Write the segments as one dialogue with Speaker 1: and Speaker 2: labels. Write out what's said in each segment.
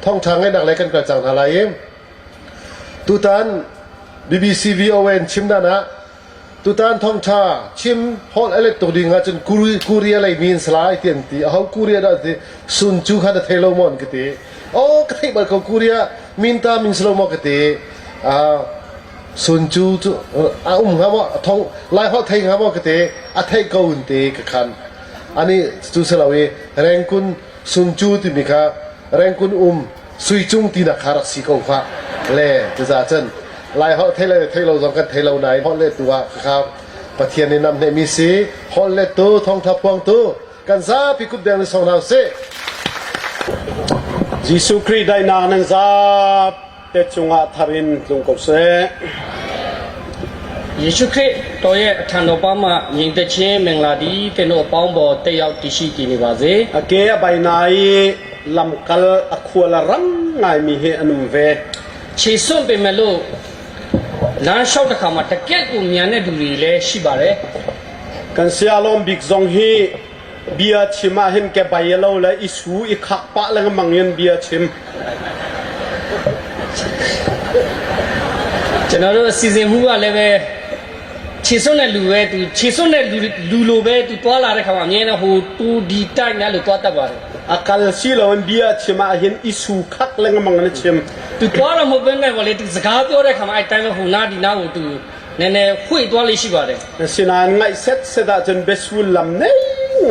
Speaker 1: ท่องทางให้นักเล่นกันกระจังทลายตุตัน BBC VON ชิมด้านะตุตันท่องชาชิมฮอลเอเล็กตัวดิ่งจนคูเรียอะไรมีนสลายเตียนตีเขาคูเรียได้ที่สุนจูขัดเทโลมอนกันตีโอ้กระทิบเขาคูเรียมินตามินสโลมอนกันตีสุนจูครับว่าท่องไล่เขาเทงครับว่ากันตีเทงเขาอุ่นตีกันอันนี้จูเสลาวีแรงคุณสุนจูที่มีค่ะแรงคุณสุยจุงตีนักคารักสีเขาฟ้าเล่จะจ่าเจนไล่เขาเทเลสองกันเทเลไหนฮอลเล่ตัวครับปะเทียนในนำในมิสีฮอลเล่ตัวทองทับพวงตัวกันซาพิคุดเดนสองดาวเซ
Speaker 2: ยิสุคริสต์ได้นางนันซาเตจุงอาทารินลุงกบเซ
Speaker 3: ယေရှုခရစ်တော်ရဲ့အထံတော်ပါမှညီတဲ့ချင်းမင်္ဂလာဒီတဲ့တို့အပေါင်းပေါ်တက်ရောက်တည်ရှိကြနေပါစေ
Speaker 2: အကေအပိုင်နိုင်လမ်ကလအခုလာရမ်နိုင်မီဟေအနုဝေ
Speaker 3: ခြေစွန့်ပင်မဲ့လို့လမ်းလျှောက်တဲ့ခါမှာတကက်ကိုမြန်တဲ့လူတွေလည်းရှိပါတယ်
Speaker 2: ကန်ဆီယာလုံးဘစ်ဇုံဟီဘီယာချီမာဟင်ကေဘိုင်လောလာအီဆူအခါပါလငမငင်ဘီယာချင်
Speaker 3: ကျွန်တော်တို့အစီအစဉ်မှုကလည်းပဲခြေစွန့်တဲ့လူပဲသူခြေစွန့်တဲ့လူလိုပဲသူတွာလာတဲ့ခါမှာအမြဲတမ်းဟိုတူဒီတိုက်များလို့တွာတတ်ပါတယ်
Speaker 2: အကလစီလောဘီယာချီမာဟင်အီဆူခက်လငမငင်ချင်
Speaker 3: သူတွာတော့မဟုတ်ဘဲနဲ့ဗောလေသူစကားပြောတဲ့ခါမှာအဲ့တိုင်းပဲဟိုနာဒီနာကိုသူနည်းနည်းခွေတွားလေးရှိပါတယ်
Speaker 2: စင်နာငိုင်ဆက်ဆက်တာဂျန်ဘက်ဆူလမ်နေ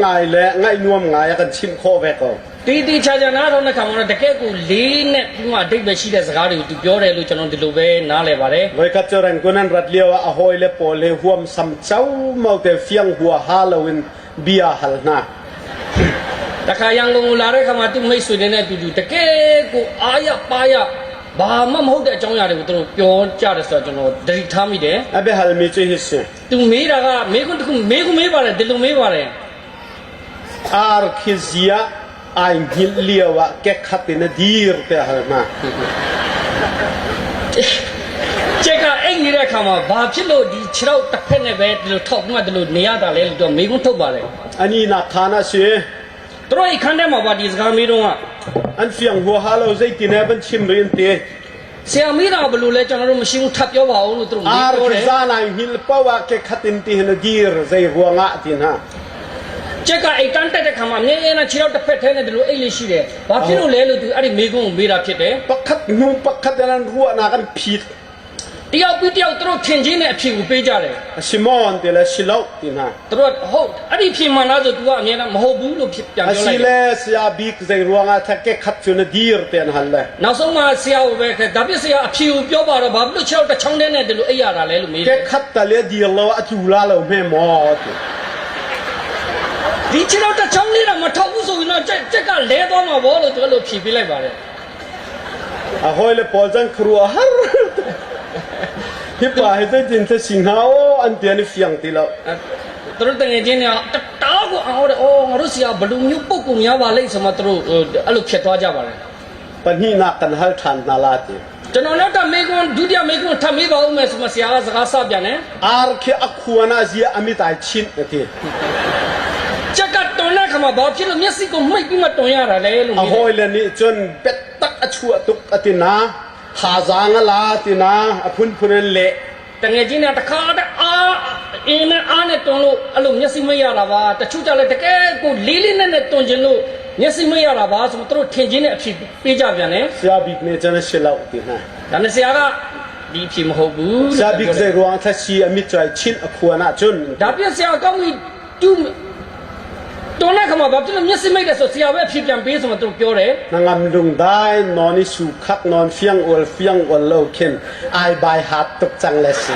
Speaker 2: ငိုင်လေငိုင်နုံငိုင်ကန်ချင်းခေါ်ပဲကော
Speaker 3: တီချာနားတော့တဲ့ခါမှာတကယ်ကိုလေးနဲ့ပြီးမှအတိတ်ပဲရှိတဲ့စကားတွေကိုသူပြောတယ်လို့ကျွန်တော်ဒီလိုပဲနားလည်ပါတယ်
Speaker 2: ဝေကတ်ချရန်ကွနန်ရတ်လျောအဟိုလေပေါ်လေဟွမ်ဆမ်ချောမောက်တဲ့ဖျန်ဟွာဟာလောဝင်ဘီယာဟလနာ
Speaker 3: တခါရန်ကုန်ကိုလာတဲ့ခါမှာသူမိတ်ဆွေတွေနဲ့အတူတူတကယ်ကိုအားရပါရဘာမှမဟုတ်တဲ့အကြောင်းအရာတွေကိုသူတို့ပြောကြတယ်ဆိုတော့ကျွန်တော်သတိထားမိတယ်
Speaker 2: အဘေဟလမီချေဟစ်စ
Speaker 3: သူမေးတာကမေးခွန်းတစ်ခုမေးပါတယ်ဒီလိုမေးပါတယ်
Speaker 2: အာခိဇီယာအိုင်ဂီလီဝါကက်ခတ်နေဒီရတဲ့ဟာမ
Speaker 3: ချက်ကအိတ်နေတဲ့အခါမှာဘာဖြစ်လို့ဒီခြေထောက်တစ်ဖက်နဲ့ပဲဒီလိုထောက်မှဒီလိုနေရတာလဲလို့တော့မေးခွန်းထုတ်ပါတယ်
Speaker 2: အနီနာခါနာရှေ
Speaker 3: တို့အခန်းထဲမှာပါဒီစကားမေးတော့
Speaker 2: အန်ဖျန်ဟိုဟာလောစိတ်တင်နေပန်ချင်ရင်တေ
Speaker 3: ဆရာမေးတာဘယ်လိုလဲကျွန်တော်တို့မရှိဘူးထပ်ပြောပါဦးလို့တို့မေးပြောတယ်
Speaker 2: အာဇာနိုင်ဟီလပဝါကက်ခတ်တင်တီဟနဒီရဇေဟွာငါတင်ဟာ
Speaker 3: ချက်ကအိတ်တန်းတက်တဲ့ခါမှာမြင်းနဲ့ခြေထောက်တစ်ဖက်ထဲနဲ့ဒီလိုအိတ်လေးရှိတယ်ဘာဖြစ်လို့လဲလို့သူအဲ့ဒီမေးခွန်းကိုမေးတာဖြစ်တယ်
Speaker 2: ပခတ်နုပခတ်ရန်ဟွာနာကန်ဖြီ
Speaker 3: တယောက်ပြီးတယောက်တို့ထင်ချင်းနဲ့အဖြစ်ကိုပေးကြတယ်
Speaker 2: ရှီမွန်တယ်လရှီလောက်တင်ဟာ
Speaker 3: တို့ဟုတ်အဲ့ဒီဖြစ်မှန်းလားဆို तू ကအမြဲတမ်းမဟုတ်ဘူးလို့ပြန်ပြောလိုက်တယ်
Speaker 2: အစီလဲဆရာဘီကဇေရဝငါထက်ကခတ်ချွနဒီရတဲ့ဟလဲ
Speaker 3: နောက်ဆုံးမှဆရာကိုပဲဒါပြဆရာအဖြစ်ကိုပြောပါတော့ဘာဖြစ်လို့ခြေထောက်တစ်ချောင်းနဲ့ဒီလိုအိတ်ရတာလဲလို့မေးတယ်
Speaker 2: ကက်ခတ်တလေဒီလောအချူလာလောမဲမော
Speaker 3: ဒီခြေထောက်တစ်ချောင်းလေးတော့မထောက်ဘူးဆိုရင်တော့ချက်ကလဲသွားမှာဘောလို့သူအဲ့လိုဖြေပေးလိုက်ပါတယ်
Speaker 2: အဟိုလေပေါ်ဇန်ခရူဟာဟိပါဟဲ့တဲ့တင်သစင်ဟာအန်တန်ဖျန်တီလော
Speaker 3: တို့တငယ်ချင်းတွေကတားကိုအော်တယ်အော်ငါတို့ဆရာဘလူမျိုးပုတ်ကုန်များပါလိမ့်ဆိုမှတို့အဲ့လိုဖြစ်သွားကြပါတယ်
Speaker 2: ပဏိနာကန်ဟယ်ထန်နာလာတီ
Speaker 3: ကျွန်တော်လည်းတမေကွန်ဒုတိယမေကွန်ထပ်မေးပါဦးမယ်ဆိုမှဆရာကစကားစပြန်တယ်
Speaker 2: အာခေအခုနာဇီအမီတိုင်ချင်းတေ
Speaker 3: ချက်ကတွန်တဲ့ခါမှာဘာဖြစ်လို့မျက်စိကိုမှိတ်ပြီးမှတွန်ရတာလဲလို့
Speaker 2: အဟိုလေနိကျွန်းပက်တက်အချူအတုအတင်နာဟာဇာငလာတင်နာအဖွန်းဖွန်းလေ
Speaker 3: တငယ်ချင်းကတခါတည်းအင်းနဲ့အားနဲ့တွန်လို့အဲ့လိုမျက်စိမရတာပါတချို့ကြလည်းတကယ်ကိုလေးလေးနဲ့တွန်ခြင်းလို့မျက်စိမရတာပါဆိုတော့တို့ထင်ချင်းနဲ့အဖြစ်ပေးကြပြန်တယ်
Speaker 2: ဆရာဘီကနဲ့ကျွန်တော်ရှေ့လောက်တင်နာ
Speaker 3: ဒါနဲ့ဆရာကဒီအဖြစ်မဟုတ်ဘူး
Speaker 2: ဆရာဘီကဇေရောန်သက်စီအမီချိုင်ချင်းအခုနာကျွန်း
Speaker 3: ဒါပြဆရာကောင်းပြီတူတွန်တဲ့ခါမှာဘာဖြစ်လို့မျက်စိမိတ်တယ်ဆိုဆရာပဲအဖြစ်ပြန်ပေးဆိုမှတို့ပြောတယ်
Speaker 2: ငမ်ဒုံဒိုင်နော်နီစုခတ်နော်ဖျန်အဝလောခင်အိုင်ဘိုင်ဟတ်တုတ်ချန်လက်စီ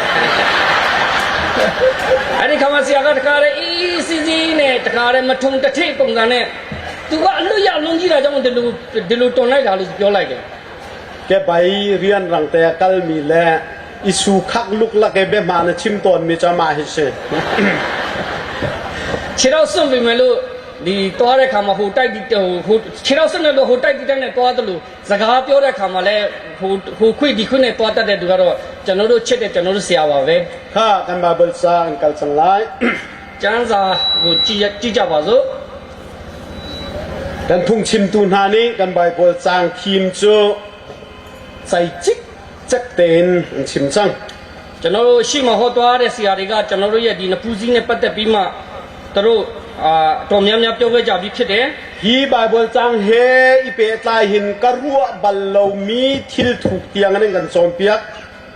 Speaker 3: အဲ့ဒီခါမှာဆရာကတခါရဲအီးစီစီနဲ့တခါရဲမထုံတထိတ်ပုံစံနဲ့သူကအလွတ်ရလုံးကြီးတာကြောင့်ဒီလိုတွန်လိုက်တာလို့ပြောလိုက်တယ်
Speaker 2: ကဲဘိုင်ရီယန်ရန်တဲကလမီလဲအီစုခတ်လုကလကေဘဲမာနချင်းတွန်မီချမာဟိရှေ
Speaker 3: ခြေတော့စွန့်ပြီမယ်လို့ဒီသွားတဲ့ခါမှာဟိုတိုက်ပြီးဟိုခြေတော့စွန့်တယ်လို့ဟိုတိုက်ပြီးတိုက်နဲ့သွားတယ်လို့စကားပြောတဲ့ခါမှာလဲဟိုခွေဒီခွေနဲ့သွားတတ်တဲ့သူကတော့ကျွန်တော်တို့ချစ်တဲ့ကျွန်တော်တို့ဆရာပါပဲ
Speaker 2: ခါကံဘာဘလ်စာအန်ကလ်ဆန်လိုက်
Speaker 3: ကျန်းစာဟိုကြည့်ကြပါစို့
Speaker 2: กันทุ่งชิมตูนานี้กันใบโพลจางทีมจูใส่จิกจักเตนชิมจัง
Speaker 3: ကျွန်တော်တို့ရှိမဟောသွားတဲ့ဆရာတွေကကျွန်တော်တို့ရဲ့ဒီနဖူးစည်းနဲ့ပတ်သက်ပြီးမှသူတို့တော်များများပြောခဲ့ကြပြီးဖြစ်တယ်
Speaker 2: ฮีบายบอลจังเฮอีเปตายหินกรัวบัลโลมีทิลถูกเตียงนั่นกันจอมเปียก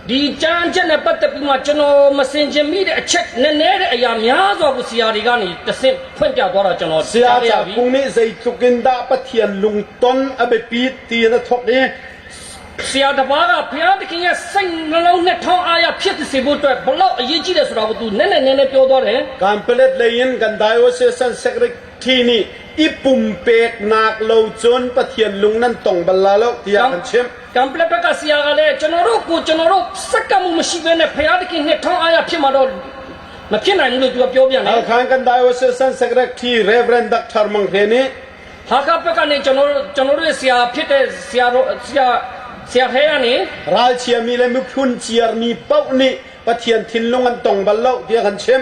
Speaker 3: ဒီကြမ်းချက်နဲ့ပတ်သက်ပြီးမှကျွန်တော်မစင်ချင်မိတဲ့အချက်နည်းနည်းတဲ့အရာများစွာကိုဆရာတွေကနေတဆင့်ဖွင့်ပြသွားတာကျွန်တော်
Speaker 2: เสีย
Speaker 3: ကြားရ
Speaker 2: จาก
Speaker 3: ပြီ
Speaker 2: กรุงนี้ใจตุกินดาปะเทียนลุงต้นอเบปีตีนทอกนี้
Speaker 3: ဆရာတပါးကဘုရားသခင်ရဲ့စိတ်နှလုံးနဲ့ထောင်းအားရဖြစ်စေဖို့အတွက်ဘလောက်အရေးကြီးတယ်ဆိုတာကိုသူနည်းနည်းပြောသွားတယ်
Speaker 2: การเปลดเลยนกันไดโอเซสันเซกเรทีนี่อีปุ่มเปกนักโลจนปะเทียนลุงนั่นตรงบัลลาแล้วเตียกันเชื่อม
Speaker 3: ကံပလက်ဘက်ကဆရာကလည်းကျွန်တော်တို့စက္ကမှုမရှိဘဲနဲ့ဘုရားသခင်နဲ့ထောင်းအားရဖြစ်မှာတော့မဖြစ်နိုင်ဘူးလို့သူကပြောပြန်တယ်
Speaker 2: เอาข้างกันไดโอเซสันเซกเรทีเรเวรนดักทาร์มังเรนี่
Speaker 3: ဟာကဘက်ကနေကျွန်တော်တို့ရဲ့ဆရာဖြစ်တဲ့ဆရာဟဲကနေ
Speaker 2: ราเชียมีเลยมุพุนเจียร์มีเป้านี่ปะเทียนทินลุงนั่นตรงบัลลาเตียกันเชื่อม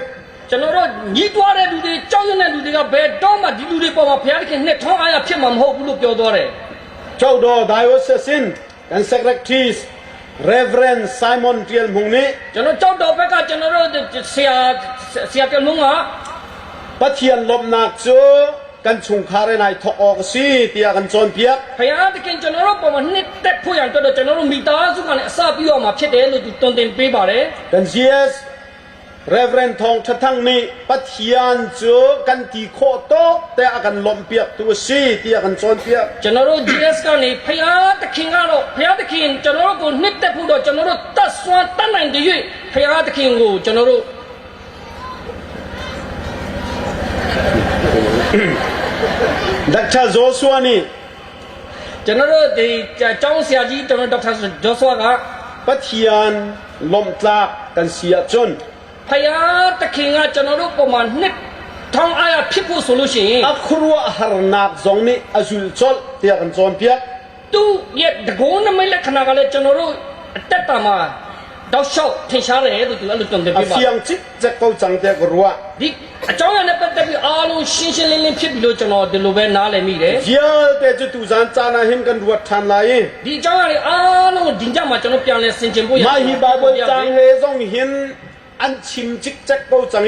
Speaker 3: ကျွန်တော်တို့ညီးတွားတဲ့လူတွေကြောက်ရွံ့တဲ့လူတွေကဘယ်တော့မှဒီလူတွေပေါ်မှာဘုရားသခင်နဲ့ထောင်းအားရဖြစ်မှာမဟုတ်ဘူးလို့ပြောသွားတယ်
Speaker 2: เจ้าดอไดโอเซซินกันเซกเรทีสเรเวรนไซมอนเทียนมุงนี้
Speaker 3: ကျွန်တော်ကြောက်တော့ဘက်ကကျွန်တော်တို့ဆရာပြလုံးက
Speaker 2: ปะเทียนลมนักโจกันชุงคาเรนายทอกออกซีเตียกันจอนเปียก
Speaker 3: ဘုရားသခင်ကျွန်တော်တို့ပေါ်မှာနှစ်သက်ဖို့ရန်အတွက်ကျွန်တော်တို့မိသားစုကလည်းအစပြုအောင်မှာဖြစ်တယ်လို့သူတွင်တင်ပေးပါတယ်
Speaker 2: กันเยสเรเวรนทองทัทั้งนี้ปะเทียนโจกันตีโคโตแต่อากันลมเปียกตัวซีเตียกันจอนเปียก
Speaker 3: ကျွန်တော်တို့ GS ကနေဘုရားသခင်ကတော့ဘုရားသခင်ကျွန်တော်တို့ကိုနှစ်သက်ဖို့တော့ကျွန်တော်တို့တတ်ဆွမ်းတတ်နိုင်တဲ့၍ဘုရားသခင်ကိုကျွန်တော်တို့
Speaker 2: ดักชาโจสัวนี่
Speaker 3: ကျွန်တော်တို့ဒီကျောင်းဆရာကြီးကျွန်တော်ဒေါက်တာဂျောဆွာက
Speaker 2: ปะเทียนลมตากกันเสียจน
Speaker 3: ဘုရားသခင်ကကျွန်တော်တို့ပေါ်မှာနှစ်ထောင်းအားရဖြစ်ဖို့ဆိုလို့ရှိရင်
Speaker 2: อัครัวหารนักจงนี่อจุลจอลเตียกันจอนเปียก
Speaker 3: သူရဲ့တကောနမိတ်လက္ခဏာကလည်းကျွန်တော်တို့အတက်တာမှာတောက်လျှောက်ထင်ရှားတယ်လို့သူအဲ့လိုတုံ့ပြန်
Speaker 2: อา
Speaker 3: ပြပါ
Speaker 2: เสียงจิกจะเก้าจังเตียกรัว
Speaker 3: ဒီအကြောင်းအရာနဲ့ပတ်သက်ပြီးအားလုံးရှင်းရှင်းလင်းလင်းဖြစ်ပြီးလို့ကျွန်တော်ဒီလိုပဲနားလည်မိတယ်
Speaker 2: เยอะแต่จะตูจานจานาหิมกันรัวทันลาย
Speaker 3: ဒီအကြောင်းအရာတွေအားလုံးကိုဒီကြမှာကျွန်တော်ပြန်လဲဆင်ခြင်ဖို့ရ
Speaker 2: มาฮีบาบลจังเฮซองหินอันชิมจิกจักเก้าจัง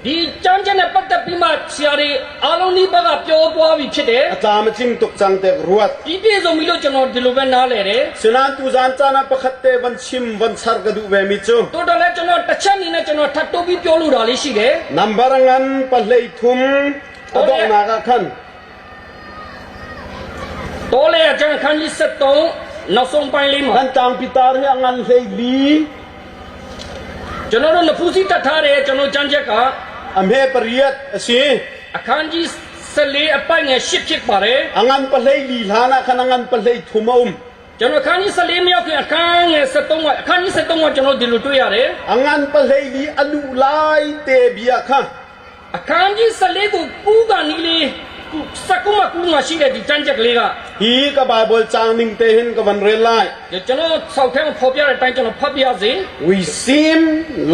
Speaker 3: ဒီចမ်းချက်နဲ့ပတ်သက်ပြီးမှဆရာတွေအားလုံးဒီဘက်ကပြောသွားပြီဖြစ်တယ်
Speaker 2: อาจารย์จิมตุกจังเตกรัว
Speaker 3: ဒီပြည့်စုံပြီလို့ကျွန်တော်ဒီလိုပဲနားလည်တယ်
Speaker 2: สนานตูจานจานาประคัตเตวันชิมวันสารกดูเวมิจู
Speaker 3: တိုးတော်လည်းကျွန်တော်တစ်ချက်အနေနဲ့ကျွန်တော်ထပ်တိုးပြီးပြောလို့တာလေးရှိတယ်
Speaker 2: นัมบารังันปะเลยทุมอดอกนากาคัน
Speaker 3: တော်လည်းအကျဉ်းခန်းကြီး73နောက်ဆုံးပိုင်းလေးမှာ
Speaker 2: กันจางปิตาเรียงันเลยลี
Speaker 3: ကျွန်တော်တို့နဖူးစီတတ်ထားတယ်ကျွန်တော်ကျမ်းချက်က
Speaker 2: อเมปริยัตอสี
Speaker 3: အခန်းကြီး14အပိုင်ငယ်10ဖြစ်ပါတယ်
Speaker 2: อังันปะเลยลีลานะคันงันปะเลยทุมอุม
Speaker 3: ကျွန်တော်အခန်းကြီး14မြောက်ခင်အခန်းငယ်73ကအခန်းကြီး73ကကျွန်တော်ဒီလိုတွေ့ရတယ်
Speaker 2: อังันปะเลยลีอลุไลเตบียะคัน
Speaker 3: အခန်းကြီး14ကိုကူးကနီးလေးစကုမကူးမှာရှိတဲ့ဒီကျမ်းချက်ကလေးက
Speaker 2: ฮีกะบาบลจางนิงเตหินกะวันเรไล
Speaker 3: ကျွန်တော်ဆောက်ထဲမှာဖော်ပြတဲ့အတိုင်းကျွန်တော်ဖတ်ပြစေ
Speaker 2: we seem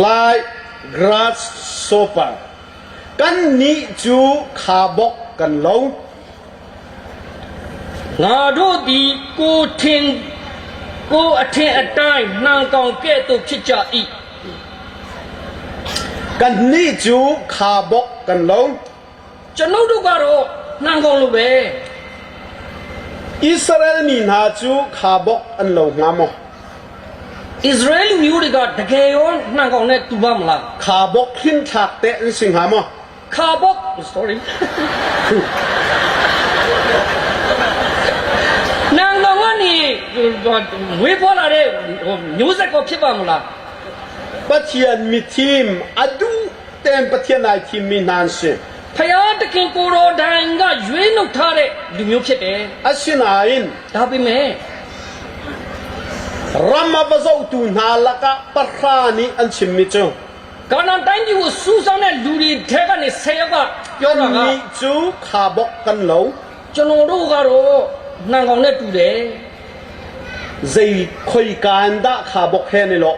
Speaker 2: like grasshopper กันนี้จูขาบกกันลง
Speaker 3: ငါတို့ဒီကိုထင်ကိုအထင်အတိုင်းနှံကောင်ကဲ့သို့ဖြစ်ကြ၏
Speaker 2: กันนี้จูขาบกกันลง
Speaker 3: ကျွန်ုပ်တို့ကတော့နှံကောင်လိုပဲ
Speaker 2: อิสราเอลมีนาจูขาบกอันลงงามอ
Speaker 3: อิสราเอลမျိုးတွေကတကယ်ရောနှံကောင်နဲ့တူပါမလား
Speaker 2: ขาบกขึ้นฉากเตะสิงหามอ
Speaker 3: ခါဘော့ sorry နှံကောင်ကနေဝေးပေါ်လာတဲ့မျိုးဆက်ကိုဖြစ်ပါမလား
Speaker 2: ปะเทียนมีทีมอดูเต็มปะเทียนนายทีมมีนานสิ
Speaker 3: ဖယားတခင်ကိုတော်တိုင်ကရွေးနှုတ်ထားတဲ့လူမျိုးဖြစ်တယ်
Speaker 2: อาชินาอิน
Speaker 3: ဒါပေမဲ့
Speaker 2: รัมมาบะโซตูนาลกะปะรานีอันชิมมิจู
Speaker 3: ကာနန်တိုင်းပြည်ကိုစူးစောင်းတဲ့လူတွေထဲကနေ10ယောက်ကပြော
Speaker 2: กัน
Speaker 3: တာက
Speaker 2: นี้จูขาบกกันลง
Speaker 3: ကျွန်တော်တို့ကတော့နှံကောင်နဲ့တူတယ်
Speaker 2: ใจคอยการดะขาบกแค่นี้หรอก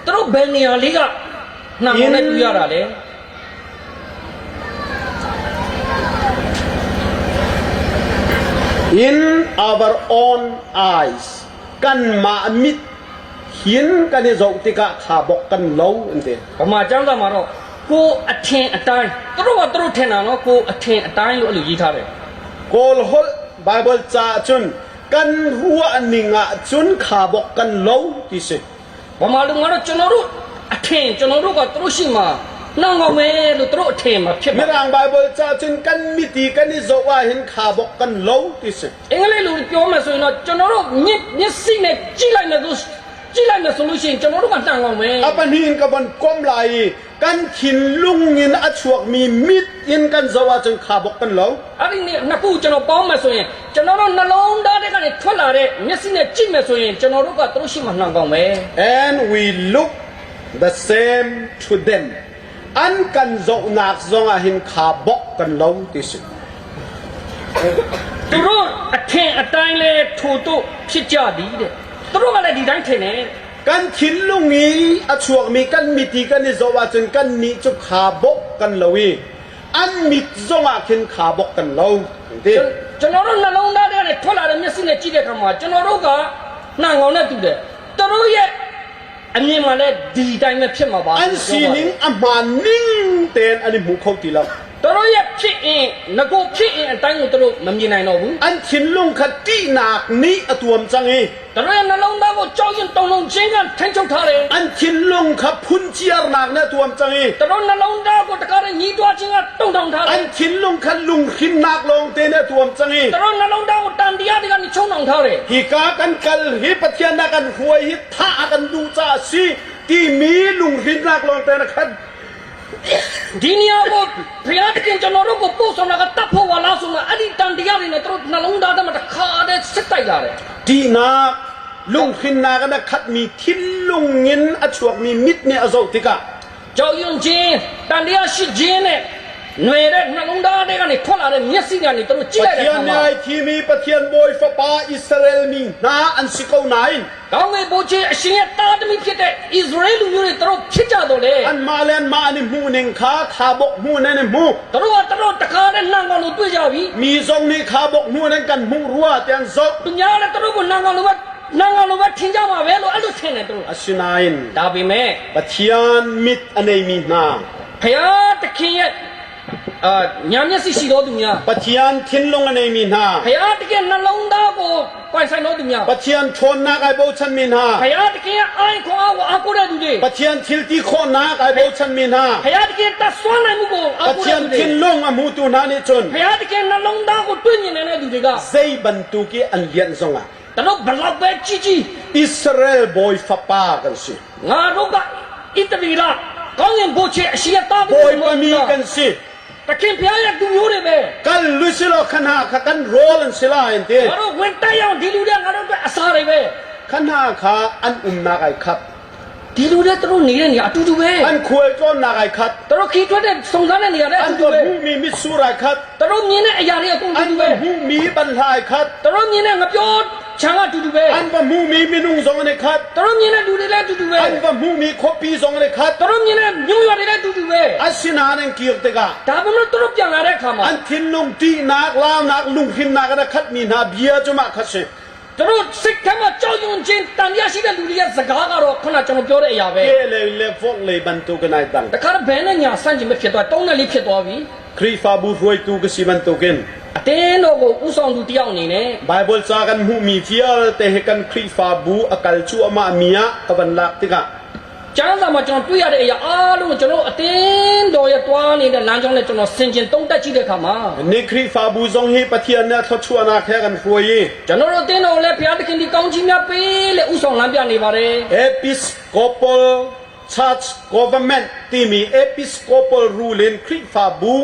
Speaker 3: သူတို့ဘယ်နေရာလေးကနှံကောင်နဲ့တူရတာလဲ
Speaker 2: อ in our own eyes กันมามิดเห็นกันในโจติกะขาบอกกันเล่าอันเดีย
Speaker 3: ဗမာကျမ်းစာမှာတော့ကိုအထင်အတိုင်းသူတို့ကသူတို့ထင်တာနော်ကိုအထင်အတိုင်းလို့အဲ့လိုရေးထားတယ်
Speaker 2: โกลฮลไบเบิลจ่าจุนกันหัวนิงะจุนขาบอกกันเล่าที่สิ
Speaker 3: ဗမာလူကတော့ကျွန်တော်တို့အထင်ကျွန်တော်တို့ကသူတို့ရှိမှနှောင်းကောင်းမယ်လို့သူတို့အထင်မှာဖြစ်
Speaker 2: มี
Speaker 3: မှာ
Speaker 2: รางไบเบิลจ่าจุนกันมิตีกันในโจว่าเห็นขาบอกกันเล่าที่สิ
Speaker 3: အင်္ဂလိပ်လိုပြောမယ်ဆိုရင်တော့ကျွန်တော်တို့မျက်စိနဲ့ကြည့်လိုက်မယ်ဆိုလို့ရှိရင်ကျွန်တော်တို့ကနှောင်းကောင်းမယ်
Speaker 2: อปันหินกับบันก้มไหลกันขินลุงเงินอชวกมีมิดอินกันโจว่าจุนขาบอกกันเล่า
Speaker 3: အဲ့ဒီနေ့နှစ်ခုကျွန်တော်ပေါင်းမယ်ဆိုရင်ကျွန်တော်တို့နှလုံးသားထဲကနေထွက်လာတဲ့မျက်စိနဲ့ကြည့်မယ်ဆိုရင်ကျွန်တော်တို့ကသူတို့ရှိမှနှောင်းကောင်းမယ်
Speaker 2: and we look the same to them อันกันโจนักโจงเห็นขาบอกกันเล่าที่สิ
Speaker 3: သူတို့အထင်အတိုင်းလဲထို့တို့ဖြစ်ကြသည်တဲ့သူတို့ကလည်းဒီတိုင်းထင်တယ်
Speaker 2: กันขินลุงเงินอชวกมีกันมิตีกันในโจว่าจุนกันนิจุขาบอกกันเล่าอันมิดโจงเห็นขาบอกกันเล่าเดีย
Speaker 3: ကျွန်တော်တို့နှလုံးသားထဲကနေထွက်လာတဲ့မျက်စိနဲ့ကြည့်တဲ့အခါမှာကျွန်တော်တို့ကနှံကောင်နဲ့တူတယ်သူတို့ရဲ့အမြင်မှလည်းဒီတိုင်းပဲဖြစ်မှာပါ
Speaker 2: อันสีนิงอามานิ่งเตนอันนี้หมูเขาตีเรา
Speaker 3: သူတို့ရဲ့ဖြစ်ရင်ငကိုဖြစ်ရင်အတိုင်းကိုသူတို့မမြင်နိုင်တော့ဘူး
Speaker 2: อันขินลุงขัดตีหนักนี้อตัวมจังเอ
Speaker 3: သူတို့ရဲ့နှလုံးသားကိုကြောက်ရင်တုန်လုံးချင်းကထမ်းချုပ်ထားတယ်
Speaker 2: อันขินลุงขับพุนเจียร์หนักเนี่ยตัวมจังเอ
Speaker 3: သူတို့နှလုံးသားကိုတကားနဲ့ညီးတွားချင်းကတုန်ထောင်ထားတ
Speaker 2: อั
Speaker 3: ယ်
Speaker 2: นขินลุงขัดลุงขินหนักลงเตเนี่ยตัวมจังเอ
Speaker 3: သူတို့နှလုံးသားကိုတန်တရားတွေကနေချုံနှောင်ထားတယ်
Speaker 2: ฮิกากันกัลฮิปะเทียนนักกันหวยฮิท่ากันดูจ้าซีที่มีลุงขินหนักลงเตนะครับ
Speaker 3: ဒီနေရာကိုဘုရားသခင်ကျွန်တော်တို့ကိုပို့ဆောင်တာကတတ်ဖို့ဝါလားဆိုတာအဲ့ဒီတန်တရားတွေနဲ့သူတို့နှလုံးသားထဲမှာတစ်ခါတည်းစစ်တိုက်လာတယ်
Speaker 2: ดีนักลุงขินนักกันขัดมีทินลุงเงินอชวกมีมิดเนี่ยอโศติกะ
Speaker 3: ကြောက်ရွံ့ခြင်းတန်တရားရှိခြင်းနဲ့ຫນွေတဲ့နှလုံးသားထဲကနေထွက်လာတဲ့မျက်စိကနေသူတို့ကြည့်
Speaker 2: ปะ
Speaker 3: လိုက်တဲ့
Speaker 2: เทีย
Speaker 3: အခါ
Speaker 2: น
Speaker 3: မှာ
Speaker 2: นายที่มีปะเทียนโบยฟ้าป่าอิสราเอลมีนาอันสิเกาไหน
Speaker 3: ကောင်းကင်ဘုရားအရှင်ရဲ့တာသမီဖြစ်တဲ့ဣသရေလလူမျိုးတွေသူတို့ဖြစ်ကြတော့လေ
Speaker 2: อันมาเลนมาอันนี้หมูหนึ่งขาขาบกหมูนั่นนี่หมู
Speaker 3: သူတို့ကသူတို့တခါတည်းနှံကောင်လို့တွေ့ကြပြီ
Speaker 2: มีทรงนี่ขาบกหมูนั่นกันหมูรัวเตียนซอก
Speaker 3: သူများလည်းသူတို့ကိုနှံကောင်လို့ပဲထင်ကြမှာပဲလို့အဲ့လိုထင်တယ်သူတို့
Speaker 2: อชินายน
Speaker 3: ဒါပေမဲ့
Speaker 2: ปะเทียนมิดอันนี้มีนา
Speaker 3: ဘုရားသခင်ရဲ့ညာမျက်စိရှိတော်သူများ
Speaker 2: ปะเทียนทินลงอันนี้มีนา
Speaker 3: ဘုရားသခင်နှလုံးသားကိုပိုင်ဆိုင်တော်သူများ
Speaker 2: ปะเทียนชนนักไอโบชันมีนา
Speaker 3: ဘုရားသခင်ရဲ့အိုင်ခွန်အားကိုအားကိုးတဲ့သူတွေ
Speaker 2: ปะเทียนทิลที่โคนักไอโบชันมีนา
Speaker 3: ဘုရားသခင်တတ်ဆွမ်းနိုင်မှုကိုအား
Speaker 2: ปะ
Speaker 3: ကိုး
Speaker 2: เทีย
Speaker 3: တဲ့
Speaker 2: น
Speaker 3: သူတွေ
Speaker 2: ทินลงอมูตูนานี่จน
Speaker 3: ဘုရားသခင်နှလုံးသားကိုတွေ့မြင်နေတဲ့သူတွေက
Speaker 2: ใจบรรทุกีอันเลียนซงอ่ะ
Speaker 3: တတော့ဘလောက်ပဲကြီးကြီး
Speaker 2: อิสราเอลโบยฟ้าป่ากันสิ
Speaker 3: ငါတို့ကဣတလီလာကောင်းရင်ဘုရားအရှိရတာ
Speaker 2: โบยปะมีกันสิ
Speaker 3: တခင်ဘုရားရဲ့သူမျိုးတွေပဲ
Speaker 2: กันลุสิโลขนากันโรลันสิลาอินเต
Speaker 3: ငါတို့ဝင်တိုက်အောင်ဒီလူတွေငါတို့အတွက်အစားတွေပဲ
Speaker 2: ขนาขาอันนักไอคัด
Speaker 3: ဒီလူတွေသူတို့နေတဲ့နေရာအတူတူပဲ
Speaker 2: อันคุยจนนักไอคัด
Speaker 3: သူတို့ခီးထွက်တဲ့စုံစမ်းတဲ့နေရာတွေ
Speaker 2: อั
Speaker 3: အ
Speaker 2: น
Speaker 3: တူတူ
Speaker 2: ตัว
Speaker 3: ပဲ
Speaker 2: ผู้มีมิตรสุรายคัด
Speaker 3: သူတို့မြင်တဲ့အရာတွေအကုန်
Speaker 2: อั
Speaker 3: တူ
Speaker 2: น
Speaker 3: တူ
Speaker 2: ตั
Speaker 3: ပဲ
Speaker 2: วผู้มีบรรทายคัด
Speaker 3: သူတို့မြင်တဲ့ငပြောချမ်းကအတူတူပဲ
Speaker 2: อันตัวผู้มีมินุงสองในคัด
Speaker 3: သူတို့မြင်တဲ့လူတွေလည်းအတူတူပဲ
Speaker 2: อันตัวผู้มีคบปีสองในคัด
Speaker 3: သူတို့မြင်တဲ့မြို့ရွာတွေလည်းအတူတူပဲ
Speaker 2: อัศนานังเกียรติกา
Speaker 3: ဒါပေမဲ့သူတို့ပြန်လာတဲ့အခါမှာ
Speaker 2: อันทินลุงตีนักลาวนักลุงพินนักนะคัดมีนาเบียจุมาคัดเส
Speaker 3: သူတို့စိတ်ထဲမှာကြောက်ရွံ့ခြင်းတန်ရရှိတဲ့လူတွေရဲ့စကားကတော့ခုနကျွန်တော်ပြောတဲ့အရာပဲ
Speaker 2: เกเลฟอกเลยบรรทุกันไอตัง
Speaker 3: တခါတော့ဘယ်နဲ့ညာဆန့်ကျင်မဖြစ်သွားတုံးနဲ့လေးဖြစ်သွားပြီ
Speaker 2: ครีฟาบูรวยตูกสิบรรทุกัน
Speaker 3: အတင်းတော်ကိုဥဆောင်သူတယောက်အနေနဲ့
Speaker 2: ไบเบิลจากันหูมีเฟียแต่เหกันครีฟาบูอากาลชัวมาเมียกบันลักติกา
Speaker 3: ကျမ်းစာမှာကျွန်တော်တွေ့ရတဲ့အရာအားလုံးကိုကျွန်တော်အတင်းတော်ရဲ့တွားနေတဲ့လမ်းကြောင်းနဲ့ကျွန်တော်ဆင်ခြင်တုံးတက်ကြည့်တဲ့အခါမှာ
Speaker 2: นี่ครีฟาบูซงเฮปะเทียนเนี่ยทชัวนาแค่กันรวย
Speaker 3: ကျွန်တော်တို့အတင်းတော်လည်းဘုရားသခင်ဒီကောင်းချီးများပေးလေဥဆောင်လမ်းပြနေပါတယ်
Speaker 2: Episcopal Church Government ที่มี Episcopal Rule in ครีฟาบู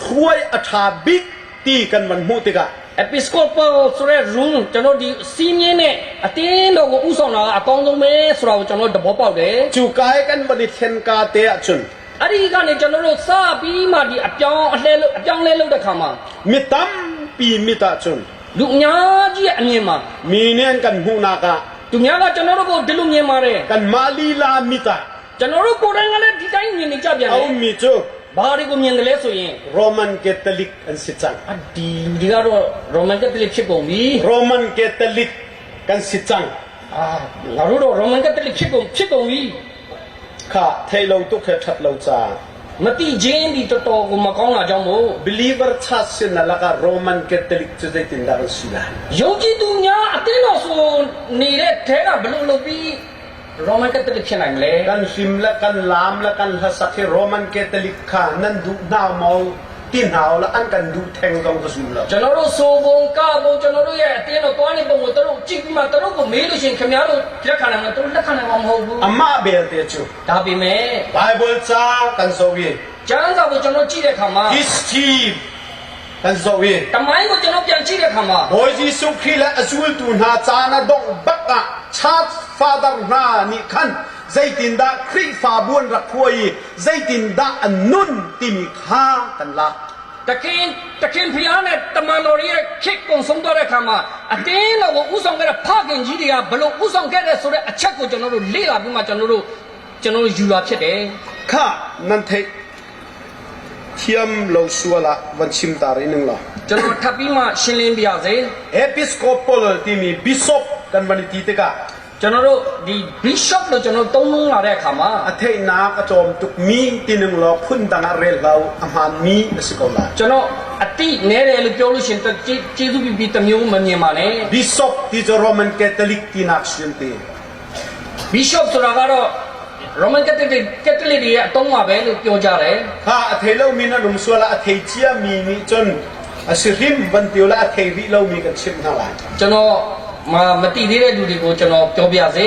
Speaker 2: รวยอัฐาบิกตีกันวันมุติกา
Speaker 3: Episcopal ဆိုတဲ့ rule ကျွန်တော်ဒီစီးမြင်းနဲ့အတင်းတော်ကိုဥဆောင်တာကအကောင်းဆုံးပဲဆိုတာကိုကျွန်တော်သဘောပေါက်တယ်
Speaker 2: จูกายกันบันเทนกาเตะจุน
Speaker 3: အဲ့ဒီကနေကျွန်တော်တို့စပြီးမှဒီအပြောင်းလဲလုပ်တဲ့ခါမှာ
Speaker 2: มิตัมปีมิตาจุน
Speaker 3: လူအများကြီးရဲ့အမြင်မှာ
Speaker 2: มีเนียนกันหูนากา
Speaker 3: သူများကကျွန်တော်တို့ကိုဒီလိုမြင်ပါတယ်
Speaker 2: กันมาลีลามิตา
Speaker 3: ကျွန်တော်တို့ကိုယ်တိုင်ကလည်းဒီတိုင်းမြင်နေကြပြန်တ
Speaker 2: เอา
Speaker 3: ယ်
Speaker 2: มีจู
Speaker 3: ဘာတွေကိုမြင်တယ်လဲဆိုရင်
Speaker 2: Roman Catholic อันสิจัง
Speaker 3: ဒီကတော့ Roman Catholic ဖြစ်ကုန်ပြီ
Speaker 2: Roman Catholic กันสิจัง
Speaker 3: ငါတို့တော့ Roman Catholic ဖြစ်ကုန်ပြီ
Speaker 2: ข้าเทเราตุกแค่ทัดเราจา
Speaker 3: မတိချင်းဒီတော်တော်ကိုမကောင်းတာကြောင့်မို့
Speaker 2: believer ชาติสินะละก็ Roman Catholic จะได้ติดดาวสิลา
Speaker 3: ယုံကြည်သူများအတင်းတော်ဆိုနေတဲ့ထဲကဘလို့လုပ်ပြီး Roman Catholic ဖြစ်နိုင်မလဲ
Speaker 2: กันฟิมละกันลามละกันฮัสซัก Roman Catholic ข้านั่นดูดาวเมาตีนหาวละอันกันดูแทงตรงกระสุนละ
Speaker 3: ကျွန်တော်တို့ဆိုပုံကပုံကျွန်တော်တို့ရဲ့အတင်းတော်သွားနေပုံကိုတို့ကြည့်ပြီးမှတို့ကိုမေးလို့ရှိရင်ခင်ဗျားတို့လက်ခံနိုင်မှာတို့လက်ခံနိုင်မှာမဟုတ်ဘူး
Speaker 2: อาม่าเบลเตจู
Speaker 3: ဒါပေမဲ့
Speaker 2: Bible จากันโซเวีย
Speaker 3: ကျမ်းစာကိုကျွန်တော်ကြည့်တဲ့အခါမှာ
Speaker 2: history กันโซเวีย
Speaker 3: တမိုင်းကိုကျွန်တော်ပြန်ကြည့်တဲ့အခါမှာ
Speaker 2: โอ้ยยิสุคริสต์และอซูลตูนาจานะดงบักอะชาติฟาดานานิคันใจตินดาคริฟาบวนรักควยใจตินดาอันนุนติมิคากันละ
Speaker 3: တခင်ဖျားနဲ့တမန်တော်ရဲ့ခစ်ကုံဆုံးသွားတဲ့အခါမှာအတင်းတော်ကိုဥဆောင်ခဲ့တဲ့ဖခင်ကြီးတွေကဘလို့ဥဆောင်ခဲ့တဲ့ဆိုတဲ့အချက်ကိုကျွန်တော်တို့လေ့လာပြီးမှကျွန်တော်တို့ယူလာဖြစ်တယ်
Speaker 2: ข้านันเทเทียมเราสัวละวันชิมตารินึงละ
Speaker 3: ကျွန်တော်ထပ်ပြီးမှရှင်းလင်းပြရစေ
Speaker 2: เอพิสโคปอลติมิบิชอปกันบันทีเตกะ
Speaker 3: ကျွန်တော်တို့ဒီ bishop လို့ကျွန်တော်သုံးလုံးလာတဲ့အခါမှာ
Speaker 2: อเทนากระจอมตุกมีตินึงละพุ่นตังอาเรลเราอาหารมีสกอลา
Speaker 3: ကျွန်တော်အတိနဲတယ်လို့ပြောလို့ရှင်ကျေးဇူးပြုပြီးတစ်မျိုးမမြင်ပါနဲ့
Speaker 2: บิชอปที่จะโรมันแคทอลิกที่นักရှင်เต
Speaker 3: bishop ဆိုတာကတော့ Roman Catholic တွေရဲ့အတုံးပါပဲလို့ပြောကြတယ်
Speaker 2: ข้าอเทเรามีนะหนุ่มสัวละอเทเจียมีนี่จนอสิริมบันเตียวละอเทวิเรามีกันชิมนาลาย
Speaker 3: ကျွန်တော်မတိသေးတဲ့လူတွေကိုကျွန်တော်ပြောပြစေ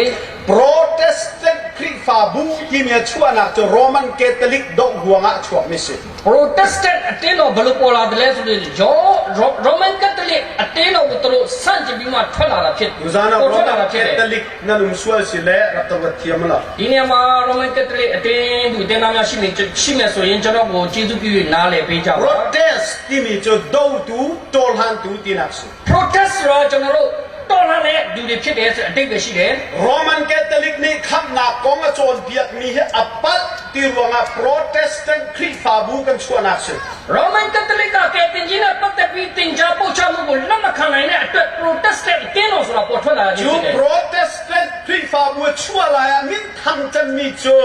Speaker 2: Protestant คริสต์ฟาบูที่มีชั่วนักจะโรมันแคทอลิกดอกหัวงะชั่วไม่ใช่
Speaker 3: Protestant အတင်းတော်ဘယ်လိုပေါ်လာတယ်လဲဆိုတော့ Roman Catholic အတင်းတော်ကိုသူတို့စန့်ကျင်ပြီးမှထွက်လာတာဖြစ်
Speaker 2: ยูซานะ
Speaker 3: ပေါ်
Speaker 2: โร
Speaker 3: ထွက်လာ
Speaker 2: มัน
Speaker 3: တာ
Speaker 2: แค
Speaker 3: ဖြစ်တယ်
Speaker 2: ทอลิกนั่นหนุ่มสัวสิเละรับตัวเทียมละ
Speaker 3: ဒီနေရာမှာ Roman Catholic အတင်းသူတင်သားများရှိမယ်ဆိုရင်ကျွန်တော်ကိုကျေးဇူးပြု၍နားလည်ပေးကြပါ
Speaker 2: Protest ที่มีจะดูตูโตลหันตูที่นักสุ
Speaker 3: Protest ဆိုတော့ကျွန်တော်တို့တော်လာတဲ့လူတွေဖြစ်တယ်ဆိုအတိတ်ပဲရှိတယ်
Speaker 2: โรมันแคทอลิกนี่คำนักกองโจรเบียดมีให้อัปปัลที่รวงอ่ะ Protestant คริสต์ฟาบูกันชั่วนักสุ
Speaker 3: Roman Catholic ကကဲတင်ကြီးနဲ့ပတ်သက်ပြီးတင် जा ပို့ချမှုကိုလက်မခံနိုင်တဲ့အတွက် Protestant အတင်းတော်ဆိုတာပေါ်ထွက်လာတာဖြစ်
Speaker 2: จู
Speaker 3: တယ်
Speaker 2: Protestant คริสต์ฟาบูชั่วลายมินทำจะมีจู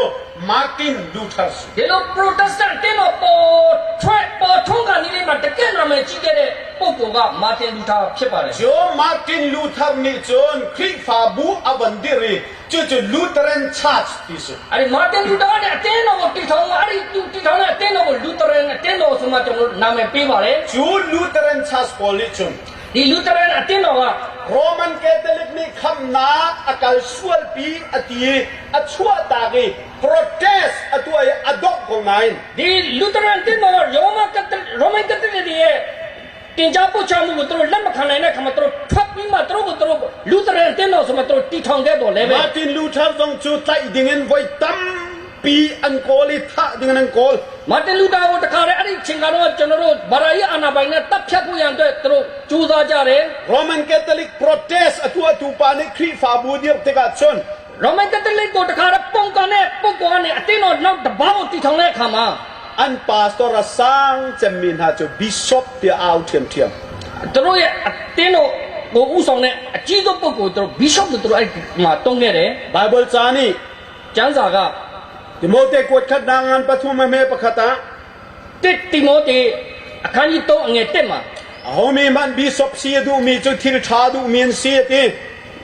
Speaker 2: มาร์ตินลูเทอร์
Speaker 3: ဒီလို Protestant အတင်းတော်ပေါ်ထွန်းကနေလေးမှာတကယ်နာမည်ကြီးခဲ့တဲ့ပုဂ္ဂိုလ်ကမာတင်လူသာဖြစ်ပါတယ်
Speaker 2: จูมาร์ตินลูเทอร์นี่จูคริสต์ฟาบูอบันดิรีจูลูเทอรันชัร์ชที่สุด
Speaker 3: အဲ့ဒီမာတင်လူသာနဲ့အတင်းတော်ကိုတည်ထောင်အဲ့ဒီသူတည်ထောင်တဲ့အတင်းတော်ကိုလူသရန်အတင်းတော်ဆိုမှကျွန်တော်နာမည်ပေးပါတယ်
Speaker 2: จูลูเทอรันชัร์ชพอลิจุน
Speaker 3: ဒီလူသရန်အတင်းတော်က
Speaker 2: โรมันแคทอลิกนี่คำนาอากาศส่วนปีอตีอชั่วตากี protest อตัวอดอกของนาย
Speaker 3: ဒီလူသရန်အတင်းတော်ကRoman Catholic တွေရဲ့တင် जा ပို့ချမှုကိုသူတို့လက်မခံနိုင်တဲ့ခါမှာသူတို့ထွက်ပြီးမှသူတို့လူသရန်အတင်းတော်ဆိုမှသူတို့တည်ထောင်ခဲ့တော်လဲပဲ
Speaker 2: มาร์ตินลูเทอร์ต้องจูไตดิ่งเงินไว้ตั้มปีอันโกลิท่าดิ่งเงินโกล
Speaker 3: မာတင်လူသာကိုတခါတည်းအဲ့ဒီချိန်ကတော့ကျွန်တော်တို့ဘာသာရေးအာဏာပိုင်နဲ့တပ်ဖြတ်ဖို့ရန်အတွက်သူတို့ကြိုးစားကြတယ်
Speaker 2: Roman Catholic protest အထူးအထူးပါနေခရစ်ဖာဘူဒီပ်တကချွန်
Speaker 3: Roman Catholic ကိုတခါတည်းပုံကန်တဲ့ပုဂ္ဂိုလ်ကနေအတင်းတော်နောက်တစ်ပေါင်းကိုတည်ထောင်တဲ့အခါမှာ
Speaker 2: อันปาสตอร์สังจะมีหาจูบิชอปเตียเอาเทียมเทียม
Speaker 3: သူတို့ရဲ့အတင်းတော်ကိုဥဆောင်တဲ့အကြီးဆုံးပုဂ္ဂိုလ်သူတို့ Bishop တို့သူတို့အဲ့ဒီမှာတုံးခဲ့တယ်
Speaker 2: ไบเบิลจานี่
Speaker 3: ကျမ်းစာက
Speaker 2: ดิโมเตกวดขัดนางานปฐุมเมปะขะตา
Speaker 3: တိမောသေအခန်းကြီး3အငယ်1မှာ
Speaker 2: အဟောမီမန်ဘီဆော့စီဒူမီချူတီချာဒူမင်စီတေ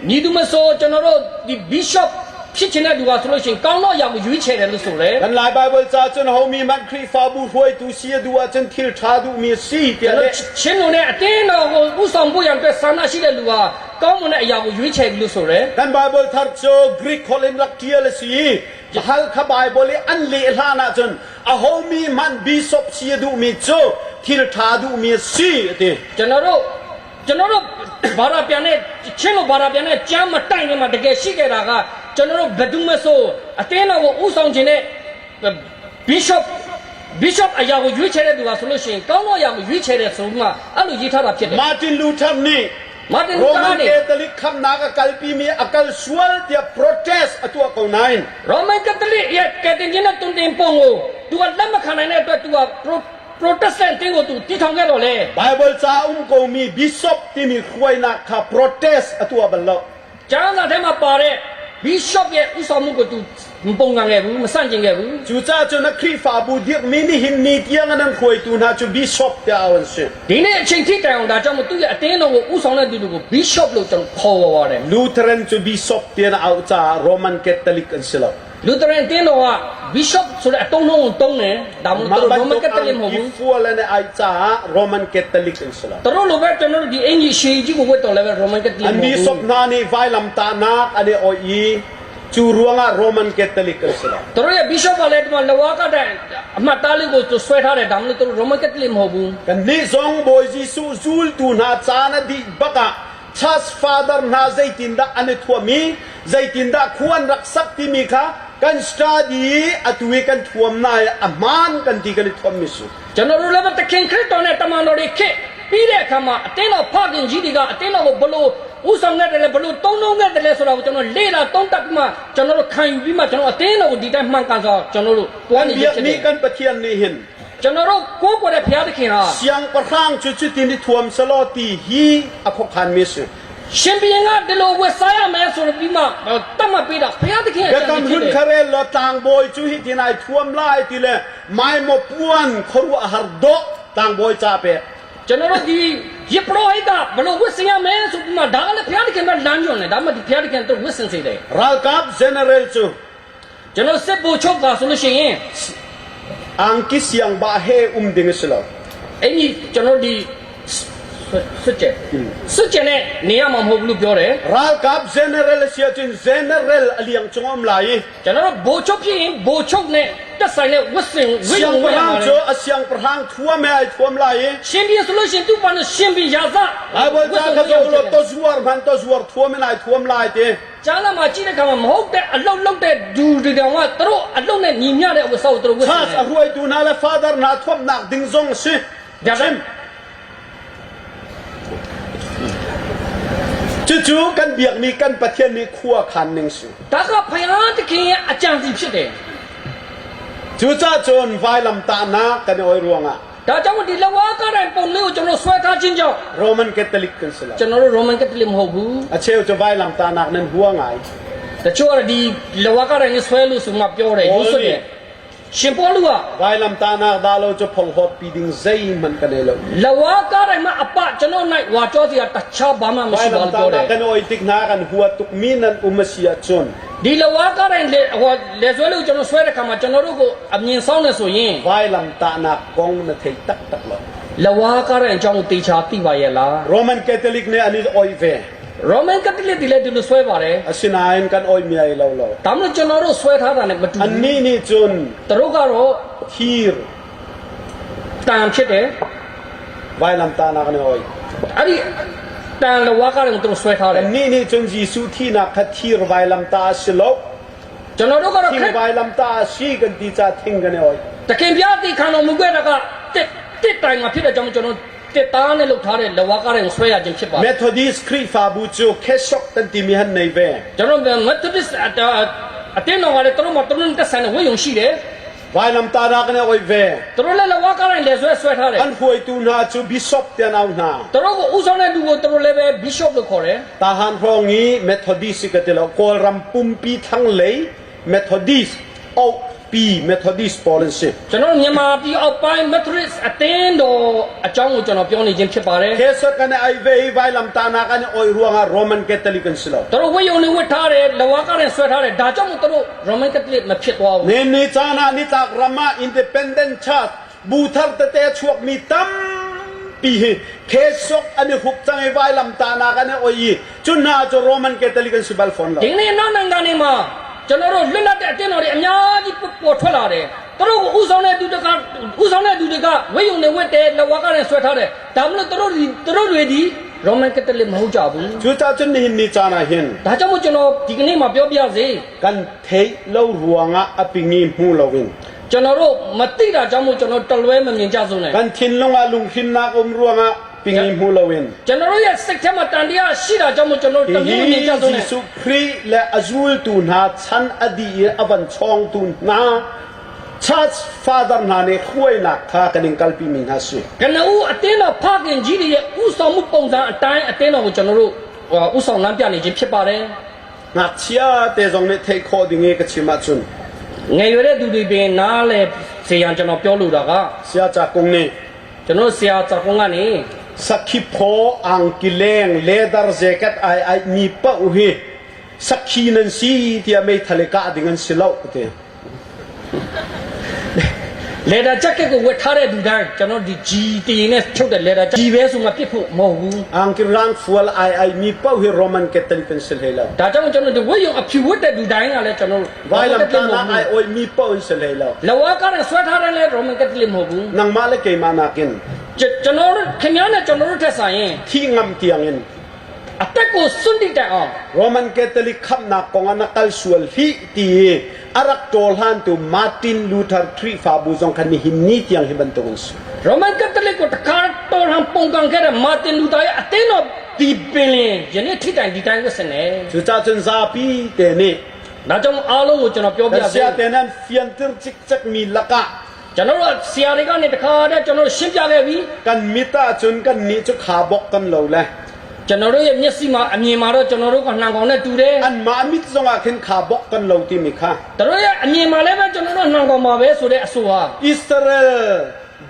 Speaker 3: ညီသူမဆိုကျွန်တော်တို့ဒီ Bishop ဖြစ်ချင်တဲ့လူကဆိုလို့ရှိရင်ကောင်းတော့အရာကိုရွေးချယ်တယ်လို့ဆိုတယ်
Speaker 2: กันหลายไบเบิลจาจนเฮามีมันคริสฟาบูหวยตูซีดูอาจนทีชาดูมีซีเตีย
Speaker 3: ကျွန်
Speaker 2: เล
Speaker 3: တော်ချင်းလို့နဲ့အတင်းတော်ကိုဥဆောင်ဖို့ရန်အတွက်ဆန္ဒရှိတဲ့လူဟာကောင်းမွန်တဲ့အရာကိုရွေးချယ်တယ်လို့ဆိုတယ်
Speaker 2: กันไบเบิลทัดโจกรีกคอลินลักเทียลซีฮัลคาไบเบิลอันเลลานาจนအဟောမီမန်ဘီဆော့စီဒူမီချူတီချာဒူမီစီတေ
Speaker 3: ကျွန်တော်တို့ဘာသာပြန်တဲ့ချင်းလို့ဘာသာပြန်တဲ့ကျမ်းမတိုင်နေမှာတကယ်ရှိခဲ့တာကကျွန်တော်တို့ဘယ်သူမဆိုအတင်းတော်ကိုဥဆောင်ခြင်းနဲ့ Bishop အရာကိုရွေးချယ်တဲ့သူကဆိုလို့ရှိရင်ကောင်းတော့အရာကိုရွေးချယ်တဲ့ဆိုမှအဲ့လိုရေးထားတာဖြစ်တယ်
Speaker 2: มาร์ตินลูเทอร์นี่
Speaker 3: မာတင်
Speaker 2: โร
Speaker 3: လူသာ
Speaker 2: มัน
Speaker 3: နဲ့
Speaker 2: แคทอลิกคำนากกัลปีมีอากาศสวลเตีย protest อตัวของนาย
Speaker 3: Roman Catholic ရဲ့ကက်တင်ချင်းနဲ့တွင်တင်ပုံကို သူကလက်မခံနိုင်တဲ့အတွက်သူက Protestant တင်းကိုသူတီထောင်ခဲ့တော့လေ
Speaker 2: Bible cha ko mi bishop ti mi khoi na kha protest atua ballo
Speaker 3: ကျမ်းစာထဲမှာပါတဲ့ Bishop ရဲ့ဥဆောင်မှုကိုသူမပုံကံခဲ့ဘူးမဆန့်ကျင်ခဲ့ဘူး
Speaker 2: chu cha chu na khri fa bu dik mi ni hin ni tiang anan khoi tu na chu bishop ya awan se
Speaker 3: ဒီနေ့အချိန်ထိတိုင်အောင်ဒါကြောင့်မို့သူ့ရဲ့အတင်းတော်ကိုဥဆောင်တဲ့သူတွေကို Bishop လို့ကျွန်တော်ခေါ်ဝေါ်တယ်
Speaker 2: Lutheran chu bishop ti na au cha Roman Catholic an sila
Speaker 3: Lutheran တင်းတော်က Bishop ဆိုတဲ့အတုံးလုံးကိုတုံးတယ်ဒါမှမဟုတ် Roman Catholic မဟုတ်ဘူး
Speaker 2: fu la ne ai cha Roman Catholic an sila
Speaker 3: သူတို့လိုပဲကျွန်တော်တို့ဒီအင်ကြီးရှေးကြီးကိုဝတ်တော်လည်းပဲ Roman Catholic မ
Speaker 2: an
Speaker 3: ဟုတ်ဘူး
Speaker 2: bishop na ni vai lam ta na ane o yi chu ruanga Roman Catholic an sila
Speaker 3: သူတို့ရဲ့ Bishop ကလည်းဒီမှာလဝါကတဲ့အမှတ်သားလေးကိုသူဆွဲထားတယ်ဒါမှမဟုတ်သူတို့ Roman Catholic မဟုတ်ဘူး
Speaker 2: kan ni zong boy ji su zul tu na cha na di baka church father na zaitinda ane thuami zaitinda khuan rak sak ti mi kha kan study atui kan thuam na aman kan ti kan thuam mi su
Speaker 3: ကျွန်တော်တို့လည်းပဲတခင်ခရစ်တော်နဲ့တမန်တော်တွေခေပြီးတဲ့အခါမှာအတင်းတော်ဖခင်ကြီးတွေကအတင်းတော်ကိုဘလို့ဥဆောင်ခဲ့တယ်လဲဘလို့တုံးတုံးခဲ့တယ်လဲဆိုတော့ကျွန်တော်လေ့လာတုံးတက်ပြီးမှကျွန်တော်တို့ခံယူပြီးမှကျွန်တော်အတင်းတော်ကိုဒီတိုင်းမှန်ကန်စွာကျွန်တော်တို့တွားနေရ
Speaker 2: biak
Speaker 3: ဖြစ်တ
Speaker 2: ni
Speaker 3: ယ်
Speaker 2: kan pathian ni hin
Speaker 3: ကျွန်တော်တို့ကိုယ်ကိုယ်တဲ့ဘုရားသခင်ဟာ
Speaker 2: siang parhang chu chu tin ni thuam salo ti hi akhok khan mi su
Speaker 3: ရှင်ဘီရင်ကဒီလိုဝက်စားရမယ်ဆိုပြီးမှတတ်မှတ်ပေးတာဘုရားသခင်ရဲ့
Speaker 2: ga
Speaker 3: အကြံ
Speaker 2: kam
Speaker 3: ပြု
Speaker 2: hun
Speaker 3: တယ်
Speaker 2: khare lo tang boy chu hi tin ai thuam lai ti le mai mo puan khoru har do tang boy cha pe
Speaker 3: ကျွန်တော်တို့ဒီယပရောဟိတ်ကဘလို့ဝက်စင်ရမယ်ဆိုပြီးမှဒါကလည်းဘုရားသခင်ကလမ်းညွှန်တယ်ဒါမှဒီဘုရားသခင်တို့ဝက်စင်စေတယ်
Speaker 2: ral kap general chu
Speaker 3: ကျွန်တော်စစ်ဖို့ချုပ်ပါဆိုလို့ရှိရင်
Speaker 2: ang ki siang ba he ding silo
Speaker 3: အဲ့ဒီကျွန်တော်ဒီစစ်ချက်နဲ့နေရမှာမဟုတ်ဘူးလို့ပြောတယ်
Speaker 2: ral kap general sia chin general aliang chungom lai
Speaker 3: ကျွန်တော်တို့ဘိုလ်ချုပ်ဖြစ်ရင်ဘိုလ်ချုပ်နဲ့တက်ဆိုင်တဲ့ဝတ်စင်ဝိယုံ
Speaker 2: siang
Speaker 3: ဝတ်ရ
Speaker 2: parhang
Speaker 3: မှာ
Speaker 2: chu asiang parhang thuam me ai thuam lai
Speaker 3: ရှင်ပြဆိုလို့ရှင်သူ့ဘာလို့ရှင်ပြရာဇ
Speaker 2: ai boy cha ka zo lo to zuar man to zuar thuam me ai thuam lai te
Speaker 3: ကျမ်းစာမှာကြည့်တဲ့အခါမှာမဟုတ်တဲ့အလုတ်လုတ်တဲ့ဒူတွေတောင်ကသူတို့အလုတ်နဲ့ညီမျှတဲ့ဝတ်စောက်သူတို့ဝတ်စင်
Speaker 2: khas
Speaker 3: တယ်
Speaker 2: arwai tu na la father na thuam nak ding zong si
Speaker 3: ဒါကြောင့်
Speaker 2: chu kan biak ni kan pathian ni khua khan ning su
Speaker 3: ဒါကဘုရားသခင်ရဲ့အကြံစီဖြစ်တယ်
Speaker 2: chu cha chon vai lam ta na kan oi ruanga
Speaker 3: ဒါကြောင့်ဒီလဝါကတဲ့ပုံလေးကိုကျွန်တော်ဆွဲထားခြင်းကြောင့်
Speaker 2: Roman Catholic kan sila
Speaker 3: ကျွန်တော်တို့ Roman Catholic မဟုတ်ဘူး
Speaker 2: acheu chu vai lam ta nak nan huangai
Speaker 3: တချို့ကဒီလဝါကတဲ့ကိုဆွဲလို့ဆိုမှပြောတယ်ရုပ်စွတယ်ရှင်ပေါလုက
Speaker 2: vai lam ta nak da lo chu phong hot pi ding zai man kan lo
Speaker 3: လဝါကတဲ့မှာအပကျွန်တော်၌ဝါကြောစီကတခြားဘာမှမရှိ
Speaker 2: vai
Speaker 3: ပါ
Speaker 2: lam
Speaker 3: ဘူး
Speaker 2: ta
Speaker 3: ပြောတယ်
Speaker 2: nak kan oi tik na kan huat tuk minan umasia chon
Speaker 3: ဒီလဝါကတဲ့လေဆွဲလို့ကျွန်တော်ဆွဲတဲ့ခါမှာကျွန်တော်တို့ကိုအမြင်ဆောင်နေဆိုရင်
Speaker 2: vai lam ta nak kong na thei tak tak lo
Speaker 3: လဝါကတဲ့အကြောင်းကိုတေချာသိပါရဲ့လား
Speaker 2: Roman Catholic ne ani oi ve
Speaker 3: Roman Catholic တွေလည်းဒီလိုဆွဲပါတယ်
Speaker 2: asinain kan oi mi ai lo lo
Speaker 3: ဒါမှမဟုတ်ကျွန်တော်တို့ဆွဲထားတာနဲ့မတူဘူး
Speaker 2: anni ni chun
Speaker 3: သူတို့ကတော့
Speaker 2: thir
Speaker 3: တန်ဖြစ်တယ်
Speaker 2: vai lam ta nak ne oi
Speaker 3: အဲ့ဒီတန်လဝါကတဲ့ကိုသူတို့ဆွဲထားတယ်
Speaker 2: anni ni chun jisu thi na kha thir vai lam ta silo
Speaker 3: ကျွန်တော်တို့ကတော့ခ
Speaker 2: thi
Speaker 3: က်
Speaker 2: vai lam ta si kan ti cha thing kan oi
Speaker 3: တခင်ပြတိခံတော်မူခဲ့တာကတစ်တိုင်မှာဖြစ်တဲ့ကြောင့်ကျွန်တော်တစ်သားနဲ့လှုပ်ထားတဲ့လဝါကတဲ့ကိုဆွဲရခြင်းဖြစ်ပါတယ်
Speaker 2: Methodist kri fa bu chu khesok tan ti mi han nei ve
Speaker 3: ကျွန်တော် Methodist အတင်းတော်ကလည်းသူတို့မှာသူတို့တက်ဆိုင်တဲ့ဝိယုံရှိတယ်
Speaker 2: vai lam ta nak ne oi ve
Speaker 3: သူတို့လည်းလဝါကတဲ့လေဆွဲထားတယ်
Speaker 2: an huai tu na chu bishop te nau na
Speaker 3: သူတို့ကိုဥဆောင်တဲ့လူကိုသူတို့လည်းပဲ Bishop လို့ခေါ်တယ်
Speaker 2: ta han rongi Methodist ka te lo kol ram pum pi thang lei Methodist au pi Methodist policy
Speaker 3: ကျွန်တော်မြန်မာပြည်အောက်ပိုင်း Methodist အတင်းတော်အကြောင်းကိုကျွန်တော်ပြောနေခြင်းဖြစ်ပါတယ်
Speaker 2: khesok kan ai ve vai lam ta na kan oi ruanga Roman Catholic kan silo
Speaker 3: သူတို့ဝိယုံတွေဝတ်ထားတယ်လဝါကတဲ့ဆွဲထားတယ်ဒါကြောင့်မို့သူတို့ Roman Catholic မဖြစ်သွားဘူး
Speaker 2: ne ni cha na ni tak rama independent church bu thar te te chuak mi tam pi he khesok ani hup chang ai vai lam ta na kan oi chun na cho Roman Catholic kan sibal phone lo
Speaker 3: ဒီနေ့နောက်နိုင်ငံတွေမှာကျွန်တော်တို့လွတ်လပ်တဲ့အတင်းတော်တွေအများကြီးပေါ်ထွက်လာတယ်သူတို့ကိုဥဆောင်တဲ့သူတွေကဝိယုံတွေဝတ်တယ်လဝါကတဲ့ဆွဲထားတယ်ဒါမှမဟုတ်သူတို့တွေဒီ Roman Catholic မဟုတ်jabဘူး
Speaker 2: chu cha chun ni hin ni cha na hin
Speaker 3: ဒါကြောင့်မို့ကျွန်တော်ဒီကနေ့မှာပြောပြစေ
Speaker 2: kan thei lo ruanga apingi mu lowin
Speaker 3: ကျွန်တော်တို့မသိတာကြောင့်မို့ကျွန်တော်တလွဲမမြင်ကြဆုံးနဲ့
Speaker 2: kan thin longa lung thin na ruanga pingi mu lowin
Speaker 3: ကျွန်တော်တို့ရဲ့စိတ်ထဲမှာတန်တရားရှိတာကြောင့်မို့ကျွန်တော်တမျိုးမမြင်ကြဆုံးနဲ့
Speaker 2: Jesu Christ le azul tu na chan adi avan chong tu na ชาติฟาดาร์นาเนี่ยคุยนักข้ากันยังกัลปีมินฮัสซุย
Speaker 3: ကနဦးအတင်းတော်ဖခင်ကြီးတွေရဲ့ဥဆောင်မှုပုံစံအတိုင်းအတင်းတော်ကိုကျွန်တော်တို့ဥဆောင်လမ်းပြနေခြင်းဖြစ်ပါတယ်
Speaker 2: นักเชียเตจงเนี่ยเทคอดิ้งเอกชิมาจุน
Speaker 3: ငယ်ရွယ်တဲ့သူတွေပင်နားလဲစေရန်ကျွန်တော်ပြောလို့တာက
Speaker 2: เชียจากงเนี่ย
Speaker 3: ကျွန်တော်ဆရာကြောက်ကုန်းကနေ
Speaker 2: สักขีพออังกิเลงเลดาร์เจกัตไอมีปะอุเฮสักขีนันซีที่ไม่ทะเลกาดิ้งเงินสิลาวเต
Speaker 3: လေဒါဂျက်ကက်ကိုဝတ်ထားတဲ့လူတိုင်းကျွန်တော်ဒီဂျီတီနဲ့ချုပ်တဲ့လေဒါဂျီပဲဆိုမှပြစ်ဖို့မဟုတ်ဘူး
Speaker 2: อังกิรังฟัวไอมีปะอุเฮโรมันเกตันเป็นสิลเฮลาว
Speaker 3: ဒါကြောင့်ကျွန်တော်ဒီဝတ်ရုံအဖြူဝတ်တဲ့လူတိုင်းကလည်းကျွန်တော်
Speaker 2: ไว้ลำตานาไอโอยมีปะอุสิลเฮลาว
Speaker 3: လဝါကလည်းဆွဲထားတယ်လေရိုမန်ကက်တလစ်မဟုတ်ဘူး
Speaker 2: นางมาเลเกมานากิน
Speaker 3: ကျွန်တော်တို့ခင်ဗျားနဲ့ကျွန်တော်တို့ထက်ဆိုင်ရင်
Speaker 2: ที่งำเตียงเงิน
Speaker 3: အတက်ကိုစွန့်တိတ်တဲ့အောင်
Speaker 2: โรมันเกตลิกขับนักกองนักกัลสวลฮีตีอารักโตลฮันตุมาร์ตินลูเทอร์ทรีฟาบูซองคันนี้หินนี่ที่ยังหิบันตุนสุ
Speaker 3: ရိုမန်ကက်တလစ်ကိုတခါတော်ဟန်ပုံကန်ခဲ့တဲ့မာတင်လူသားရဲ့အတင်းတော်ဒီပင်လင်ယနေ့ထိတိုင်ဒီတိုင်းဝတ်စင်နေ
Speaker 2: จุจ้าจนซาปีเตนี่
Speaker 3: ဒါကြောင့်အားလုံးကိုကျွန်တော်ပြောပြ
Speaker 2: แต่
Speaker 3: စေ
Speaker 2: เสียเตนั้นเฟียนติร์จิกจักมีละกะ
Speaker 3: ကျွန်တော်တို့ဆရာတွေကနေတခါတည်းကျွန်တော်တို့ရှင်းပြခဲ့ပြီ
Speaker 2: กันมิตาจุนกันนี่จุขาบกกันเหลาเลย
Speaker 3: ကျွန်တော်တို့ရဲ့မျက်စိမှာအမြင်မှာတော့ကျွန်တော်တို့ကနှံကောင်နဲ့တူတယ်
Speaker 2: อันมามิตซงอาคินขาบกกันเหลาที่มิค่ะ
Speaker 3: သူတို့ရဲ့အမြင်မှာလည်းပဲကျွန်တော်တို့နှံကောင်မှာပဲဆိုတဲ့အဆိုဟာ
Speaker 2: อิสราเอล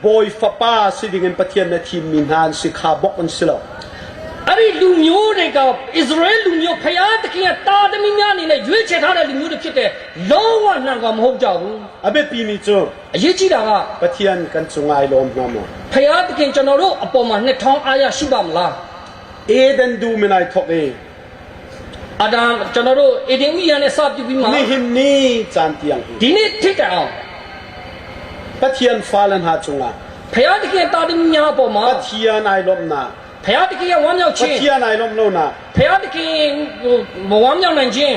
Speaker 2: บอยฟาป้าสิดิเงินปะเทียนนาทีมินฮานสิขาบกกันสิเหลา
Speaker 3: အဲ့ဒီလူမျိုးတွေကဣသရေလလူမျိုးဖျားတခင်ကတာသမီများအနေနဲ့ရွေးချယ်ထားတဲ့လူမျိုးတွေဖြစ်တဲ့လုံးဝနှံကောင်မဟုတ်ကြဘူး
Speaker 2: အဘေပီမီချူ
Speaker 3: အရေးကြီးတာက
Speaker 2: ปะเทียนกันสุงไอลมนาโม
Speaker 3: ဖျားတခင်ကျွန်တော်တို့အပေါ်မှာနှစ်ထောင်အားရရှိပါမလား
Speaker 2: เอเดนดูมินไอทอกเอ
Speaker 3: အာဒမ်ကျွန်တော်တို့အေဒင်ဝီယန်နဲ့စပြုပြီးမှ
Speaker 2: นี่หินนี่จานเตียง
Speaker 3: ဒီနေ့ထိတ်တောင်
Speaker 2: ปะเทียนฟ้าลันหาจุงอา
Speaker 3: ဖျားတခင်တာသမီများအပေါ်မှာ
Speaker 2: ปะเทียนไอลมนา
Speaker 3: ဖျားတခင်ရဲ့ဝမ်းမြောက်
Speaker 2: ปะ
Speaker 3: ခြင်း
Speaker 2: เทียนไอลมโนนา
Speaker 3: ဖျားတခင်မဝမ်းမြောက်နိုင်ခြင်း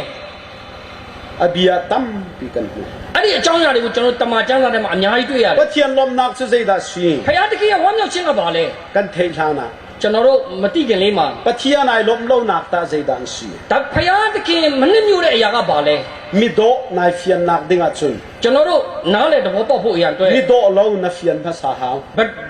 Speaker 2: อเบียตัมปีกันหู
Speaker 3: အဲ့ဒီအကြောင်းအရာတွေကိုကျွန်တော်တမန်ကျမ်းစာထဲမှာအများကြီးတွေ့ရတယ်
Speaker 2: ปะเทียนลมนักสุดใจดาชี
Speaker 3: ဖျားတခင်ရဲ့ဝမ်းမြောက်ခြင်းကဘာလဲ
Speaker 2: กันเทลานา
Speaker 3: ကျွန်တော်တို့မသိခင်လေးမှာ
Speaker 2: ปะเทียนไอลมโลนักตาใจดานชี
Speaker 3: ဒါဖျားတခင်မနစ်မြို့တဲ့အရာကဘာလဲ
Speaker 2: มิโดนายเฟียนนักดิงอาจุน
Speaker 3: ကျွန်တော်တို့နားလေသဘောပေါက်ဖို့အရာအတွက်
Speaker 2: มิโดโลนาเฟียนภาษาฮาว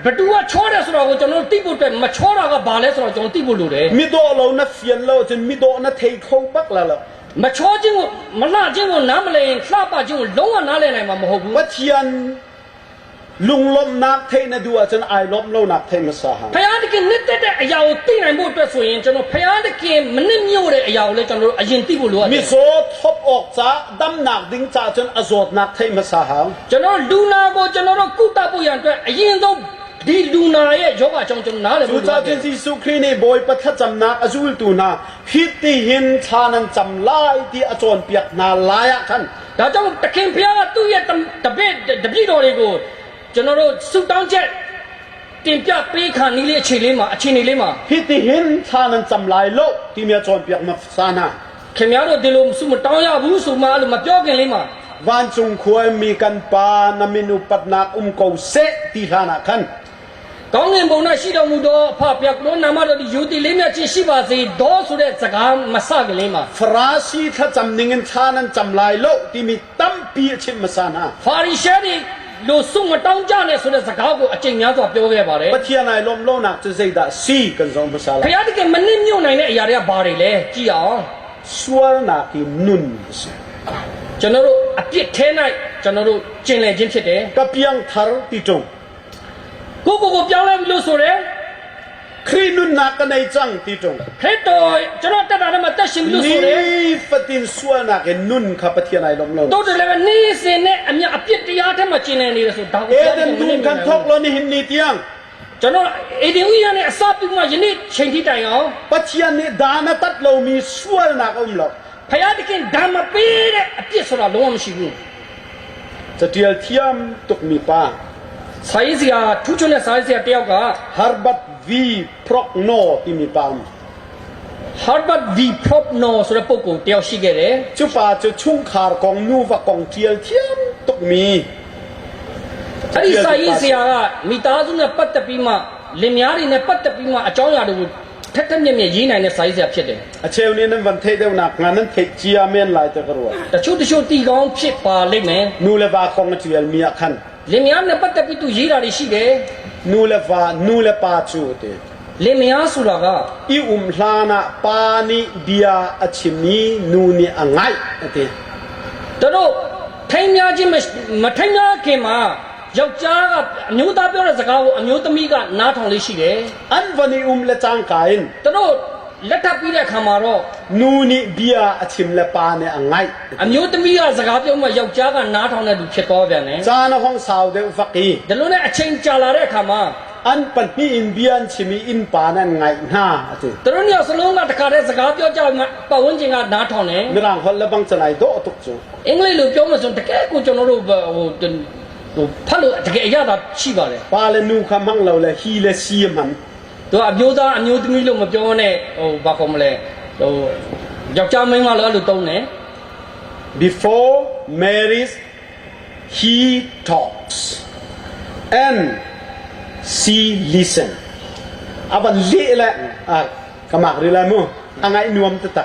Speaker 3: ဘတူကချောတယ်ဆိုတော့ကိုကျွန်တော်တို့သိဖို့အတွက်မချောတာကဘာလဲဆိုတော့ကျွန်တော်သိဖို့လိုတယ်
Speaker 2: มิโดโลนาเฟียนโลจนมิโดนาเทโคบักละละ
Speaker 3: မချောခြင်းကိုမလှခြင်းကိုနားမလည်ရင်လှပခြင်းကိုလုံးဝနားလည်နိုင်မှာမဟုတ်ဘူး
Speaker 2: ปะเทียนลุงลมนักเทนะดูอาจนไอลมโลนักเทภาษาฮาว
Speaker 3: ဖျားတခင်နှစ်သက်တဲ့အရာကိုသိနိုင်ဖို့အတွက်ဆိုရင်ကျွန်တော်ဖျားတခင်မနစ်မြို့တဲ့အရာကိုလည်းကျွန်တော်တို့အရင်သိဖို့လိုအပ်တ
Speaker 2: มิ
Speaker 3: ယ်
Speaker 2: โซทบออกจ้าดำนักดิงจ้าจนอโศกนักเทภาษาฮาว
Speaker 3: ကျွန်တော်လူနာကိုကျွန်တော်တို့ကုသဖို့ရန်အတွက်အရင်ဆုံးဒီလူนาရဲ့ယောဂအကြောင်းကျွန်တော်နားလည်
Speaker 2: จู
Speaker 3: ဖို့လို
Speaker 2: จ้า
Speaker 3: အပ်တ
Speaker 2: เจ
Speaker 3: ယ်
Speaker 2: นซีสุครีนี่บอยปะทัดจำนักอจูลตูนาฮิตติหินชานันจำลายที่อจวนเปียกนาลายะกัน
Speaker 3: ဒါကြောင့်တခင်ဖျားကသူ့ရဲ့တပည့်တပည့်တော်တွေကိုကျွန်တော်တို့စုတောင်းချက်တင်ပြပေးခံနေလေအခြေလေးမှာအခြေအနေလေးမှာ
Speaker 2: ฮิตติหินชานันจำลายโลกที่มีอจวนเปียกมาซานา
Speaker 3: ခင်ဗျားတို့ဒီလိုစုမတောင်းရဘူးဆိုမှအဲ့လိုမပြောခင်လေးမှာ
Speaker 2: วันจุงควยมีกันปานามินุปัตนักเกาเซตีลานาคัน
Speaker 3: ကောင်းငင်ဘုံ၌ရှိတော်မူသောအဖဖျားကတော်နာမတော်ဒီယုတိလေးမြတ်ချင်းရှိပါစေဒေါဆိုတဲ့စကားမစခင်လေးမှာ
Speaker 2: ฟราซีถ้าจำนิงชานันจำลายโลกที่มีตั้มปีชิมมาซานา
Speaker 3: ဖာရီရှဲတွေလို့စုမတောင်းကြနဲ့ဆိုတဲ့စကားကိုအကျင့်များစွာပြောခဲ့ပါတယ်
Speaker 2: ปะเทียนายลมโลนักจะใจดาซีกันสองภาษา
Speaker 3: ဖျားတခင်မနစ်မြို့နိုင်တဲ့အရာတွေကဘာတွေလဲကြည့်အောင်
Speaker 2: สวรนากีนุน
Speaker 3: ကျွန်တော်တို့အပြစ်ထဲ၌ကျွန်တော်တို့ကျင်လည်ခြင်းဖြစ်တယ်
Speaker 2: กับยังทาร์ติจง
Speaker 3: ကိုပြောင်းလဲပြီလို့ဆိုတယ်
Speaker 2: ครีนุนนักกันในจังติจง
Speaker 3: ခရစ်တော်ကျွန်တော်တက်တာနဲ့မတက်ရှင်ပြီလို့ဆိုတယ်
Speaker 2: นี่ฟตินสวนากีนุนข้าปะเทียนายลมโล
Speaker 3: တို့တယ်လည်းနေ့စဉ်နဲ့အမြအပြစ်တရားထဲမှာကျင်လည်နေတယ်ဆိုဒါကို
Speaker 2: เอ
Speaker 3: ပြော
Speaker 2: เด
Speaker 3: တယ်
Speaker 2: นดูกันทอกโลนี่หินนี่เตียง
Speaker 3: ကျွန်တော်အေဒီဝီယာနဲ့အစပြုမှယနေ့ချိန်ထိတိုင်အောင်
Speaker 2: ปะเทียนนี่ดานาตัดโลมีสวนากุมโล
Speaker 3: ဖယားတခင်ဓမ္မပေးတဲ့အပြစ်ဆိုတာလုံးဝမရှိဘူး
Speaker 2: จะเทียลเทียมตุกมีปา
Speaker 3: စာရေးစရာထူးချွန်တဲ့စာရေးစရာတယောက်က
Speaker 2: ฮาร์บัตวีพรอกโนที่มีปาม
Speaker 3: Harvard V Propno ဆိုတဲ့ပုဂ္ဂိုလ်တယောက်ရှိခဲ့တယ်
Speaker 2: จุปาจะชุ่งขารกองนูวะกองเทียลเทียมตุกมี
Speaker 3: အဲ့ဒီစာရေးစရာကမိသားစုနဲ့ပတ်သက်ပြီးမှလင်မယားတွေနဲ့ပတ်သက်ပြီးမှအကြောင်းအရာတွေကို ထက်ထက်မြက်မြက်ရေးနိုင်တဲ့စာရေးဆရာဖြစ်တယ်
Speaker 2: အချေဦးနေနဝန်ထေဒေဝနာငါနန်ထေချီယာမန်လိုက်တကရော
Speaker 3: တချို့တီကောင်းဖြစ်ပါလိမ့်မယ်
Speaker 2: နူလေဘာကောင်းချီယယ်မီယာခန်
Speaker 3: လင်မယားနဲ့ပတ်သက်ပြီးသူရေးတာတွေရှိတယ်
Speaker 2: နူလေပါချူတေ
Speaker 3: လင်မယားဆိုတာက
Speaker 2: အီလာနာပါနီဘီယာအချီမီနူနီအငိုက်အတေ
Speaker 3: တို့ထိုင်များချင်းမထိုင်များခင်မှာယောက်ျားကအမျိုးသားပြောတဲ့စကားကိုအမျိုးသမီးကနားထောင်လေးရှိတယ်
Speaker 2: အန်ဝနီလေချန်ကိုင်
Speaker 3: တို့လက်ထပ်ပြီးတဲ့အခါမှာတော့
Speaker 2: နူနီဘီယာအချီမလေပါနေအငိုက်
Speaker 3: အမျိုးသမီးကစကားပြောမှယောက်ျားကနားထောင်တဲ့သူဖြစ်သွားပြန်တယ်
Speaker 2: ဇာနဟောင်းဆောက်တဲ့ဖကီ
Speaker 3: ဒါလို့နဲ့အချိန်ကြာလာတဲ့အခါမှာ
Speaker 2: အန်ပန်ဟီအင်ဘီယန်ချီမီအင်ပါနန်ငိုက်နာအတေ
Speaker 3: တို့ညစလုံးကတခါတည်းစကားပြောကြမှပတ်ဝန်းကျင်ကနားထောင်တယ်
Speaker 2: မရန်ဟောလဘန်ချလိုက်တော့တုတ်ချူ
Speaker 3: အင်္ဂလိပ်လိုပြောမှဆိုတကယ်ကိုကျွန်တော်တို့ဟိုဖတ်လို့တကယ်အရသာရှိပါတယ်
Speaker 2: ပါလနူခမန်းလောလေဟီလေစီမန်
Speaker 3: တို့အမျိုးသားအမျိုးသမီးလို့မပြောနဲ့ဟိုဘာခေါ်မလဲဟိုယောက်ျားမိန်းမလို့အဲ့လိုတုံးတယ်
Speaker 2: before marriage he talks and she listen အဘလေလာကမရီလာမအငိုင်နုံတတ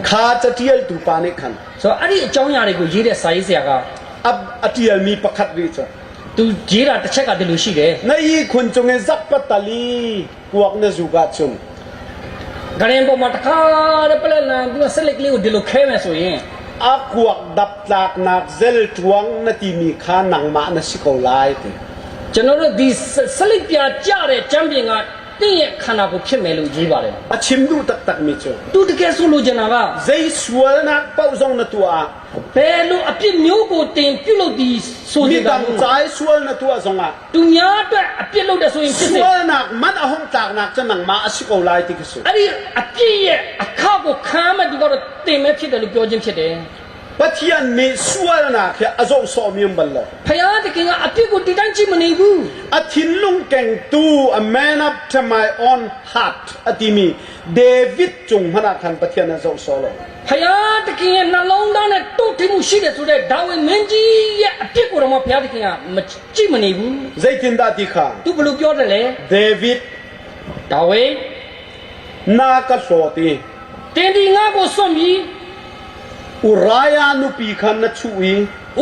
Speaker 2: ခါချတီယလ်တူပါနေခန်
Speaker 3: ဆိုတော့အဲ့ဒီအကြောင်းအရာတွေကိုရေးတဲ့စာရေးဆရာကအ
Speaker 2: တီယလ်မီပခတ်ရီချာ
Speaker 3: သူရေးတာတစ်ချက်ကတည်းကရှိတယ်
Speaker 2: nay kun chung e zak patali puak na zuga chung
Speaker 3: ဂရင်ပေါ်မှာတခါတည်းပလက်လန်သူဆက်လက်ကလေးကိုဒီလိုခဲမယ်ဆိုရင်
Speaker 2: akuak dap tlak nak zel tuang na ti mi kha nang ma na sikaw lai te
Speaker 3: ကျွန်တော်တို့ဒီဆက်လက်ပြကြတဲ့ချန်ပီယံကတင်းရဲ့ခန္ဓာကိုဖြစ်မယ်လို့ရေးပါတယ်
Speaker 2: achim du tak tak mi chu
Speaker 3: သူတကယ်ဆိုလို့ကျင်တာက
Speaker 2: zai sual nak pau zong na tua
Speaker 3: ဘယ်လိုအပြစ်မျိုးကိုတင်ပြုတ်လို့ဒီဆိုကြ
Speaker 2: mi
Speaker 3: တာ
Speaker 2: dam chai sual na tua zong a
Speaker 3: သူများအတွက်အပြစ်လုပ်တဲ့ဆိုရင်ဖြစ်စေ
Speaker 2: sual nak man ahong tak nak cha nang ma asikaw lai ti kisu
Speaker 3: အဲ့ဒီအပြစ်ရဲ့အခကိုခံမဲ့သူကတော့တင်မဲ့ဖြစ်တယ်လို့ပြောခြင်းဖြစ်တယ်
Speaker 2: pathian mi sual nak ya azong so mi mballa
Speaker 3: ဖယားတခင်ကအပြစ်ကိုတည်တံ့ကြည့်မနေဘူး
Speaker 2: athin lung keng tu a man up to my own heart atimi david chung hana khan pathian azong so lo
Speaker 3: ဖယားတခင်ရဲ့နှလုံးသားနဲ့တုတ်ထိမှုရှိတယ်ဆိုတဲ့ဒါဝိမင်းကြီးရဲ့အပြစ်ကိုတော့ဖယားတခင်ကမကြည့်မနေဘူး
Speaker 2: zaitin da ti kha
Speaker 3: သူဘယ်လိုပြောတယ်လဲ
Speaker 2: david
Speaker 3: ဒါဝိ
Speaker 2: na ka hloti
Speaker 3: တင်ဒီငါကိုစွန့်ပြီး
Speaker 2: uraya nu pi khan na chui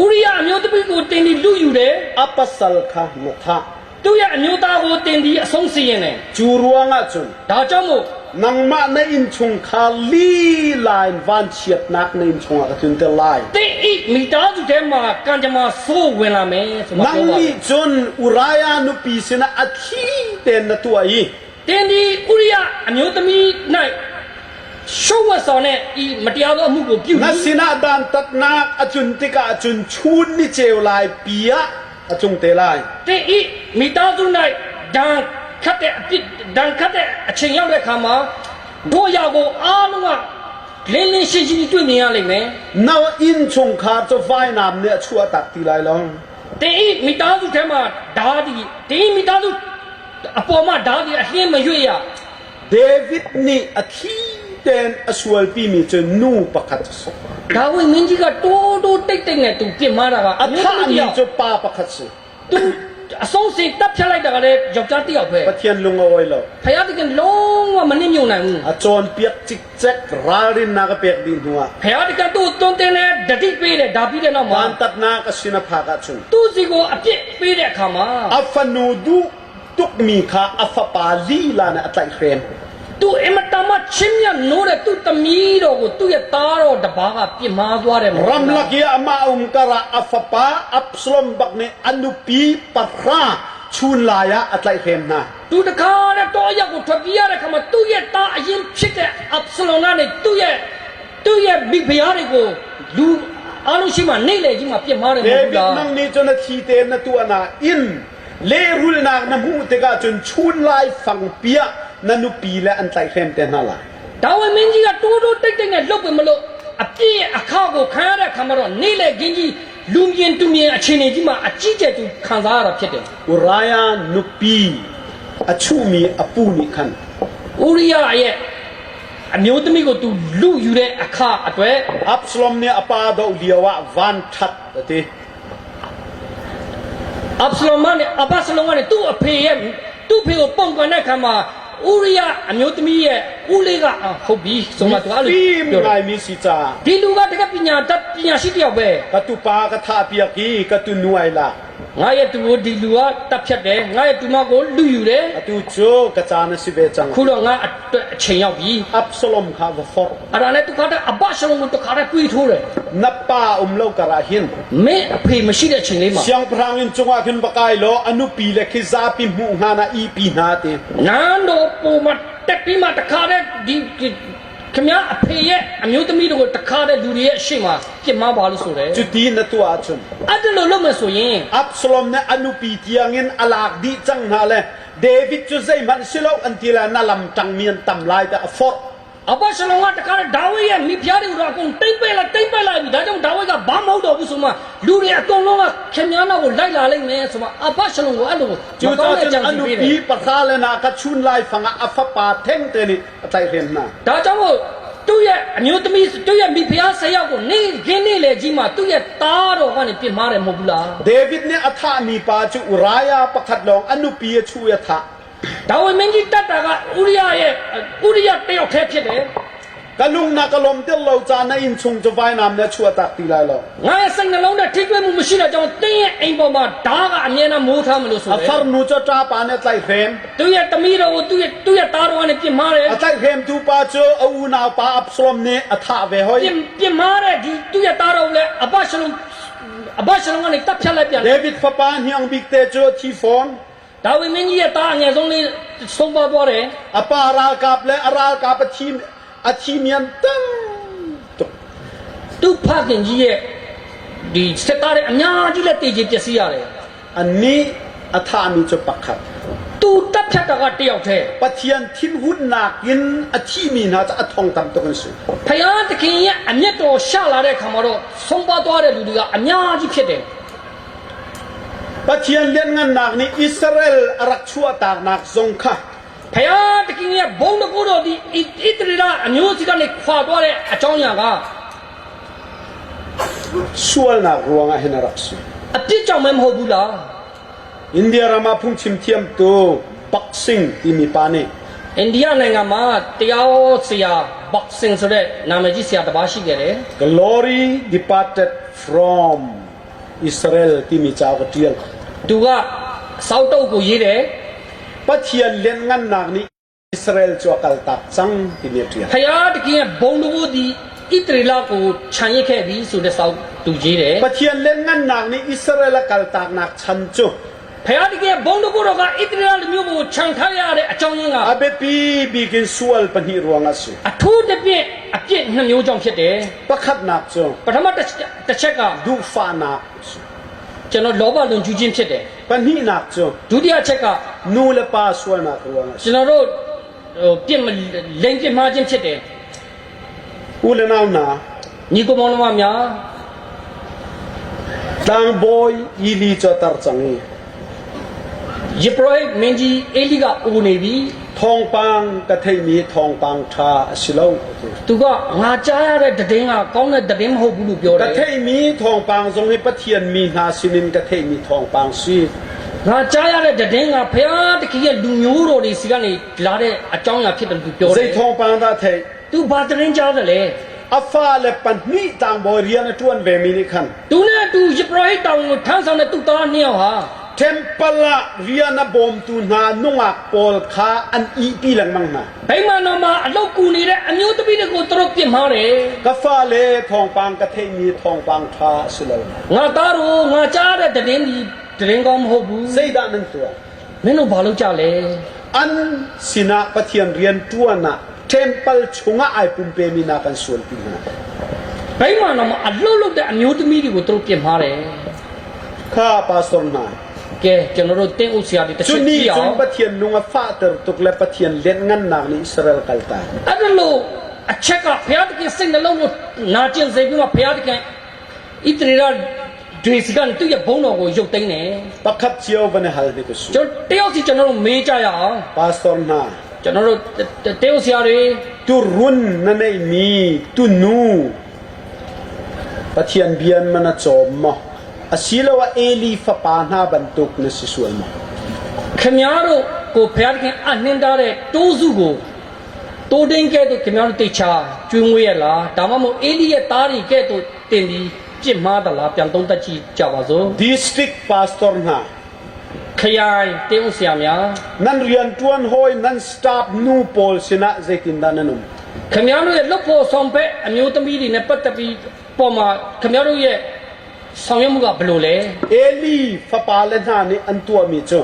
Speaker 3: ဥရိယအမျိုးသမီးကိုတင်ဒီလူယူတယ်
Speaker 2: apasal kha na tha
Speaker 3: သူ့ရဲ့အမျိုးသားကိုတင်ဒီအဆုံးစီရင်တယ်
Speaker 2: churuanga chun
Speaker 3: ဒါကြောင့်မို့
Speaker 2: nang ma na in chung kha li line van chiat nak na in chung a chun te lai
Speaker 3: တင်ဤမိသားစုထဲမှာကံကြမ္မာဆိုးဝင်လာမယ်ဆိုမှပြော
Speaker 2: nang
Speaker 3: ပါ
Speaker 2: mi chun uraya nu pi sina athi ten na tu ai
Speaker 3: တင်ဒီဥရိယအမျိုးသမီး၌ရှုံးဝတ်ဆောင်တဲ့ဤမတရားသောအမှုကိုပြု
Speaker 2: na
Speaker 3: ပြီး
Speaker 2: sina dan tat nak achun tika achun chun ni cheu lai pia achung te lai
Speaker 3: တင်ဤမိသားစု၌ဒဏ်ခတ်တဲ့အပြစ်ဒဏ်ခတ်တဲ့အချိန်ရောက်တဲ့အခါမှာတို့ရကိုအားလုံးကလင်းလင်းရှင်းရှင်းတွေ့မြင်ရလိမ့်မယ်
Speaker 2: now in chung kha cho vai nam ne chua tak ti lai long
Speaker 3: တင်ဤမိသားစုထဲမှာဓာဒီတင်ဤမိသားစုအပေါ်မှာဓာဒီအလင်းမရွေ့ရ
Speaker 2: david ni athi ten aswal pi mi chun nu pakhat so
Speaker 3: ဒါဝိမင်းကြီးကတိုးတိုးတိတ်တိတ်နဲ့သူပြစ်မှားတာကအမျိုး
Speaker 2: atha
Speaker 3: သမီးတ
Speaker 2: mi
Speaker 3: ယောက်
Speaker 2: cho pa pakhat so
Speaker 3: သူအဆုံးစင်တပ်ဖြတ်လိုက်တာကလည်းယောက်ျားတစ်ယောက်ပဲ
Speaker 2: pathian lung awai lo
Speaker 3: ဖယားတကယ်လုံးဝမနှိမ့်ညွန့်နိုင်ဘူး
Speaker 2: a chon piak chik chek rarin na ka pek din huwa
Speaker 3: ဖယားတကယ်သူ့တွန်းတင်တဲ့ဓတိပေးတယ်ဒါပြီးတဲ့နောက်မှာ
Speaker 2: ban tat na ka sina pha ka chun
Speaker 3: သူ့စီကိုအပြစ်ပေးတဲ့အခါမှာ
Speaker 2: afanu du tuk mi kha afa pa li la na atlai khrem
Speaker 3: သူအမတမချင်းမြတ်နိုးတဲ့သူ့သမီးတော်ကိုသူ့ရဲ့သားတော်တပါးကပြစ်မှားသွားတယ်
Speaker 2: ram laki ama kara afa pa absalom bak ne anupi parra chun la ya atlai khrem na
Speaker 3: သူတခါနဲ့တော့ရက်ကိုထွက်ပြေးရတဲ့အခါမှာသူ့ရဲ့သားအရင်ဖြစ်တဲ့အပ်ဆလုံကနေသူ့ရဲ့မိဖုရားတွေကိုလူအားလုံးရှိမှနေလေကြီးမှပြစ်မှားတယ်မဟုတ်ဘူး
Speaker 2: david
Speaker 3: လား
Speaker 2: nang ni chona thi te na tu ana in le rul na na mu te ka chun chun lai fang pia na nu pi la an tlai khrem te na la
Speaker 3: ဒါဝိမင်းကြီးကတိုးတိုးတိတ်တိတ်နဲ့လှုပ်ပင်မလို့အပြည့်အခါကိုခံရတဲ့အခါမှာတော့နေလေခင်းကြီးလူမြင်တူမြင်အခြေအနေကြီးမှာအကြီးကျယ်သူခံစားရတာဖြစ်တယ်
Speaker 2: uraya nu pi achu mi apu ni khan
Speaker 3: ဥရိယရဲ့အမျိုးသမီးကိုသူလူယူတဲ့အခါအတွက်
Speaker 2: absalom ne apa do liawa van that te
Speaker 3: အပ်ဆလုံမနဲ့အဘဆလုံကလည်းသူ့အဖေကိုပုံကွန်တဲ့အခါမှာ ဥရိယအမျိုးသမီးရဲ့ဦးလေးကဟုတ်ပြီဆိုမှသူအဲ့လို
Speaker 2: ฟิม
Speaker 3: ပြော
Speaker 2: ไง
Speaker 3: တယ်
Speaker 2: มีสิจา
Speaker 3: ဒီလူကတကယ်ပညာတတ်ပညာရှိတစ်ယောက်ပဲ
Speaker 2: กะตุปากะทะเปียกีกะตุนวยละ
Speaker 3: ငါရဲ့သူကိုဒီလူကတပ်ဖြတ်တယ်ငါရဲ့သူမကိုလူယူတယ်
Speaker 2: กะตุโจกะจานะสิเวจัง
Speaker 3: ခုတော့ငါအတွက်အချိန်ရောက်ပြီ
Speaker 2: อับซอลอมคาวะฟอร์
Speaker 3: အဲ့ဒါနဲ့သူကအဘရှလုံကိုတခါတည်းတွေးထိုးတယ်
Speaker 2: นับปาโลกะราหิน
Speaker 3: မင်းအဖေမရှိတဲ့အချိန်လေးမှာ
Speaker 2: เสียงพรางอินจงว่าขึ้นปะกายโลอนุปีเลคิซาปิมุงานาอีปีนาเต
Speaker 3: နန်းတော်ပုံမှာတက်ပြီးမှတခါတည်းဒီခင်ဗျားအဖေရဲ့အမျိုးသမီးတို့ကိုတခါတည်းလူတွေရဲ့အရှိမပြစ်မှားပါလို့ဆိုတယ်
Speaker 2: จุดีนะตัวอาชุน
Speaker 3: အဲ့ဒါလို့လုပ်မယ်ဆိုရင်
Speaker 2: อับซอลอมเนอนุปีเตียงินอลากดีจังนาเลเดวิดจุไซมันสิโลอันติลานาลัมจังเมียนตำลายแต่ฟอร์
Speaker 3: အဘရှလုံကတခါတည်းဒါဝိဒ်ရဲ့မိဖုရားတွေကိုတော့အကုန်တိမ့်ပဲလိုက်ပြီဒါကြောင့်ဒါဝိဒ်ကဘာမဟုတ်တော့ဘူးဆိုမှလူတွေအကုန်လုံးကခင်ဗျားနောက်ကိုလိုက်လာလိမ့်မယ်ဆိုမှအဘရှလုံကိုအဲ့လို
Speaker 2: จู
Speaker 3: မကော
Speaker 2: จา
Speaker 3: င်းတဲ့
Speaker 2: จุน
Speaker 3: ကြံ
Speaker 2: อ
Speaker 3: စီ
Speaker 2: นุ
Speaker 3: ပေးတ
Speaker 2: ปี
Speaker 3: ယ်
Speaker 2: ปะคาเลนากะชุนลายฟังอัฟปาเท่งเตนิไตเรนนา
Speaker 3: ဒါကြောင့်မို့သူ့ရဲ့အမျိုးသမီးသူ့ရဲ့မိဖုရား၁၀ယောက်ကိုနေခင်းနေလေကြီးမှာသူ့ရဲ့သားတော်ကနေပြစ်မှားတယ်မဟုတ်ဘူးလား
Speaker 2: เดวิดเนี่ยอัฐามีปาจุอุรายาปะขัดลองอนุปีชูยทะ
Speaker 3: ဒါဝိမင်းကြီးတတ်တာကဥရိယရဲ့ဥရိယတယောက်တည်းဖြစ်တယ်
Speaker 2: กะลุงนากะลมเตลโลจานะอินชุงจะไว้นามเนี่ยชัวตักตีลายลอ
Speaker 3: ငါရဲ့စိတ်နှလုံးနဲ့ထိတွေ့မှုမရှိတဲ့ကြောင့်တင်းရဲ့အိမ်ပေါ်မှာဓာတ်ကအမြဲတမ်းမိုးထားမလို့ဆို
Speaker 2: อั
Speaker 3: တယ်
Speaker 2: ฟาร์นูจะจ้าปาเนี่ยไตเรน
Speaker 3: သူ့ရဲ့သမီးတော်ကိုသူ့ရဲ့သားတော်ကနေပြစ်မှားတယ်
Speaker 2: ไตเรนตูปาจูอูนาปาอับซอลอมเนี่ยอัฐาเวหอย
Speaker 3: ပြစ်မှားတဲ့ဒီသူ့ရဲ့သားတော်ကိုလည်းအဘရှလုံကနေတပ်ဖြတ်လိုက်ပြန်
Speaker 2: เด
Speaker 3: တယ်
Speaker 2: วิดฟะปานเฮียงบิกเตจูทีฟอน
Speaker 3: ဒါဝိမင်းကြီးရဲ့သားအငယ်ဆုံးလေးဆုံးပါသွားတယ်
Speaker 2: อปารากาบและอารากาบทีมอทีเมียนตัม
Speaker 3: သူ့ဖခင်ကြီးရဲ့ဒီစက်သားတွေအများကြီးလက်တည်ကြည်ပျက်စီးရတယ်
Speaker 2: อันนี้อัฐามีจุปักขัด
Speaker 3: သူတပ်ဖြတ်တာကတယောက်တည်း
Speaker 2: ปะเทียนทินหุนนากินอทีมีนาจะอทองตำตะกันสุ
Speaker 3: ဖယားသခင်ရဲ့အမျက်တော်ရှာလာတဲ့ခါမှာတော့ဆုံးပါသွားတဲ့လူတွေကအများကြီးဖြစ်တယ်
Speaker 2: ปะเทียนเลียนงันนากนี่อิสราเอลอารักชัวตากนากทรงค่ะ
Speaker 3: ဖယားသခင်ရဲ့ဘုံတကူတော်ဒီဣသရေလအမျိုးစီကနေခွာသွားတဲ့အကြောင်းအရာက
Speaker 2: ชัวนากรวงอะเฮนรักสุ
Speaker 3: အပြစ်ကြောင့်မဟုတ်ဘူးလား
Speaker 2: อินเดียรามาพุ่งชิมเทียมตูปักซิงที่มีปานี่
Speaker 3: အိန္ဒိယနိုင်ငံမှာတရားဆရာဘောက်ဆင်ဆိုတဲ့နာမည်ကြီးဆရာတစ်ပါးရှိခဲ့တယ်
Speaker 2: glory departed from Israel ที่มีเจ้ากระเทียล
Speaker 3: သူကစောက်တုတ်ကိုရေးတယ်
Speaker 2: ปะเทียนเลียนงันนากนี่อิสราเอลจัวกัลตักจังที่มีเทียน
Speaker 3: ဖယားသခင်ရဲ့ဘုံတကူဒီဣသရေလကိုခြံရစ်ခဲ့ပြီဆိုတဲ့စောက်သူရေးတယ်
Speaker 2: ปะเทียนเลียนงันนากนี่อิสราเอลกัลตักนักชันจู
Speaker 3: ဖယားတကယ်ဘုံတကူတော်ကဣသရေလမျိုးကိုခြံထားရတဲ့အကြောင်းရင်းက
Speaker 2: อาเบปีบีกินส่วนปนิรวงอสุ
Speaker 3: အထူးတစ်ပြည့်အပြစ်နှစ်မျိုးကြောင့်ဖြစ်တယ်
Speaker 2: ปะขัดนักจู
Speaker 3: ပထမတစ်ချက်က
Speaker 2: ดูฟานัก
Speaker 3: ကျွန်တော်လောဘလွန်ကျူးခြင်းဖြစ်တယ်
Speaker 2: ปนินักจู
Speaker 3: ဒုတိယချက်က
Speaker 2: นูเลปาส่วนนักรวงอสุ
Speaker 3: ကျွန်တော်တို့ပြစ်လိမ်ပြစ်မှားခြင်းဖြစ်တယ်
Speaker 2: อูเลนาวนา
Speaker 3: ညီကိုမောင်နှမများ
Speaker 2: ตังบอยอีลีจตัรจัง
Speaker 3: ယေဘရဟိမင်းကြီးအေလိကအိုနေပြီ
Speaker 2: ทองปังกะเทมีทองปังทาสิโล
Speaker 3: သူကငါကြားရတဲ့တည်င်းကကောင်းတဲ့တည်င်းမဟုတ်ဘူးလို့ပြောတ
Speaker 2: กะ
Speaker 3: ယ်
Speaker 2: เทมีทองปังทรงให้ปะเทียนมีนาสินินกะเทมีทองปังซี
Speaker 3: ငါကြားရတဲ့တည်င်းကဘုရားတခင်ရဲ့လူမျိုးတော်တွေစီကနေလာတဲ့အကြောင်းအရာဖြစ်တယ်လို့ပြောတ
Speaker 2: ใจ
Speaker 3: ယ်
Speaker 2: ทองปังตาเท
Speaker 3: သူဘာတည်င်းကြားတယ်လဲ
Speaker 2: อัฟาเลปนิตังบอยเรียนตวนเวมินิคัน
Speaker 3: သူနဲ့အတူယေဘရဟိတောင်ကိုထမ်းဆောင်တဲ့သူသားနှစ်ယောက်ဟာ
Speaker 2: เทมเปลาเรียนบอมตูนานุงอักปอลคาอันอีปีหลังมังนา
Speaker 3: ဗိမာန်တော်မှာအလောက်ကူနေတဲ့အမျိုးသမီးတွေကိုသူတို့ပြစ်မှားတယ်
Speaker 2: กาฟาเลทองปังกะเทมีทองปังทาสิโล
Speaker 3: ငါသားတို့ငါကြားတဲ့တည်င်းဒီတည်င်းကောင်းမဟုတ်ဘူး
Speaker 2: เซดานันตัว
Speaker 3: မင်းတို့ဘာလုပ်ကြလဲ
Speaker 2: อันสินะปะเทียนเรียนตัวนะเทมเปลชงไอปุมเปมินากันส่วนปีนา
Speaker 3: ဗိမာန်တော်မှာအလောက်လောက်တဲ့အမျိုးသမီးတွေကိုသူတို့ပြစ်မှားတယ်
Speaker 2: ข้าปาสรนา
Speaker 3: ကဲကျွန်တော်တို့တင်းဥစရာတွေတစ်
Speaker 2: จุ
Speaker 3: ချက်ကြ
Speaker 2: นี่
Speaker 3: ည့်အော
Speaker 2: จง
Speaker 3: င်
Speaker 2: ปะเทียนนุงฟาเตอร์ตุกเลปะเทียนเล่นงันนางนี่อิสราเอลกัลตา
Speaker 3: အဲ့ဒါလို့အချက်ကဘုရားသခင်စိတ်နှလုံးကိုနာကျင်စေပြီးမှဘုရားသခင်ဣသရေလတွေစီကနေသူ့ရဲ့ဘုန်းတော်ကိုရုပ်သိမ်းတယ်
Speaker 2: ปะคัดเจียวบันฮัลนิกุสุ
Speaker 3: ကျွန်တော်တယောက်စီကျွန်တော်တို့မေးကြရအောင်
Speaker 2: ปาสรนา
Speaker 3: ကျွန်တော်တို့တယောက်စီတွေ
Speaker 2: tu run na nei mi tu nuปะเทียนเบียนมันจอมมะอาศิลวะเอลีฟะปานาบันตุกนะสิสวยมะ
Speaker 3: ခင်များတို့ ကိုဖျားခင်အနှင်းထားတဲ့တိုးစုကိုတိုးတင်းကဲ့သို့ခင်ဗျားတို့တိတ်ချကျွေးမွေးရလားဒါမှမဟုတ်အေလိရဲ့သားတွေကဲ့သို့တင်ပြီးပြစ်မှားသလားပြန်သုံးသပ်ကြည့်ကြပါစို့
Speaker 2: district pastor na
Speaker 3: ခရိုင်တင်းဦးဆရာများ
Speaker 2: nan rian tuan hoi nan stop nu pol sina zaitin da nanum
Speaker 3: ခင်ဗျားတို့ရဲ့လွတ်ဖို့ဆောင်ဖက်အမျိုးသမီးတွေနဲ့ပတ်သက်ပြီးပေါ်မှာခင်ဗျားတို့ရဲ့ဆောင်ရွက်မှုကဘယ်လိုလဲ
Speaker 2: eli fa palen na ni an tua mi cho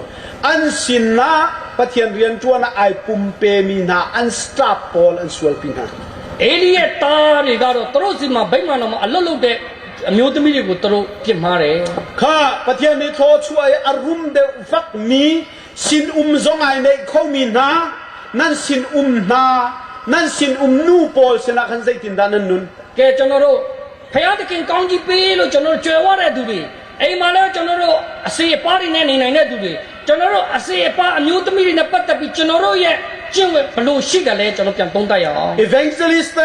Speaker 2: an sin na pathian rian tuan na ai pum pe mi na an stop pol an sual pin ha
Speaker 3: အေလိရဲ့သားတွေကတော့သူတို့စီမှာဗိမာန်တော်မှာအလွတ်လွတ်တဲ့အမျိုးသမီးတွေကိုသူတို့ပြစ်မှားတယ်
Speaker 2: kha pathian ni tho chuai arum de vak mi sin zong ai nei khau mi na nan sin na nan sin nu pol sina khan zaitin da nan nun
Speaker 3: ကဲကျွန်တော်တို့ဖယားတခင်ကောင်းကြီးပေးလို့ကျွန်တော်တို့ကြွယ်ဝတဲ့သူတွေအိမ်မှာလည်းကျွန်တော်တို့အစေအပါးတွေနဲ့နေနိုင်တဲ့သူတွေကျွန်တော်တို့အစေအပါးအမျိုးသမီးတွေနဲ့ပတ်သက်ပြီးကျွန်တော်တို့ရဲ့ကျင့်ဝတ်ဘလို့ရှိတယ်လဲကျွန်တော်ပြန်သုံးသပ်ရအောင်
Speaker 2: evangelist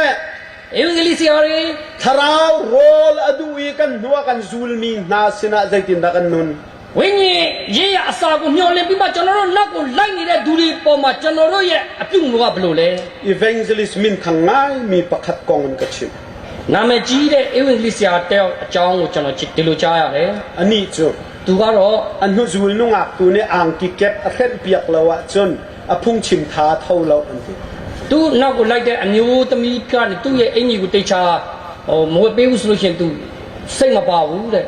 Speaker 3: အင်္ဂလိပ်စာရီ
Speaker 2: tharau rol adu wi kan nuwa kan zulmi na sina zaitin da kan nun
Speaker 3: ဝိညာဉ်ရေးရအစာကိုမျှော်လင့်ပြီးမှကျွန်တော်တို့နောက်ကိုလိုက်နေတဲ့သူတွေပေါ်မှာကျွန်တော်တို့ရဲ့အပြုအမူကဘလို့လဲ
Speaker 2: evangelist min khangai mi pakhat kong an kachim
Speaker 3: နာမည်ကြီးတဲ့အင်္ဂလိပ်စာတယောက်အကြောင်းကိုကျွန်တော်ဒီလိုကြားရတယ်
Speaker 2: ani chu
Speaker 3: သူကတော့
Speaker 2: an hu zul nu ngak tu ne ang ki kep a khet piak lawa chun a phung chim tha thau lo an ti
Speaker 3: သူနောက်ကိုလိုက်တဲ့အမျိုးသမီးကနေသူ့ရဲ့အင်ကြီးကိုတိတ်ချမဝယ်ပေးဘူးဆိုလို့ရှိရင်သူစိတ်မပါဘူးတဲ့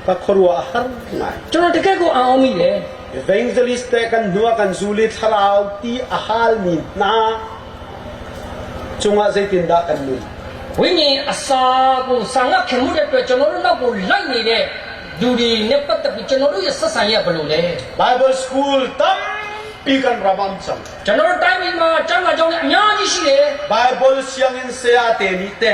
Speaker 2: pa khorwa har ngai
Speaker 3: ကျွန်တော်တကယ်ကိုအောင်မိတယ်
Speaker 2: evangelist te kan nuwa kan zuli tharau ti a hal mi na chunga zaitin da kan nun
Speaker 3: ဝိညာဉ်အစာကိုဆံကခင်မှုတဲ့အတွက်ကျွန်တော်တို့နောက်ကိုလိုက်နေတဲ့လူတွေနဲ့ပတ်သက်ပြီးကျွန်တော်တို့ရဲ့ဆက်ဆံရဘယ်လိုလဲ
Speaker 2: bible school tam pi kan rabam cham
Speaker 3: ကျွန်တော်တို့တိုင်းပြည်မှာကျောင်းသားကျောင်းတွေအများကြီးရှိတယ်
Speaker 2: bible siang in se ate ni te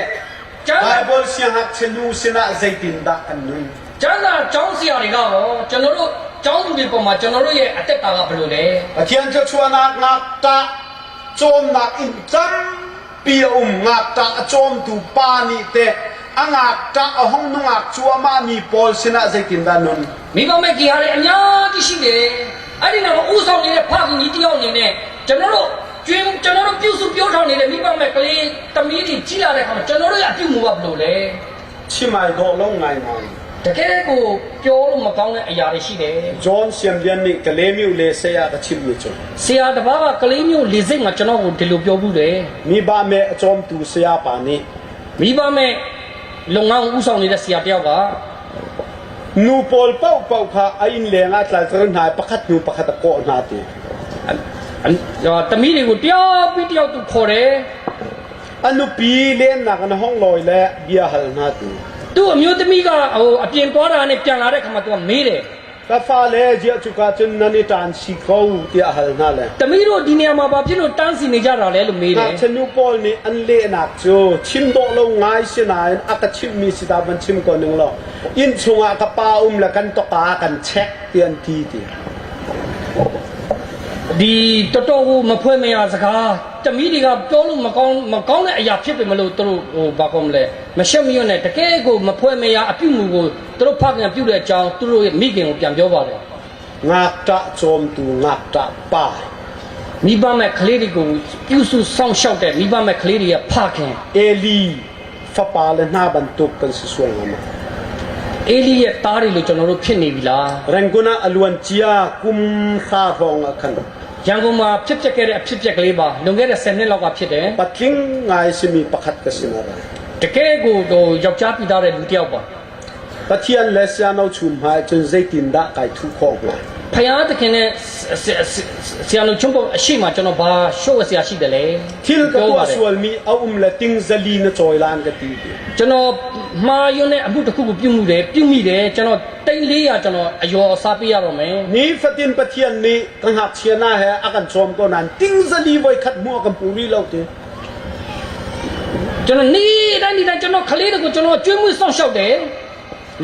Speaker 3: ကျောင်း
Speaker 2: bible siang hak chenu sina zaitin da kan nun
Speaker 3: ကျောင်းသားကျောင်းဆရာတွေကတော့ကျွန်တော်တို့ကျောင်းသူတွေပေါ်မှာကျွန်တော်တို့ရဲ့အသက်တာကဘယ်လိုလဲ
Speaker 2: Pathian cho chuan ngak ta chom nak in cham pi ngak ta chom tu pa ni te angak ta ahong nu ngak chua ma mi pol sina zaitin da nun
Speaker 3: မိဘမဲ့ကြီးဟာလည်းအများကြီးရှိတယ်အဲ့ဒီနောက်ဥဆောင်နေတဲ့ဖခင်ကြီးတယောက်အနေနဲ့ကျွန်တော်တို့ပြုစုပြောထောင်နေတဲ့မိဘမဲ့ကလေးတမီးတွေကြီးလာတဲ့အခါမှာကျွန်တော်တို့ရဲ့အပြုမူကဘယ်လိုလဲ
Speaker 2: chimai do lo ngai ngai
Speaker 3: တကယ်ကိုပြောလို့မကောင်းတဲ့အရာတွေရှိတယ်
Speaker 2: John siam lian ni kalemiu le se ya ka chim ni chu
Speaker 3: ဆရာတစ်ပါးကကလေးမျိုးလေစိတ်မှာကျွန်တော်ကိုဒီလိုပြောဘူးတယ်
Speaker 2: mi ba me chom tu se ya pa ni
Speaker 3: မိဘမဲ့လုပ်ငန်းဥဆောင်နေတဲ့ဆရာတယောက်က
Speaker 2: nu pol pau pau kha ain le nga tlal tran hai pakhat nu pakhat ko na ti
Speaker 3: တမီးတွေကိုတယောက်ပြီးတယောက်သူခေါ်တယ်
Speaker 2: anu pi le na kan hong loi le bia hal na ti
Speaker 3: သူ့အမျိုးသမီးကဟိုအပြင်သွားတာနဲ့ပြန်လာတဲ့ခါမှာသူကမေးတယ်
Speaker 2: ka fa le je chu ka chun na ni tan si khou ti hal na le
Speaker 3: တမီးတို့ဒီနေရာမှာဘာဖြစ်လို့တန်းစီနေကြတာလဲလို့မေးတယ်
Speaker 2: na chenu pol ni an le na chu chim do lo ngai si na aka chim mi si da ban chim ko ning lo in chunga ka pa la kan to ka kan check ti an ti ti
Speaker 3: ဒီတော်တော်ကိုမဖွဲ့မရစကားတမီးတွေကပြောလို့မကောင်းတဲ့အရာဖြစ်ပေမလို့သူတို့ဟိုဘာကောမလဲမရှက်မရွံ့နဲ့တကယ်ကိုမဖွဲ့မရအပြုမှုကိုသူတို့ဖခင်ပြုတဲ့အကြောင်းသူတို့ရဲ့မိခင်ကိုပြန်ပြောပါတယ်
Speaker 2: ngak ta chom tu ngak ta pa
Speaker 3: မိဘမဲ့ကလေးတွေကိုပြုစုစောင့်ရှောက်တဲ့မိဘမဲ့ကလေးတွေရဲ့ဖခင်
Speaker 2: eli fa pa le na ban tuk kan si suang ma
Speaker 3: အေလိရဲ့သားတွေလို့ကျွန်တော်တို့ဖြစ်နေပြီလား
Speaker 2: ranguna alwan chia kum kha rong akhan
Speaker 3: ရန်ကုန်မှာဖြစ်ပျက်ခဲ့တဲ့အဖြစ်ပျက်ကလေးပါလွန်ခဲ့တဲ့10နှစ်လောက်ကဖြစ်တယ်
Speaker 2: patling ngai simi pakhat ka sinara
Speaker 3: တကယ်ကိုတော့ယောက်ျားပြီးသားတဲ့လူတစ်ယောက်ပါ
Speaker 2: pathian lesya no chum ha chun zaitin da kai thu khong ma
Speaker 3: ဖယားသခင်နဲ့ဆရာလူချုံပေါ်အရှိမကျွန်တော်ဘာရှုပ်ဆရာရှိတယ်လေ
Speaker 2: thil ka to sual mi aum la ting zali na choilan ka ti
Speaker 3: ကျွန်တော်မှားယွန်းတဲ့အမှုတစ်ခုကိုပြုမိတယ်ကျွန်တော်တိတ်400ကျွန်တော်အယောအစားပေးရတော့မယ်
Speaker 2: ni fatin pathian ni kang hak chiana ha akan chom ko nan ting zali voi khat mo kan puri lo te
Speaker 3: ကျွန်တော်နေ့တိုင်းကျွန်တော်ကလေးတွေကိုကျွန်တော်ကျွေးမွေးစောင့်ရှောက်တယ်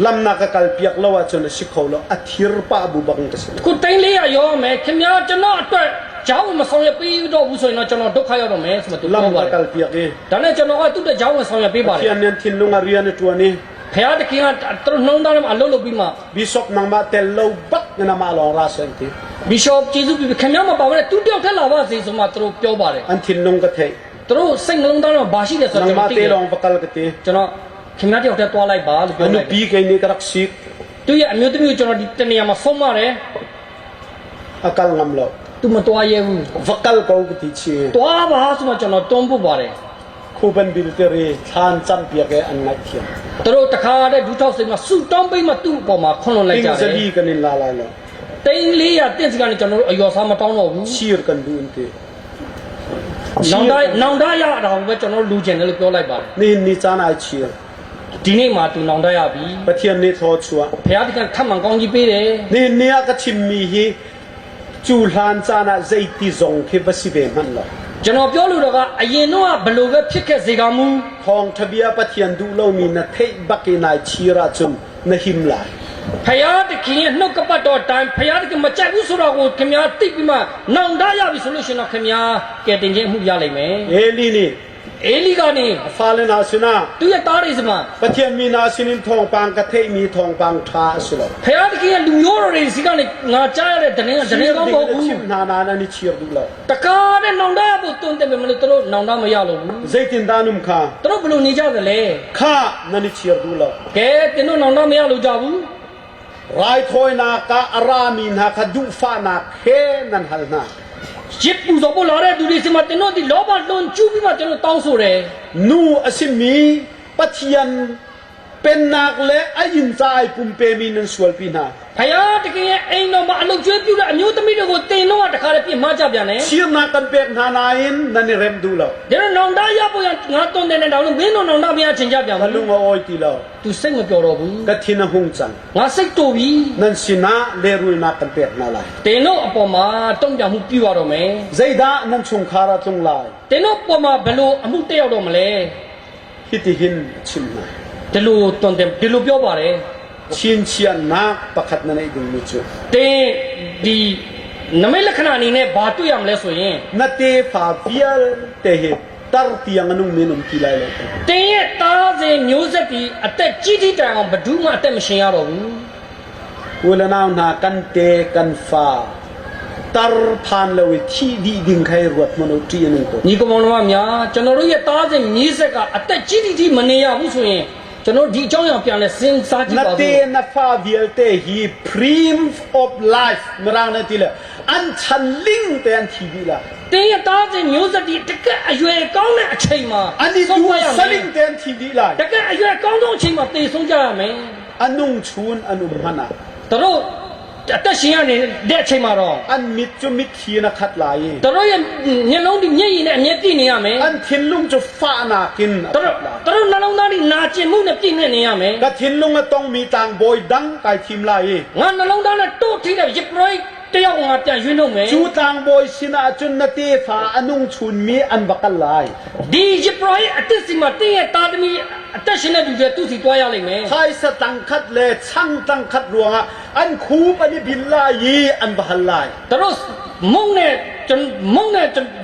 Speaker 2: lam na ka kal piak lo wa chun sikho lo athir pa bu bang ka sin
Speaker 3: ခုတိတ်400ရောမယ်ခင်ဗျားကျွန်တော်အတွက်ဂျောင်းမဆောင်ရပေးတော့ဘူးဆိုရင်တော့ကျွန်တော်ဒုက္ခရောက်တော့မယ်ဆိုမှသူပြော
Speaker 2: lam
Speaker 3: ပါတ
Speaker 2: ka
Speaker 3: ယ်
Speaker 2: kal piak e
Speaker 3: ဒါနဲ့ကျွန်တော်ကသူ့တဲ့ဂျောင်းကိုဆောင်ရပေးပါတယ်
Speaker 2: pathian nen thin lu nga rian tu ani
Speaker 3: ဖယားသခင်ကသူနှုံးသားနဲ့အလုပ်လုပ်ပြီးမှ
Speaker 2: bisop nang ma tel lo bak na ma lo ra sen ti
Speaker 3: ဘီရှော့ကျေးဇူးပြုခင်ဗျားမပါဘဲနဲ့သူတယောက်ထက်လာပါစေဆိုမှသူတို့ပြောပါတယ်
Speaker 2: อันทินนุ่งกะเท
Speaker 3: သူတို့စိတ်နှလုံးသားတော့ဘာရှိလဲဆို
Speaker 2: นัง
Speaker 3: တော့
Speaker 2: มา
Speaker 3: ကျွန်
Speaker 2: เต
Speaker 3: တော်သိတယ်
Speaker 2: ลองปะกัลกะเต
Speaker 3: ကျွန်တော်ခင်ဗျားတယောက်ထက်သွားလိုက်ပါလို့
Speaker 2: อั
Speaker 3: ပြော
Speaker 2: น
Speaker 3: လို
Speaker 2: นุ
Speaker 3: က်တယ်
Speaker 2: ปีไกนี่กรักซิก
Speaker 3: သူရဲ့အမျိုးသမီးကိုကျွန်တော်ဒီတနေရာမှာဖုံးပါတယ်
Speaker 2: อากัลงำเรา
Speaker 3: သူမတွားရဲဘူး
Speaker 2: ฟักกัลกอกะติเช
Speaker 3: တွားပါဆိုမှကျွန်တော်တွန်းပို့ပါတယ်
Speaker 2: คูเป็นบิลเตเรทานจัมเปียกอันนักเทียม
Speaker 3: သူတို့တခါတည်းဒူးထောက်စိတ်မှာစူတောင်းပိတ်မှသူ့အပေါ်မှာခွန်လွန်လိုက်
Speaker 2: ติง
Speaker 3: ကြတ
Speaker 2: จะ
Speaker 3: ယ်
Speaker 2: ดีกันนิลาลายเรา
Speaker 3: တိန်400တင့်စကနေကျွန်တော်တို့အယောစားမတောင်းတော့ဘူး
Speaker 2: ชีรกันดูอันเต
Speaker 3: နောင်တရတာကိုပဲကျွန်တော်လူကျင်တယ်လို့ပြောလိုက်ပါတယ်
Speaker 2: นี่นี่จานาชีร
Speaker 3: ဒီနေ့မှသူနောင်တရပြီ
Speaker 2: ปะเทียนนี่ทอชัว
Speaker 3: ဖခင်ကထပ်မှန်ကောင်းကြီးပေးတယ်
Speaker 2: นี่เนี่ยกะชิมมีฮีจูลานจานาใจติซงเคบสิเบมันเรา
Speaker 3: ကျွန်တော်ပြောလို့တော့ကအရင်တော့ဘလို့ပဲဖြစ်ခဲ့စေကမူ
Speaker 2: ทองทะเบียปะเทียนดูเรามีนะเทบักเกนายชีราจุมนะหิมลาย
Speaker 3: ဖခင်ရဲ့နှုတ်ကပတ်တော်တိုင်းဖခင်မကြိုက်ဘူးဆိုတော့ကိုခင်ဗျားသိပြီးမှနောင်တရပြီဆိုလို့ရှင်တော့ခင်ဗျားကဲတင်ခြင်းအမှုရလိမ့်မယ်
Speaker 2: เอลีนี่
Speaker 3: အေလိကနေ
Speaker 2: ฟาเลนาสินะ
Speaker 3: သူ့ရဲ့သားရိစမှာ
Speaker 2: ปะเทียนมีนาสินินทองปางกะเทมีทองปางทาสิโล
Speaker 3: ဖခင်ရဲ့လူမျိုးတော်တွေစီကနေငါကြားရတဲ့တရင်ကတရင်ကောင်းပေါ့ဘူး
Speaker 2: ชิมนานานะนี่ชีรดูเรา
Speaker 3: တကားတဲ့နောင်တရဖို့တွန်းတယ်မလို့သူတို့နောင်တမရလို့ဘူး
Speaker 2: ใจตินดานุมคา
Speaker 3: သူတို့ဘလို့နေကြသလဲ
Speaker 2: ข้านะนี่ชีรดูเรา
Speaker 3: ကဲတင်တို့နောင်တမရလို့ကြဘူး
Speaker 2: รายทอยนากะอารามีนาคาดุฟานาเคนันหัลนา
Speaker 3: ရစ်ပူဇော်ဖို့လာတဲ့သူတွေစီမှာတင်တို့ဒီလောဘလွန်ကျူးပြီးမှတင်တို့တောင်းဆိုတယ်
Speaker 2: นูอสิมีปะเทียนเป็นนักและอายินใจปุมเปมีนันสวลปีนา
Speaker 3: ဖခင်တကယ်ရဲ့အိမ်တော်မှာအလုပ်ကျွေးပြုတဲ့အမျိုးသမီးတွေကိုတင်တော့တခါတည်းပြစ်မှားကြပြန်တယ်
Speaker 2: เชียนากันเปกนานาอินนันนี่เรมดูเรา
Speaker 3: ဒီတော့နောင်တရဖို့ရငါတွန်းတယ်နဲ့တောင်းလို့မင်းတို့နောင်တမရချင်ကြပြန်
Speaker 2: พ
Speaker 3: ဘူး
Speaker 2: ลุงโอยตีเรา
Speaker 3: သူစိတ်မပြောတော့ဘူး
Speaker 2: กะทินะฮุงจัง
Speaker 3: ငါစိတ်တူပြီ
Speaker 2: นันสินาเลรุยนากันเปกนาลาย
Speaker 3: တင်တို့အပေါ်မှာတုံ့ပြန်မှုပြုရတော့မယ်
Speaker 2: ใจดานันชุงคาราจุงลาย
Speaker 3: တင်တို့ပေါ်မှာဘယ်လိုအမှုတက်ရောက်တော့မလဲ
Speaker 2: ฮิติหินชิมนา
Speaker 3: ဒီလိုတွန်းတယ်ဒီလိုပြောပါတယ်
Speaker 2: ชินเชียนนาประคัดนันไอดึงมิจุ
Speaker 3: တင်ဒီနမိတ်လက္ခဏာအနေနဲ့ဘာတွေ့ရမလဲဆိုရင်
Speaker 2: นาเตฟาเฟียลเตเหตารตียังนุงมินุมกีไลเลย
Speaker 3: တင်ရဲ့သားစဉ်မျိုးဆက်ဒီအသက်ကြီးတိတိုင်အောင်ဘယ်သူမှအသက်မရှင်ရတော့ဘူး
Speaker 2: เวลานานากันเตกันฟาตารพานเลวที่ดีดิ่งใครรวดมโนตรีนึงตัว
Speaker 3: ညီကောင်မောင်တို့ကများကျွန်တော်တို့ရဲ့သားစဉ်မျိုးဆက်ကအသက်ကြီးတိမနေရဘူးဆိုရင်ကျွန်တော်ဒီအကြောင်းအရာပြန်လဲစဉ်းစားကြည့်
Speaker 2: นา
Speaker 3: ပါ
Speaker 2: เต
Speaker 3: ဦး
Speaker 2: นาฟาเวียลเตฮีพรีมออฟไลฟ์มรางนาทีละอันชันลิงเตอันทีวีละ
Speaker 3: တင်းရဲ့သားစဉ်မျိုးဆက်ဒီတကက်အရွယ်ကောင်းတဲ့အချိန်မှာ
Speaker 2: อันนี้
Speaker 3: ဆုံး
Speaker 2: ดู
Speaker 3: သွားရ
Speaker 2: ส
Speaker 3: မယ်
Speaker 2: ลิงเตอันทีวีละ
Speaker 3: တကက်အရွယ်ကောင်းဆုံးအချိန်မှာတည်ဆုံးကြရမယ်
Speaker 2: อันนุ่งชูนอันนุ่มหันา
Speaker 3: တို့အသက်ရှင်ရနေတဲ့အချိန်မှာတော့
Speaker 2: อันมิดจุมิดทีนะขัดลาย
Speaker 3: တို့ရဲ့မျက်လုံးဒီမျက်ရည်နဲ့အမျက်ပြည့်နေရမယ်
Speaker 2: อันทินลุงจะฟ้านากิน
Speaker 3: တို့နှလုံးသားဒီနာကျင်မှုနဲ့ပြည့်နေရမယ်
Speaker 2: กะทินลุงต้องมีต่างบอยดังไก่ทิมลาย
Speaker 3: ငါနှလုံးသားနဲ့တို့ထိတဲ့ရစ်ပရိုက်တယောက်ငါပြန်ရွေးနှုတ်မယ်
Speaker 2: จูต่างบอยสินะจุนนาเตฟาอันนุ่งชูนมีอันบักลาย
Speaker 3: ဒီရစ်ပရိုက်အသက်စီမှာတင်းရဲ့သားသမီးအသက်ရှင်တဲ့လူတွေသူစီတွားရလိမ့်မယ်
Speaker 2: ไทยสตังคัดเลช่างตังคัดรวงอันคูปอันนี้บินลายอันบหัลลาย
Speaker 3: တို့မုံနဲ့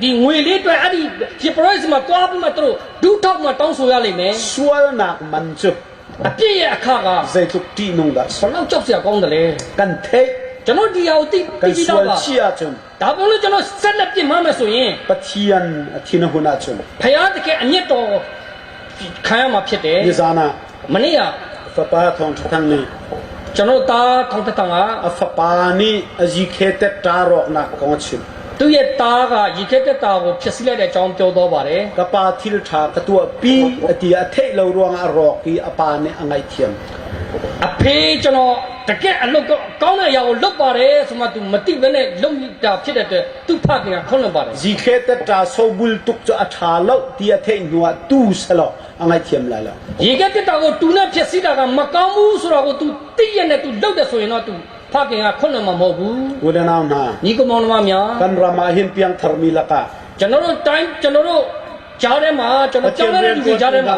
Speaker 3: ဒီငွေလေးတွေအဲ့ဒီရစ်ပရိုက်စီမှာတွားပြီးမှတို့ဒူးထောက်မှတောင်းဆိုရလိမ့်မယ်
Speaker 2: สวลนักมันจุ
Speaker 3: အပြည့်ရဲ့အခါက
Speaker 2: ใจทุกที่นุ่งดัส
Speaker 3: ဘလောက်ကြောက်စရာကောင်းတယ်လဲ
Speaker 2: กันเท
Speaker 3: ကျွန်တော်ဒီဟာကိုသိ
Speaker 2: กัน
Speaker 3: ကြည့်
Speaker 2: สว
Speaker 3: တော့
Speaker 2: ล
Speaker 3: ပါ
Speaker 2: เชียจุน
Speaker 3: ဒါပေမဲ့ကျွန်တော်ဆက်လက်ပြစ်မှားမယ်ဆိုရင်
Speaker 2: ปะเทียนทินหุนาจุน
Speaker 3: ဖယားတကယ်အမျက်တော်ခံရမှာဖြစ်တယ်
Speaker 2: นิซานา
Speaker 3: မနေ့က
Speaker 2: ฟปาทองทังนี่
Speaker 3: ကျွန်တော်သားထောင်တထောင်က
Speaker 2: อฟปานี่อจีเคเตตารอกนักกองชิน
Speaker 3: သူ့ရဲ့သားကရေခက်တဲ့သားကိုဖြစ်စီလိုက်တဲ့အကြောင်းပြောတော့ပါတယ်
Speaker 2: กปาทิลทากตัวปีอติอเทเรารวงอรอกกีอปานี่อังไงเทียม
Speaker 3: အဖေကျွန်တော်တကယ်အလုပ်ကောင်းတဲ့အရာကိုလုပ်ပါတယ်ဆိုမှ तू မသိဘဲနဲ့လုပ်တာဖြစ်တဲ့အတွက်သူ့ဖခင်ကခွင့်လွှတ်ပါတယ်
Speaker 2: จีเคเตตาโซบุลตุกจะอัฐาเลาตีอเทนัวตูสลออังไงเทียมลายแล้ว
Speaker 3: ရေခက်တဲ့သားကို तू နဲ့ဖြစ်စီတာကမကောင်းဘူးဆိုတော့ကို तू သိရနဲ့ तू လုပ်တယ်ဆိုရင်တော့ तू ဖခင်ကခွင့်လွှတ်မှာမဟုတ်ဘူး
Speaker 2: ဝဒနာနာ
Speaker 3: ညီကောင်မောင်နှမများ
Speaker 2: กันรามาหินเปียงธรรมีละกะ
Speaker 3: ကျွန်တော်တို့ကြားထဲမှာကျွန်တော်ကြောက်တဲ့လူတွေကြားထဲမှာ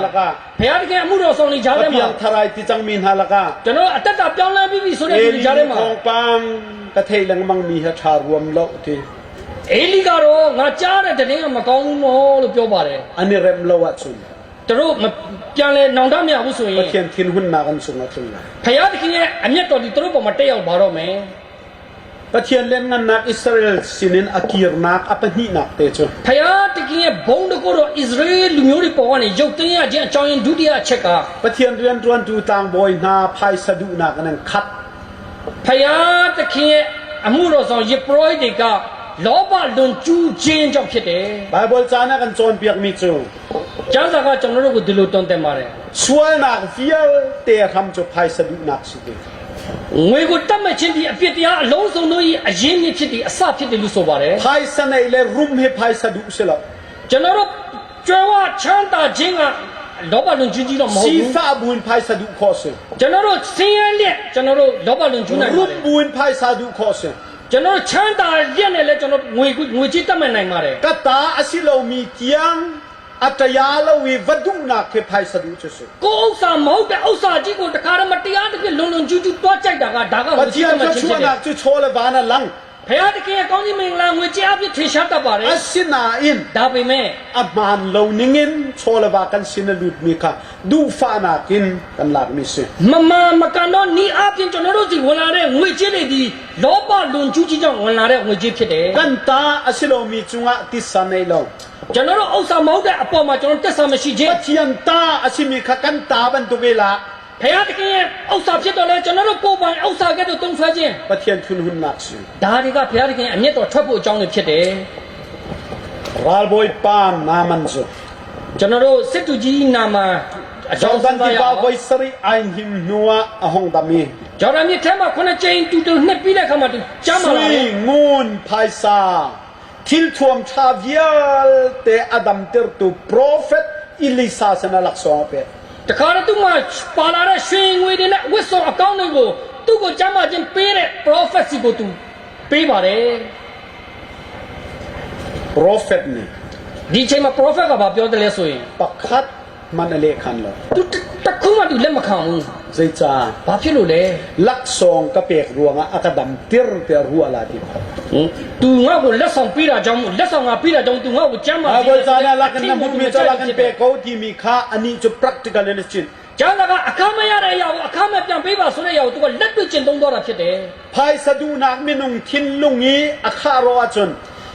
Speaker 3: ဘုရားတကယ်အမှုတော်ဆောင်နေကြားထဲ
Speaker 2: เปีย
Speaker 3: မှာ
Speaker 2: งทรายติจังมินฮาละกะ
Speaker 3: ကျွန်တော်အတ္တပြောင်းလဲပြီးပြီဆိုတဲ့
Speaker 2: เอ
Speaker 3: လူ
Speaker 2: ลี
Speaker 3: တွေကြားထဲမှာ
Speaker 2: ของปังกะเทลังมังมีหะทารวมเลาที
Speaker 3: အေလီကတော့ငါကြားတဲ့တဲ့ကမကောင်းဘူးနော်လို့ပြောပါတယ်
Speaker 2: อันนี้เรมเลาวะซุน
Speaker 3: သူတို့ပြန်လဲနောင်တမရဘူးဆိုရင်
Speaker 2: ปะเทียนทินหุนนากันสุงะซุนละ
Speaker 3: ဘုရားတခင်ရဲ့အမျက်တော်ဒီသူတို့ပေါ်မှာတက်ရောက်ပါတော့မယ်
Speaker 2: ประเทศเล่นงานนักอิสราเอลสินินอากีรนักอปนินักเตจู
Speaker 3: ဖယားတကင်းရဲ့ဘုံတကူတော့ဣသရေလလူမျိုးတွေပေါ်ကနေရုတ်သိမ်းရခြင်းအကြောင်းရင်းဒုတိယအချက်က
Speaker 2: ประเทศเรียนรวนตูตางบอยนาไพสะดุนักนั้นคัด
Speaker 3: ဖယားတခင်ရဲ့အမှုတော်ဆောင်ယေပရောဟိတ်တွေကလောဘလွန်ကျူးခြင်းကြောင့်ဖြစ်တယ်
Speaker 2: ไบเบิลจานักันจอนเปียกมิจู
Speaker 3: ။ကျမ်းစာကကျွန်တော်တို့ကိုဒီလိုတွန်းတင်ပါတယ်
Speaker 2: ช่วยนักเฟียลเตะทำจุไพสะดุนักสิเด
Speaker 3: ။ငွေကိုတတ်မှတ်ခြင်းဒီအပြစ်တရားအလုံးစုံတို့၏အရင်းမြစ်ဖြစ်တယ်အစဖြစ်တယ်လို့ဆိုပါတယ်
Speaker 2: ไพสะในเลรุมเฮไพสะดุสิละ
Speaker 3: ။ကျွန်တော်တို့ကြွယ်ဝချမ်းသာခြင်းကလောဘလွန်ကျူးကြီးတော့မဟုတ်
Speaker 2: ซี
Speaker 3: ဘူး
Speaker 2: ฟาบุญไพสะดุคอสิ
Speaker 3: ။ကျွန်တော်တို့ဆင်းရဲလျက်ကျွန်တော်တို့လောဘလွန်ကျူးနိုင်
Speaker 2: รุ
Speaker 3: ပါ
Speaker 2: ม
Speaker 3: တယ်
Speaker 2: บุญไพสะดุคอสิ
Speaker 3: ။ကျွန်တော်တို့ချမ်းသာလျက်နဲ့လည်းကျွန်တော်ငွေကြီးတတ်မှတ်နိုင်ပါတယ်
Speaker 2: กตาอสิโลมีเกียงอัตยาลวีวดุนักเฮไพสะดุจุสิ
Speaker 3: ။ကိုယ်ဥစ္စာမဟုတ်တဲ့ဥစ္စာကြီးကိုတခါတည်းမတရားတစ်ပြည့်လွန်လွန်ကျူးကျူးတွားကြိုက်တာကဒါက
Speaker 2: ปะ
Speaker 3: ငွေ
Speaker 2: เที
Speaker 3: ကြီး
Speaker 2: ย
Speaker 3: တ
Speaker 2: น
Speaker 3: တ်မှတ်
Speaker 2: จะ
Speaker 3: ခြင်း
Speaker 2: ช่ว
Speaker 3: ဖြစ်
Speaker 2: ย
Speaker 3: တယ်
Speaker 2: นักจะโชว์ละวานะลัง
Speaker 3: ဖယားတခင်ရဲ့ကောင်းကြီးမင်္ဂလာငွေကြီးအပြည့်ထင်ရှားတတ်ပါတယ်
Speaker 2: อสินาอิน
Speaker 3: ဒါပေမဲ့
Speaker 2: อมานโลนิงินโชว์ละวากันสินลุดมีค่ะดูฟานากินกันหลักมิสิ
Speaker 3: မကန်တော့နီးအပြင်ကျွန်တော်တို့စီဝင်လာတဲ့ငွေကြေးတွေဒီလောဘလွန်ကျူးကြီးကြောင့်ဝင်လာတဲ့ငွေကြေးဖြစ်တယ်
Speaker 2: กันตาอสิโลมีจุงะติสาในโล
Speaker 3: ကျွန်တော်တို့ဥစ္စာမဟုတ်တဲ့အပေါ်မှာကျွန်တော်တက်ဆာမရှိခြင်း
Speaker 2: ปะเทียนตาอสิมีค่ะกันตาบันตุเวลา
Speaker 3: ဖယားတခင်ရဲ့ဥစ္စာဖြစ်တော့လဲကျွန်တော်တို့ကိုယ်ပိုင်ဥစ္စာကဲ့သို့တုံးဆွဲခြင်း
Speaker 2: ปะเทียนทุนหุนนักสิ
Speaker 3: ဒါတွေကဖယားတခင်ရဲ့အမျက်တော်ထွက်ဖို့အကြောင်းတွေဖြစ်တယ်
Speaker 2: ราลบอยปานนามันซุ
Speaker 3: ကျွန်တော်တို့စစ်တူကြီးနာမှာအ
Speaker 2: จอ
Speaker 3: ကြော
Speaker 2: ง
Speaker 3: င်း
Speaker 2: ตั
Speaker 3: စ
Speaker 2: น
Speaker 3: မ်းပါ
Speaker 2: ติ
Speaker 3: ရ
Speaker 2: บา
Speaker 3: အောင်
Speaker 2: บอยสริไอหิมนัวอหงดามี
Speaker 3: ဂျော်ဒန်မြစ်ထဲမှာ9ကြိမ်တူနှစ်ပြီးတဲ့အခါမှာသူကျမ်း
Speaker 2: ส
Speaker 3: မာလာ
Speaker 2: วี
Speaker 3: တယ်
Speaker 2: งูนไพซาทิลทวมชาเวียลเตอดัมเตอร์ตูโปรเฟตอิลิซาสนาลักษณ์เป
Speaker 3: တခါတော့သူမှပါလာတဲ့ရွှေငွေတွေနဲ့ဝစ်စုံအကောင့်တွေကိုသူ့ကိုကျမ်းမာခြင်းပေးတဲ့ prophecy ကိုသူပေးပါတယ်
Speaker 2: โปรเฟตนี่
Speaker 3: ဒီအချိန်မှာ prophet ကဘာပြောတယ်လဲဆိုရင်
Speaker 2: ปักคัดมันเลขันแล้ว
Speaker 3: သူတခုမှသူလက်မခံဘူး
Speaker 2: ใจจา
Speaker 3: ဘာဖြစ်လို့လဲ
Speaker 2: ลักษณ์กะเปกรวงอะอะกะดัมเตอร์เตอรัวลาดิ
Speaker 3: သူငါ့ကိုလက်ဆောင်ပေးတာကြောင့်လက်ဆောင်ကပေးတာကြောင့်သူငါ့ကိုကျမ်းမာ
Speaker 2: อาบอยจานะลักนะมุมีจาลักนเปโกที่มีค่าอันนี้จะ practical ในจิต
Speaker 3: ကျမ်းစာကအခါမရတဲ့အရာကိုအခါမပြန်ပေးပါဆိုတဲ့အရာကိုသူကလက်တွေ့ကျင့်သုံးတော့တာဖြစ်တယ်
Speaker 2: ไพสะดูนักมินุงทินลุงงี้อะคารออาจน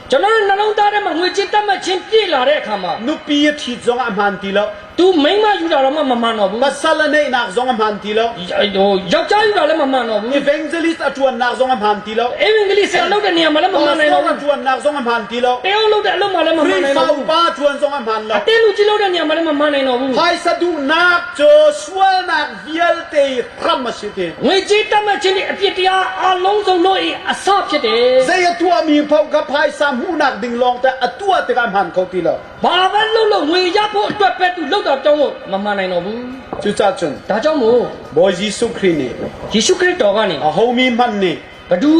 Speaker 3: ကျွန်တော်တို့နှလုံးသားထဲမှာငွေချင်းတတ်မှတ်ခြင်းပြည့်လာတဲ့အခါမှာ
Speaker 2: นุปีทีจงอะมันตีแล้ว
Speaker 3: သူမိမယူတာတော့မမှန်တော့ဘူး
Speaker 2: ปัสสะละเนนักจงอะมันตีแล้ว
Speaker 3: ဟိုယောက်ျားယူတာလည်းမမှန်တော့ဘူး
Speaker 2: evangelist အထူนักจงอะมันตีแล้ว
Speaker 3: အင်္ဂလိပ်ဆရာလုပ်တဲ့နေရာမှာလည်းမမှန်နိုင်တော့
Speaker 2: အ
Speaker 3: ဘူး
Speaker 2: ထူนักจงอะมันตีแล้ว
Speaker 3: တယောက်လုပ်တဲ့အလုပ်မှာလည်းမ
Speaker 2: ฟ
Speaker 3: မှ
Speaker 2: รี
Speaker 3: န်နိုင်
Speaker 2: ฟา
Speaker 3: တော့
Speaker 2: ว
Speaker 3: ဘူး
Speaker 2: ป้าชวนจงอะมันแล้
Speaker 3: အ
Speaker 2: ว
Speaker 3: တင်းလူကြီးလုပ်တဲ့နေရာမှာလည်းမမှန်နိုင်တော့ဘူး
Speaker 2: ไพสะดูนักโจชัวนักเวียลเตพรัมสิเต
Speaker 3: ငွေကြေးတတ်မှတ်ခြင်းဒီအပြစ်တရားအလုံးစုံတို့၏အစဖြစ်တယ်
Speaker 2: เซยตัวมีพาวกับไพสามูนักดิ่งลองแต่อตัวเตกะมันเขาตีแล้ว
Speaker 3: ဘာပဲလုပ်လို့ငွေရဖို့အတွက်ပဲသူလုပ်တာတောင်းလို့မမှန်နိုင်တော့ဘူး
Speaker 2: จุจาจน
Speaker 3: ဒါကြောင့်မို့
Speaker 2: บอยยิสุครินี
Speaker 3: ယေရှုခရစ်တော်ကနေ
Speaker 2: อะโฮมีมันนี่
Speaker 3: ဘဒူ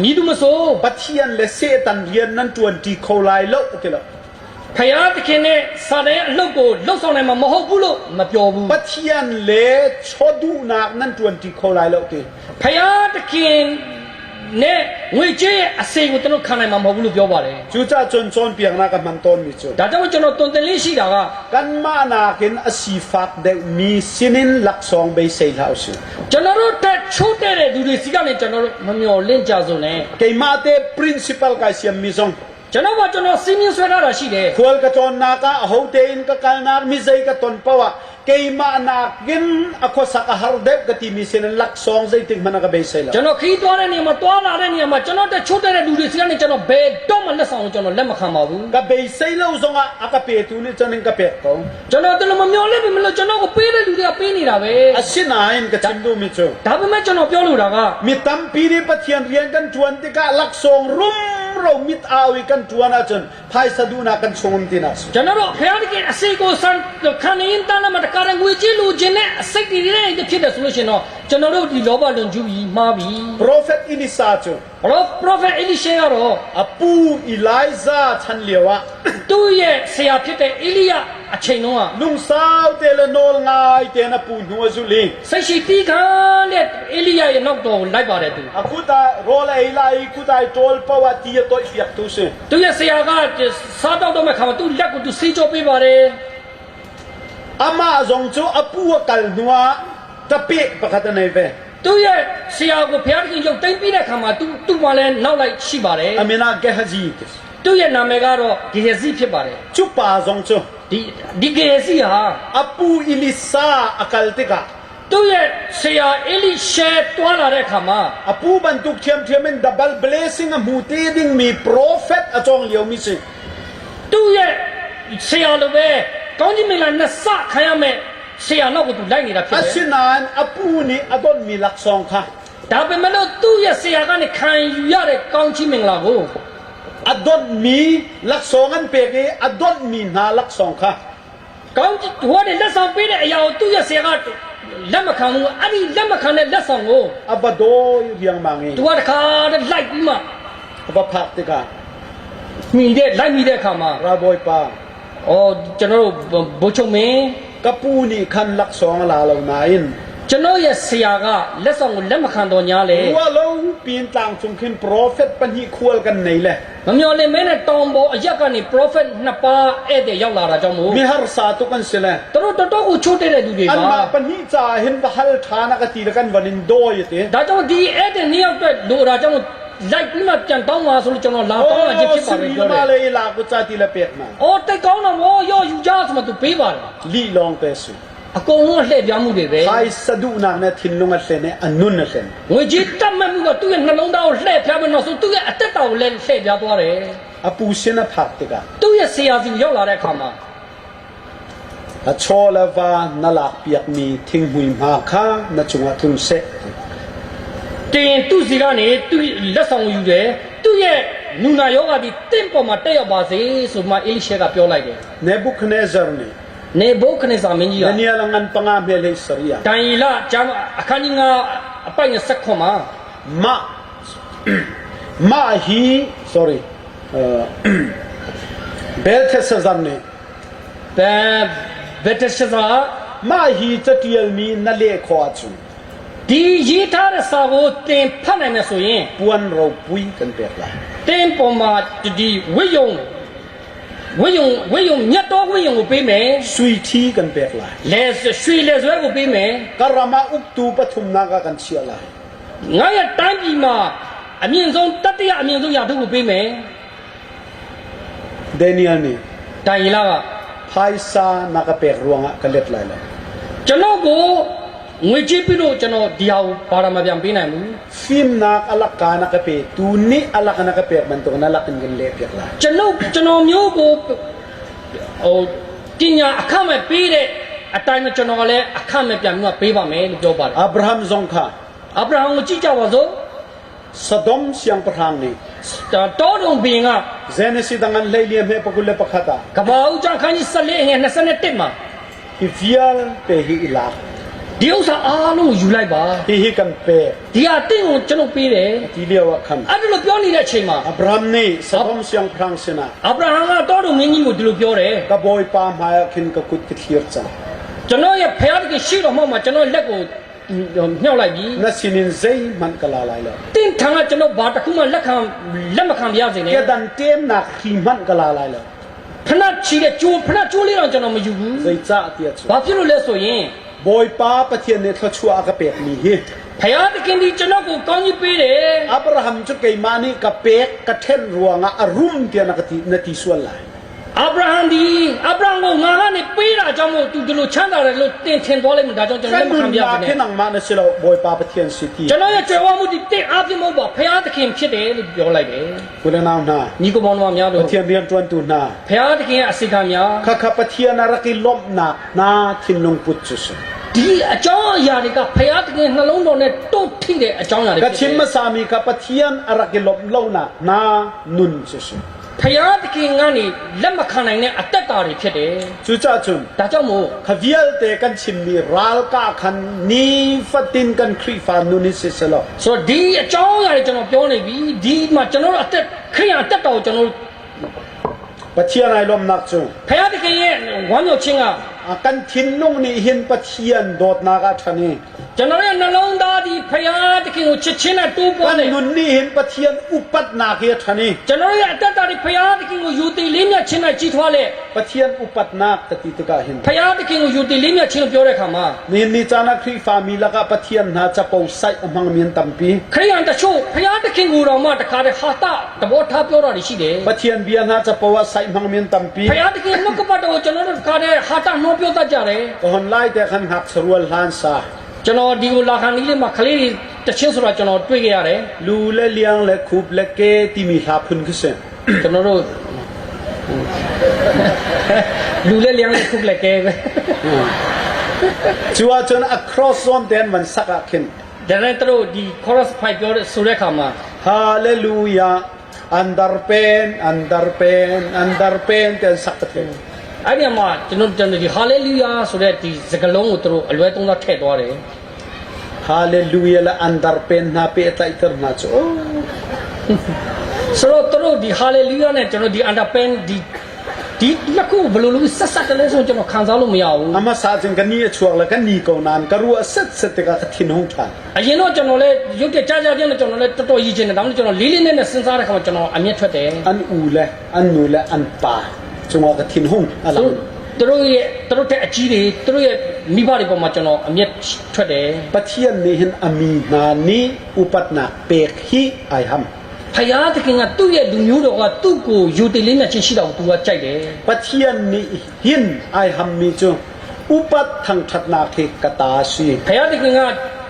Speaker 3: မြည်သူမဆို
Speaker 2: ปัทยันและเซตันเรียนนั้น20โคไลโลเตแล้ว
Speaker 3: ဖယားသခင်နဲ့စာတဲ့အလုပ်ကိုလှုပ်ဆောင်နိုင်မှာမဟုတ်ဘူးလို့မပြောဘူး
Speaker 2: ปัทยันและชอดูนักนั้น20โคไลโลเต
Speaker 3: ဖယားသခင်နဲ့ငွေကြေးရဲ့အစိမ်ကိုကျွန်တော်ခံနိုင်မှာမဟုတ်ဘူးလို့ပြောပါတယ်
Speaker 2: จุจาจนจอนเปียงนักมันต้นมิจู
Speaker 3: ဒါကြောင့်ကျွန်တော်တွင်တင်လေးရှိတာက
Speaker 2: กันมานากินอสีฟักเดมีสินินลักซองเบเซลฮาสิ
Speaker 3: ကျွန်တော်တို့တက်ချိုးတဲ့လူတွေစီကနေကျွန်တော်တို့မမျော်လင့်ကြစုံနဲ့
Speaker 2: เกมาเต principal กาเซียมมิซอง
Speaker 3: ကျွန်တော်စီးမြင်ဆွဲထားတာရှိတယ်
Speaker 2: ควรกะจอนนากะโฮเตอินกะกานามิไซกะตอนปาวะเกมานากินอโคสักะฮาร์เดกะติมิสินลักซองไซติงมันกะเบเซล
Speaker 3: ကျွန်တော်ခီးသွားတဲ့နေရာမှာတွားလာတဲ့နေရာမှာကျွန်တော်တက်ချိုးတဲ့လူတွေစီကနေကျွန်တော်ဘယ်တော့မှလက်ဆောင်ကိုကျွန်တော်လက်မခံပါဘူး
Speaker 2: กะเบเซลซองอะกะเปตูนิจันกะเปตอง
Speaker 3: ကျွန်တော်တလုံးမမျော်လင့်ပြီမလို့ကျွန်တော်ကိုပေးတဲ့လူတွေကပေးနေတာပဲ
Speaker 2: อสินาอินกะจิมดูมิจู
Speaker 3: ဒါပေမဲ့ကျွန်တော်ပြောလို့တာက
Speaker 2: มิตัมปีริปัทยันเรียนกันจวนติกะลักซองรุมเรามิดอาวิกันจวนอาจนไพสะดูนากันชงตินัส
Speaker 3: ကျွန်တော်တို့ဖယားတကယ်အစိတ်ကိုစံခံနေရင်တန်းမှာတကားငွေကြေးလူချင်းနဲ့အစိတ်တွေနဲ့ဖြစ်တယ်ဆိုလို့ရှိရင်တော့ကျွန်တော်တို့ဒီလောဘလွန်ကျူးပြီးမှားပြီ
Speaker 2: prophet Elisa จู
Speaker 3: prophet Elisha ကတော့
Speaker 2: အပူ Eliza ချန်လျေဝါ
Speaker 3: သူ့ရဲ့ဆရာဖြစ်တဲ့အေလိယအချိန်တုန်းက
Speaker 2: လုံဆောက်တယ်နိုလငိုင်တဲ့နပူနွားစုလင်း
Speaker 3: စိတ်ရှိတီးခံတဲ့အေလိယရဲ့နောက်တော်ကိုလိုက်ပါတယ်သူ
Speaker 2: အခုတာရောလေလိုက်ခုတိုင်တိုလ်ပဝတီယတော့ပြတ်သူစင်
Speaker 3: သူရဲ့ဆရာကစားတော့တော့မဲ့ခါမှာသူ့လက်ကိုသူစီးကြောပေးပါတယ်
Speaker 2: အမအဇုံချူအပူကလနွားတပိပကတနေပဲ
Speaker 3: ဖ သူ့ရဲ့ဆရာကိုဘုရားသခင်ရုပ်သိမ်းပြီးတဲ့အခါမှာသူ့မှာလည်းနောက်လိုက်ရှိပါတယ်
Speaker 2: amina gehazi
Speaker 3: သူ့ရဲ့နာမည်ကတော့ဂေဟစီဖြစ်ပါတယ်
Speaker 2: chupa zong chu
Speaker 3: ဒီဂေဟစီဟာ
Speaker 2: apu ilisa akaltika
Speaker 3: သူ့ရဲ့ဆရာအေလိရှဲတွားလာတဲ့အခါမှာ
Speaker 2: apu bantuk thiam double blessing amuti ding mi prophet achong liao mi se
Speaker 3: သူ့ရဲ့ဆရာလိုပဲကောင်းကြီးမင်္ဂလာနဲ့စခံရမယ်ဆရာနောက်ကိုသူလိုက်နေတာဖြစ်တယ်
Speaker 2: asinan apu ni adon mi laksong kha
Speaker 3: ဒါပေမဲ့လို့သူ့ရဲ့ဆရာကနေခံယူရတဲ့ကောင်းကြီးမင်္ဂလာကို
Speaker 2: adon mi laksongan pege adon mi na laksong kha
Speaker 3: ကောင်းကြီးဟိုကနေလက်ဆောင်ပေးတဲ့အရာကိုသူ့ရဲ့ဆရာကလက်မခံဘူးအဲ့ဒီလက်မခံတဲ့လက်ဆောင်ကို
Speaker 2: abado riang mangi
Speaker 3: သူကတခါတည်းလိုက်ပြီးမှ
Speaker 2: abaphak tika
Speaker 3: မိတဲ့အခါမှာ
Speaker 2: raboy pa
Speaker 3: အော်ကျွန်တော်တို့ဘိုးချုပ်မင်း
Speaker 2: kapu ni khan laksong la lo nain
Speaker 3: ကျွန်တော်ရဲ့ဆရာကလက်ဆောင်ကိုလက်မခံတော့ညာလေ
Speaker 2: wa lo pin tang chung khin prophet pani khwal kan nei le
Speaker 3: မမျော်လင့်မဲနဲ့တောင်ပေါ်အရက်ကနေ prophet နှစ်ပါးဧည့်သည်ရောက်လာတာကြောင့်မို့
Speaker 2: mi har sa tu kan sile
Speaker 3: သူတို့တော်တော်ကိုချိုးတဲ့သူတွေ
Speaker 2: an
Speaker 3: ပါ
Speaker 2: ma pani cha hin ba hal thana ka ti kan wanin do yete
Speaker 3: ဒါကြောင့်ဒီဧည့်သည်နှစ်ယောက်အတွက်လိုတာကြောင့်လိုက်ပြီးမှပြန်တောင်းပါဆိုလို့ကျွန်တော်လာတောင်းလာခြင်းဖြစ်ပါပဲပြောတယ်
Speaker 2: ma le la ku cha ti la pek ma
Speaker 3: အော်တိတ်ကောင်းတော့မောရောယူကြဆိုမှသူပေးပါတယ်
Speaker 2: li long pe su
Speaker 3: အကုန်လုံးလှည့်ပြောင်းမှုတွေပဲ
Speaker 2: hai sadu na na thin lunga hle ne anun na hle
Speaker 3: ငွေကြီးတတ်မှတ်မှုကသူ့ရဲ့နှလုံးသားကိုလှည့်ဖျားပြီးနောက်ဆုံးသူ့ရဲ့အသက်တာကိုလည်းလှည့်ဖျားသွားတယ်
Speaker 2: apu sina phak tika
Speaker 3: သူ့ရဲ့ဆရာစီရောက်လာတဲ့အခါမှာ
Speaker 2: a chola va na la piak mi thing hui ma kha na chunga thun se
Speaker 3: တင်သူ့စီကနေသူ့လက်ဆောင်ယူတယ်သူ့ရဲ့နူနာယောဂါဒီတင့်ပေါ်မှာတက်ရောက်ပါစေဆိုမှအေလိရှဲကပြောလိုက်တယ်
Speaker 2: nebuchadnezzar ni
Speaker 3: နေဘုခနေစာမင်းကြီးက
Speaker 2: nania langan panga me le saria
Speaker 3: တိုင်လာကျမ်းအခန်းကြီး9အပိုင်29မှာ
Speaker 2: ma ma hi sorry beltesazar ne
Speaker 3: ဘက်တရှဇာ
Speaker 2: ma hi chatial mi na le khwa chu
Speaker 3: ဒီရေးထားတဲ့စာကိုတင်ဖတ်နိုင်မယ်ဆိုရင်
Speaker 2: puan ro pui kan pek la
Speaker 3: တင်ပေါ်မှာဒီဝိယုံမြတ်တော်ဝိယုံကိုပေးမယ်
Speaker 2: sui thi kan pek la
Speaker 3: လဲရွှေလဲဆွဲကိုပေးမယ်
Speaker 2: karama uktu pathum na ka kan sia la
Speaker 3: ငါရဲ့တိုင်းပြည်မှာအမြင့်ဆုံးတတိယအမြင့်ဆုံးရာထူးကိုပေးမယ်
Speaker 2: daniel ni
Speaker 3: တိုင်လာက
Speaker 2: phaisa na ka pek ruanga ka let la la
Speaker 3: ကျွန်တော်ကိုငွေကြေးပြီးတော့ကျွန်တော်ဒီဟာကိုဘာမှမပြန်ပေးနိုင်ဘူး
Speaker 2: film na alak ka na ka pe tu ni alak na ka pek man to na lak kan le pek la
Speaker 3: ကျွန်တော်မျိုးကိုဟိုပညာအခမဲ့ပေးတဲ့အတိုင်းကျွန်တော်ကလည်းအခမဲ့ပြန်ပြီးမှပေးပါမယ်လို့ပြောပါတယ်
Speaker 2: abraham zongkha
Speaker 3: အာဗြဟံကိုကြည့်ကြပါစို့
Speaker 2: sodom siang prang ni
Speaker 3: တောတုံဘင်က
Speaker 2: genesis dangan leiliam he pakule pakhata
Speaker 3: ကဘာဦးကျန်ခန်းကြီး14ငယ်21မှာ
Speaker 2: hivial pe hi ila
Speaker 3: ဒီဥစ္စာအားလုံးကိုယူလိုက်ပါ
Speaker 2: hi kan pe
Speaker 3: ဒီဟာတင့်ကိုကျွန်တော်ပေးတယ်
Speaker 2: tilia wa khan
Speaker 3: အဲ့ဒါလိုပြောနေတဲ့အချိန်မှာ
Speaker 2: abraham ni sodom siang prang sina
Speaker 3: အာဗြဟံကတောတုံမင်းကြီးကိုဒီလိုပြောတယ်
Speaker 2: ka boy pa ma khin ka kut ki thier cha
Speaker 3: ကျွန်တော်ရဲ့ဖယားတကယ်ရှိတော်မှမှာကျွန်တော်လက်ကိုမြှောက်လိုက်ပြီ
Speaker 2: na sinin zai man kala lai la
Speaker 3: တင်းထံကကျွန်တော်ဘာတစ်ခုမှလက်မခံပြရစေနဲ့
Speaker 2: ke dan tem na khi man kala lai la
Speaker 3: ဖနက်ချီတဲ့ကျိုးလေးတော့ကျွန်တော်မယူဘူး
Speaker 2: zai cha tia chu
Speaker 3: ဘာဖြစ်လို့လဲဆိုရင်
Speaker 2: boy pa pathian ne thla chua ka pek ni hi
Speaker 3: ဖယားတခင်ဒီကျွန်တော်ကိုကောင်းကြီးပေးတယ်
Speaker 2: abraham chu kai mani ka pek ka then ruanga arum tia na ka ti na ti sual lai
Speaker 3: အာဗြဟံကိုငါကနေပေးတာကြောင့်မို့သူဒီလိုချမ်းသာတယ်လို့တင်ထင်သွားလိုက်မှဒါကြောင့်ကျွန်တော်လက်မခံပြရ
Speaker 2: na
Speaker 3: ဘူး
Speaker 2: ke nang ma na sila boy pa pathian city
Speaker 3: ကျွန်တော်ရဲ့ကြွယ်ဝမှုဒီတင့်အားဖြင့်မဟုတ်ပါဖယားတခင်ဖြစ်တယ်လို့ပြောလိုက်တယ်
Speaker 2: kula naw na
Speaker 3: ညီကောင်မောင်နှမများတို့
Speaker 2: pathian rian tuan tu na
Speaker 3: ဖယားတခင်ရဲ့အစီခံများ
Speaker 2: kha pathian na raki lom na thin nong put chu su
Speaker 3: ဒီအကြောင်းအရာတွေကဖယားတခင်နှလုံးတော်နဲ့တုတ်ထိတဲ့အကြောင်းအရာတွေ
Speaker 2: ka
Speaker 3: ဖြစ်
Speaker 2: chin
Speaker 3: တယ်
Speaker 2: ma sami ka pathian araki lom lo na nun chu su
Speaker 3: ဖယားတခင်ကနေလက်မခံနိုင်တဲ့အသက်တာတွေဖြစ်တယ်
Speaker 2: chu cha chun
Speaker 3: ဒါကြောင့်မို့
Speaker 2: khavial te kan chin mi ral ka khan ni fatin kan khri fa nun se selo
Speaker 3: ဆိုတော့ဒီအကြောင်းအရာတွေကျွန်တော်ပြောနေပြီဒီမှာကျွန်တော်တို့အသက်ခရိယာအသက်တော်ကိုကျွန်တော်
Speaker 2: pathian ai lom nak chu
Speaker 3: ဖယားတခင်ရဲ့ဝမ်းမြောက်ခြင်းက
Speaker 2: กันทินนุ่งนี่หินปะเทียนโดดนากาชนี
Speaker 3: ကျွန်တော်ရဲ့နှလုံးသားဒီဖရာသခင်ကိုချစ်ချင်းနဲ့တူးပွား
Speaker 2: กัน
Speaker 3: တယ်
Speaker 2: นุนนี่หินปะเทียนอุปัตนาเกียชนี
Speaker 3: ကျွန်တော်ရဲ့အသက်တာဒီဖရာသခင်ကိုယူတည်လေးမြတ်ချင်းနဲ့ကြီးထွားလေ
Speaker 2: ปะเทียนอุปัตนาตติตกาหิน
Speaker 3: ဖရာသခင်ကိုယူတည်လေးမြတ်ချင်းလို့ပြောတဲ့အခါမှာ
Speaker 2: นี่จานักครีฟามีละกะปะเทียนนาจะปูไซอมังเมียนตัมปี
Speaker 3: ခရိယန်တချို့ဖရာသခင်ကိုတော့မှတခါတည်းဟာတာတဘောထားပြောတာရှိတယ်
Speaker 2: ปะเทียนเบียนาจะปูไซมังเมียนตัมปี
Speaker 3: ဖရာသခင်နှုတ်ကပတ်တော်ကိုကျွန်တော်တို့တခါတည်းဟာတာနှောပြောတတ်ကြတယ်
Speaker 2: ก็หนไล่แต่ขันหักสรวลลานซา
Speaker 3: ကျွန်တော်ဒီကိုလာခါနီးလေးမှာခလေးတွေတချင်းဆိုတာကျွန်တော်တွေ့ခဲ့ရတယ်
Speaker 2: ลูเลเลียงและคูบและเกติมีลาพุนขึ้นเซน
Speaker 3: ကျွန်တော်တို့လူလဲလျောင်းလေးခုတ်လိုက်ကဲပဲ
Speaker 2: จัวจน across zone เดนมันสักอะขิน
Speaker 3: ဒါနဲ့သူတို့ဒီ chorus 5ပြောတဲ့ဆိုတဲ့အခါမှာ
Speaker 2: ฮาเลลูยาอันดาร์เป็นอันดาร์เป็นอันดาร์เป็นเดนสักเทน
Speaker 3: အဲ့ဒီမှာကျွန်တော်ဒီ hallelujah ဆိုတဲ့ဒီစကားလုံးကိုသူတို့အလွဲသုံးစားထည့်သွားတယ်
Speaker 2: ฮาเลลูยาละอันดาร์เป็นนาเปตไอเตอร์นาโจ
Speaker 3: ဆိုတော့သူတို့ဒီ hallelujah နဲ့ကျွန်တော်ဒီ underpen ဒီနှစ်ခုဘယ်လိုလုပ်ဆက်ဆက်တယ်လဲဆိုကျွန်တော်ခံစားလို့မရဘူး
Speaker 2: อามาซาจึงกันนี่ช่วงละกันนี่กอนานกรัวเสร็จเสร็จกะทินหงทาน
Speaker 3: အရင်တော့ကျွန်တော်လည်းရုပ်တကြားကြားပြင်းတော့ကျွန်တော်လည်းတော်တော်ရည်ချင်တယ်ဒါမှမဟုတ်ကျွန်တော်လေးလေးနဲ့စဉ်းစားတဲ့ခါမှာကျွန်တော်အမျက်ထွက်တယ်
Speaker 2: อันอูและอันนูและอันปาจงว่ากะทินหงอะลัง
Speaker 3: သူတို့တဲ့အကြီးတွေသူတို့ရဲ့မိဘတွေပေါ်မှာကျွန်တော်အမျက်ထွက်တယ်
Speaker 2: ปะเทียนนี่หินอามีนานีอุปัตนาเปกฮีไอฮัม
Speaker 3: ဖယားသခင်ကသူ့ရဲ့လူမျိုးတော်ကသူ့ကိုယူတည်လေးနဲ့ချင်းရှိတော့သူကကြိုက်တယ်
Speaker 2: ปะเทียนนี่หินไอฮัมมีจงอุปัตทังทัดนาเคกตาชี
Speaker 3: ဖယားသခင်က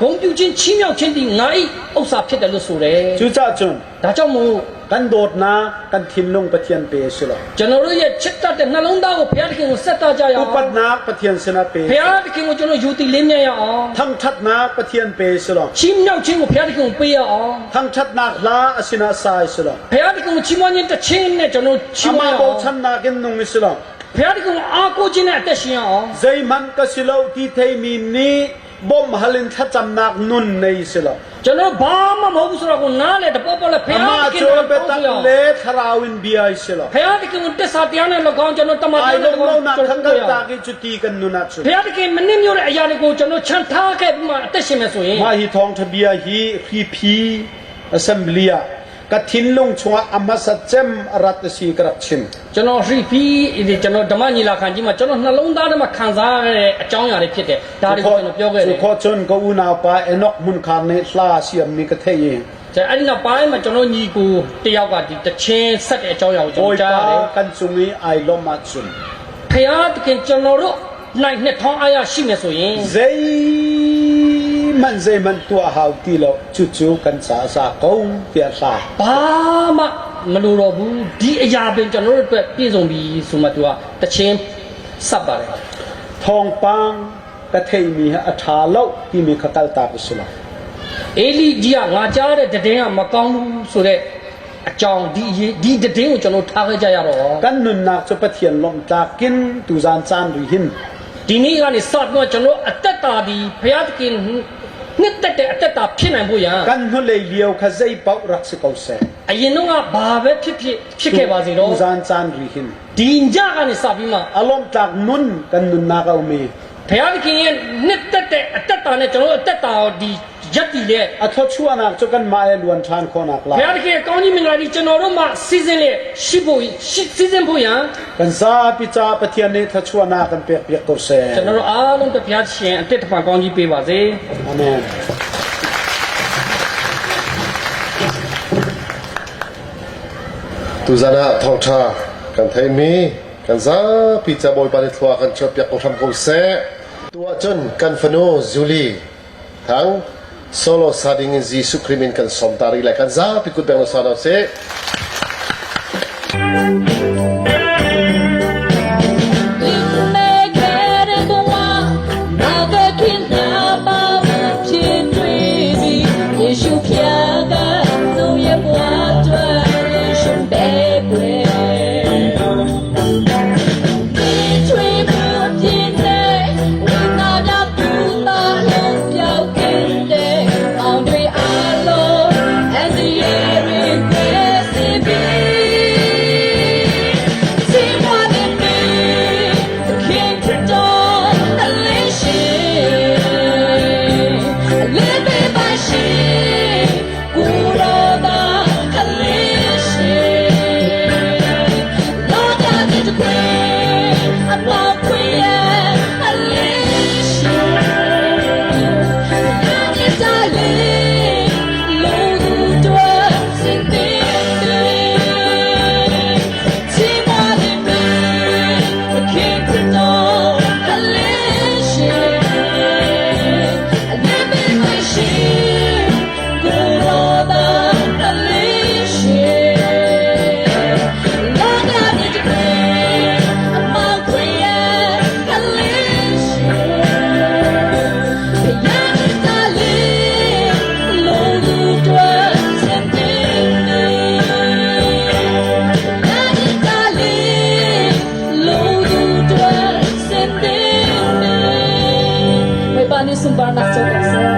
Speaker 3: ဂုံပြူချင်းချီးမြှောက်ခြင်းဒီငါ့ဥစ္စာဖြစ်တယ်လို့ဆိုတယ်
Speaker 2: จูจ้าจน
Speaker 3: ဒါကြောင့်မို့
Speaker 2: กันโดดนากันทินลงปะเทียนเปสิลอ
Speaker 3: ကျွန်တော်တို့ရဲ့ချစ်တတ်တဲ့နှလုံးသားကိုဖယားသခင်ကိုဆက်တတ်ကြရ
Speaker 2: อุ
Speaker 3: အောင်
Speaker 2: ปัตนาปะเทียนเสนาเป
Speaker 3: ဖယားသခင်ကိုကျွန်တော်ယူတည်လေးမြတ်ရအောင်
Speaker 2: ทั้งทัดนาปะเทียนเปสิลอ
Speaker 3: ချီးမြှောက်ခြင်းကိုဖယားသခင်ကိုပေးရအောင်
Speaker 2: ทั้งทัดนาลาอสินาสายสิลอ
Speaker 3: ဖယားသခင်ကိုချီးမွမ်းခြင်းတစ်ချင်းနဲ့ကျွန်တော်ချီး
Speaker 2: อา
Speaker 3: မွ
Speaker 2: มา
Speaker 3: မ်းရ
Speaker 2: โบ
Speaker 3: အောင်
Speaker 2: ชันนากินนุงสิลอ
Speaker 3: ဖယားသခင်ကိုအားကိုးခြင်းနဲ့အသက်ရှင်ရအောင်
Speaker 2: ใจมันก็สิโลที่เทมีนี้บ่มหัลินทัดจำนักนุนในสิลอ
Speaker 3: ကျွန်တော်ဘာမှမဟုတ်ဘူးဆိုတော့ကိုနားလေတပေါ်ပေါ်လေဖ
Speaker 2: อา
Speaker 3: ယား
Speaker 2: มา
Speaker 3: သခင်
Speaker 2: โจ
Speaker 3: ကို
Speaker 2: เป
Speaker 3: တောင်း
Speaker 2: ตัก
Speaker 3: စီအောင်
Speaker 2: เลทราวินเบียสิลอ
Speaker 3: ဖယားသခင်ကိုတစ္ဆာတရားနဲ့၎င်းကျွန်တော်တမန်
Speaker 2: ไอ้
Speaker 3: တော်
Speaker 2: ล
Speaker 3: နဲ့
Speaker 2: ง
Speaker 3: ၎
Speaker 2: โล
Speaker 3: င်း
Speaker 2: นัก
Speaker 3: ကျွန်
Speaker 2: ขั
Speaker 3: တော်
Speaker 2: น
Speaker 3: တွေ့
Speaker 2: กั
Speaker 3: ရ
Speaker 2: น
Speaker 3: အောင်
Speaker 2: ตากิจุตีกันนุนัดสุ
Speaker 3: ဖယားသခင်မနစ်မြို့တဲ့အရာတွေကိုကျွန်တော်ချန်ထားခဲ့ပြီးမှအသက်ရှင်မယ်ဆိုရင်
Speaker 2: มาฮีทองทะเบียฮีพีอเซมบลียกะทินลงชัวอามาสัจเจมรัตสีกระชิน
Speaker 3: ကျွန်တော်ရီဖီဒီကျွန်တော်ဓမ္မညီလာခံကြီးမှာကျွန်တော်နှလုံးသားထဲမှာခံစားရတဲ့အကြောင်းအရာတွေဖြစ်တယ်ဒါတွေကိုကျွန်တော်ပြောခဲ့တ
Speaker 2: สุ
Speaker 3: ယ်
Speaker 2: ขจนก็อุนาปาเอนอกมุนคานเนลาเสียมมีกะเทย
Speaker 3: အဲ့ဒီနောက်ပိုင်းမှာကျွန်တော်ညီကိုတယောက်ကဒီတချင်းဆက်တဲ့အကြောင်းအရာကိုကျွန်
Speaker 2: โอย
Speaker 3: တော်ကြား
Speaker 2: ปา
Speaker 3: ရတယ်
Speaker 2: กันจุงีไอลอมาจุน
Speaker 3: ဖယားသခင်ကျွန်တော်တို့နိုင်နှစ်ထောင်းအားရရှိမယ်ဆိုရင်
Speaker 2: เซมันตัวหาวตีเราจู่ๆกันสากงเปียสา
Speaker 3: ဘာမှမလိုတော့ဘူးဒီအရာပင်ကျွန်တော်တို့အတွက်ပြည့်စုံပြီဆိုမှသူကတချင်းဆက်ပါတယ်
Speaker 2: ทองปังกะเทยมีอัฐาเล่าที่มีขะกัลตากุศล
Speaker 3: အေလီကြီးကငါကြားတဲ့တည်င်းကမကောင်းဘူးဆိုတဲ့အကြောင်းဒီတည်င်းကိုကျွန်တော်ထားခဲ့ကြရတော့
Speaker 2: กันนุนนักจะปะเทียนลมตากินตูจานจานริหิน
Speaker 3: ဒီနေ့ကနေစတော့ကျွန်တော်အသက်တာဒီဘုရားသခင်နှစ်သက်တဲ့အသက်တာဖြစ်နိုင်ဖို့ရန်
Speaker 2: กันหุเลยเลียวขะใจเปารักสิเกาเซ
Speaker 3: အရင်တော့ကဘာပဲဖြစ်ခဲ့ပါစေတော့
Speaker 2: ตูจานจานริหิน
Speaker 3: ဒီညကနေစပြီးမှ
Speaker 2: อารมณ์จากนุนกันนุนนักเอามี
Speaker 3: ဘုရားသခင်ရဲ့နှစ်သက်တဲ့အသက်တာနဲ့ကျွန်တော်အသက်တာဒီရက်တည်တဲ့
Speaker 2: အထောချွာနာချကန်မာယလွန်ထန်ခေါနာကလာ
Speaker 3: ဘုရားသခင်ကောင်းကြီးမင်္ဂလာဒီကျွန်တော်တို့မှစီစဉ်လေရှိဖို့စီစဉ်ဖို့ရန်
Speaker 2: กันซาปิจาปะเทียนเนทชวนากันเปียกเปียกตัวเซ
Speaker 3: ကျွန်တော်တို့အားလုံးတစ်ဖျားရှင်အတက်တစ်ဖန်ကောင်းကြီးပေးပါစေ
Speaker 2: อาเมน
Speaker 1: tu zana thong tha kan thai mi kan za pi cha boy pa ni thwa kan chop yak ko tham ko se tua chon kan fano zuli thang solo sading in jisu krimin kan somtari la kan za pi kut bang sa na se
Speaker 4: ni sumber nak cakap saya.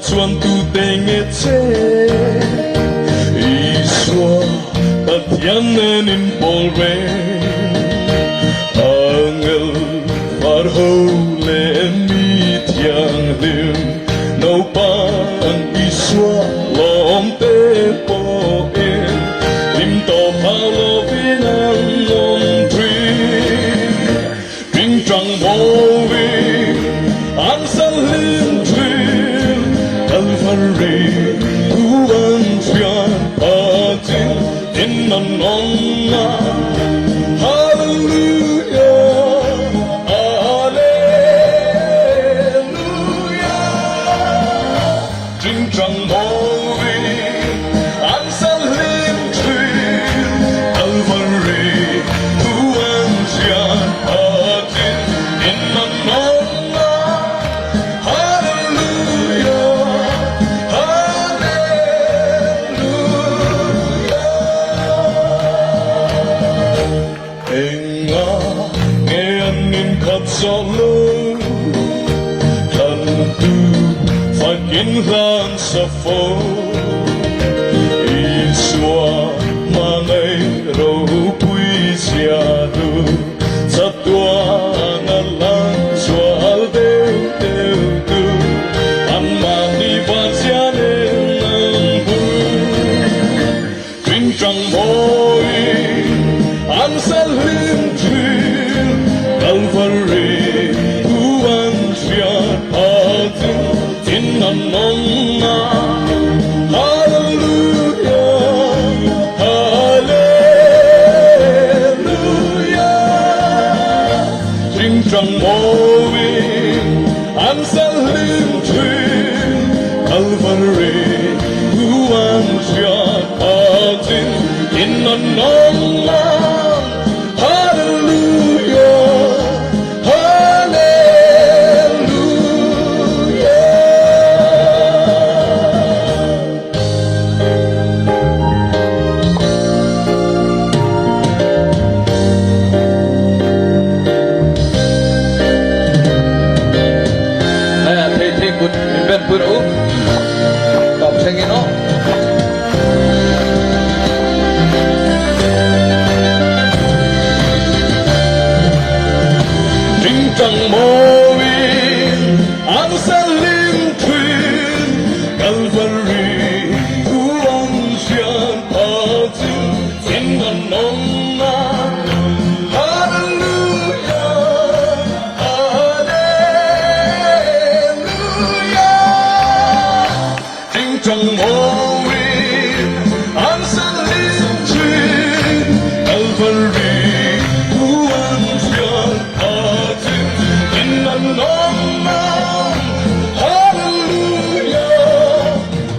Speaker 5: Chuan tu tenge che Iswa Tatyanen in polre Angel Farhole mi tiang lim No pan Iswa Lom te po in Lim to palo vinang non dream Bing trăng vô vi An san lim dream Calvary, tuan fian atin innanonna. Hallelujah, Hallelujah. Jing trăng holy, ansal lim tree. Calvary, tuan fian atin innanonna. Hallelujah. Solo kan du fakin ran sa fo Iswa manay ro pui sia du sa tua na lang swal de du an mani va sia ne nang bu Twin trăng boy an sa lim twin Calvary, tuan fiat atin innanonna. Hallelujah, Hallelujah. Jing trăng movi, ansal lim twin. Calvary, tuan fiat atin innanonna. Puro top singing no Jing trăng movi an salim twin Calvary tuan sian atin innanonna Hallelujah Trăng movi an san lim tree Calvary tuan fian atin innanonna Hallelujah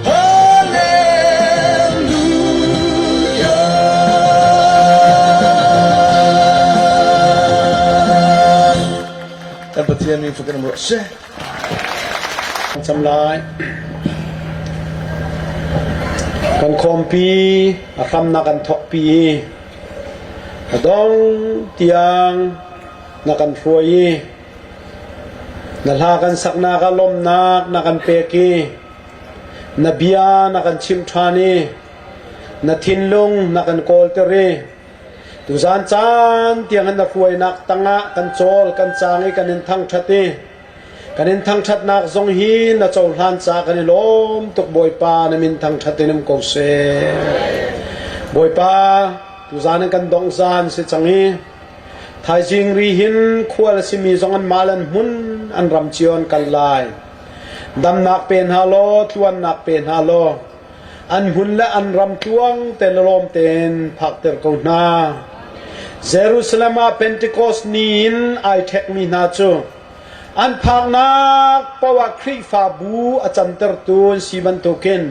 Speaker 5: Hallelujah Empathy and me for number 6
Speaker 2: จำลายกันคมปีคำนักกันทอกปีดองเตียงนักกันฟวยนัลากันสักนากันลมนักกันเปกีนับเบียนักกันชิมทานีนัทินลงนักกันโกลเตอรีตุจานจานเตียงกันนักฟวยนักตั้งกันโจลกันจางกันนินทั้งชัดนีกันนินทั้งชัดนักทรงฮีนักโจลหันจากกันนิลมตุกบอยปานมินทั้งชัดนิมโกเซบอยปาตุจานกันดองจานสิจังฮีไทยจิงรีหินควรสิมีจงอันมาลันหุนอันรำเชียนกันลายดำนักเป็นฮาโลทวนนักเป็นฮาโลอันหุนและอันรำจวงเตลลมเตนพักเตลกนาเยรูซาเล็มเป็นติโกสนีนไอเทคมีนาจูอันพักนักปวคริฟาบูอาจารย์เตอร์ตูนซีบันโตเกน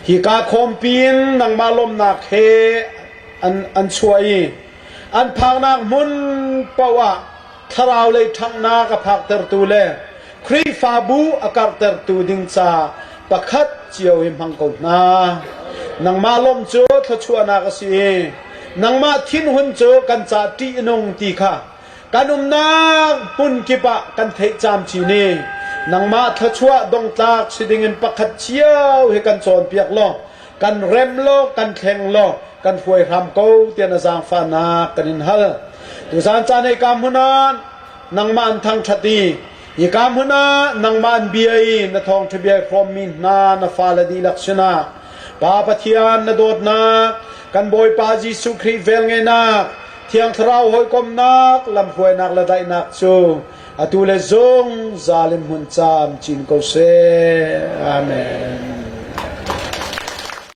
Speaker 2: ฮิกาคอมปินนังมาลมนักเฮอันช่วยอันพังนักมุนปะวะ ทาราวเลยทังนากระพักเตอร์ตูเลครีฟาบูอากาศเตอร์ตูดิงซาประคัดเจียวหิมหังกูนานังมาลมโจทชัวนากสีนังมาทิ้นหุ่นโจกันจาตีนงตีค่ะกันนักปุ่นกิปะกันเทจามชีนีนังมาทชัวดงตากสิดิงินประคัดเจียวให้กันโซนเปียกโลกันเร็มโลกันแข่งโลกันฟวยรำโกเตียนจางฟานากันอินฮัลตุสานจานในกามหุนานนังมาอันทางชตีอีกามหุนานังมาอันเบียนทองทะเบียพรหมินนาณฟาลดีลักษณะปาปทิยานนโดดนากันบอยปาจิสุครีเวลไงนาเทียงทราวหอยกมนักลำหวยนักละได้นักจูอตุเลซงซาลิมหุนจามจินโกเซอาเมน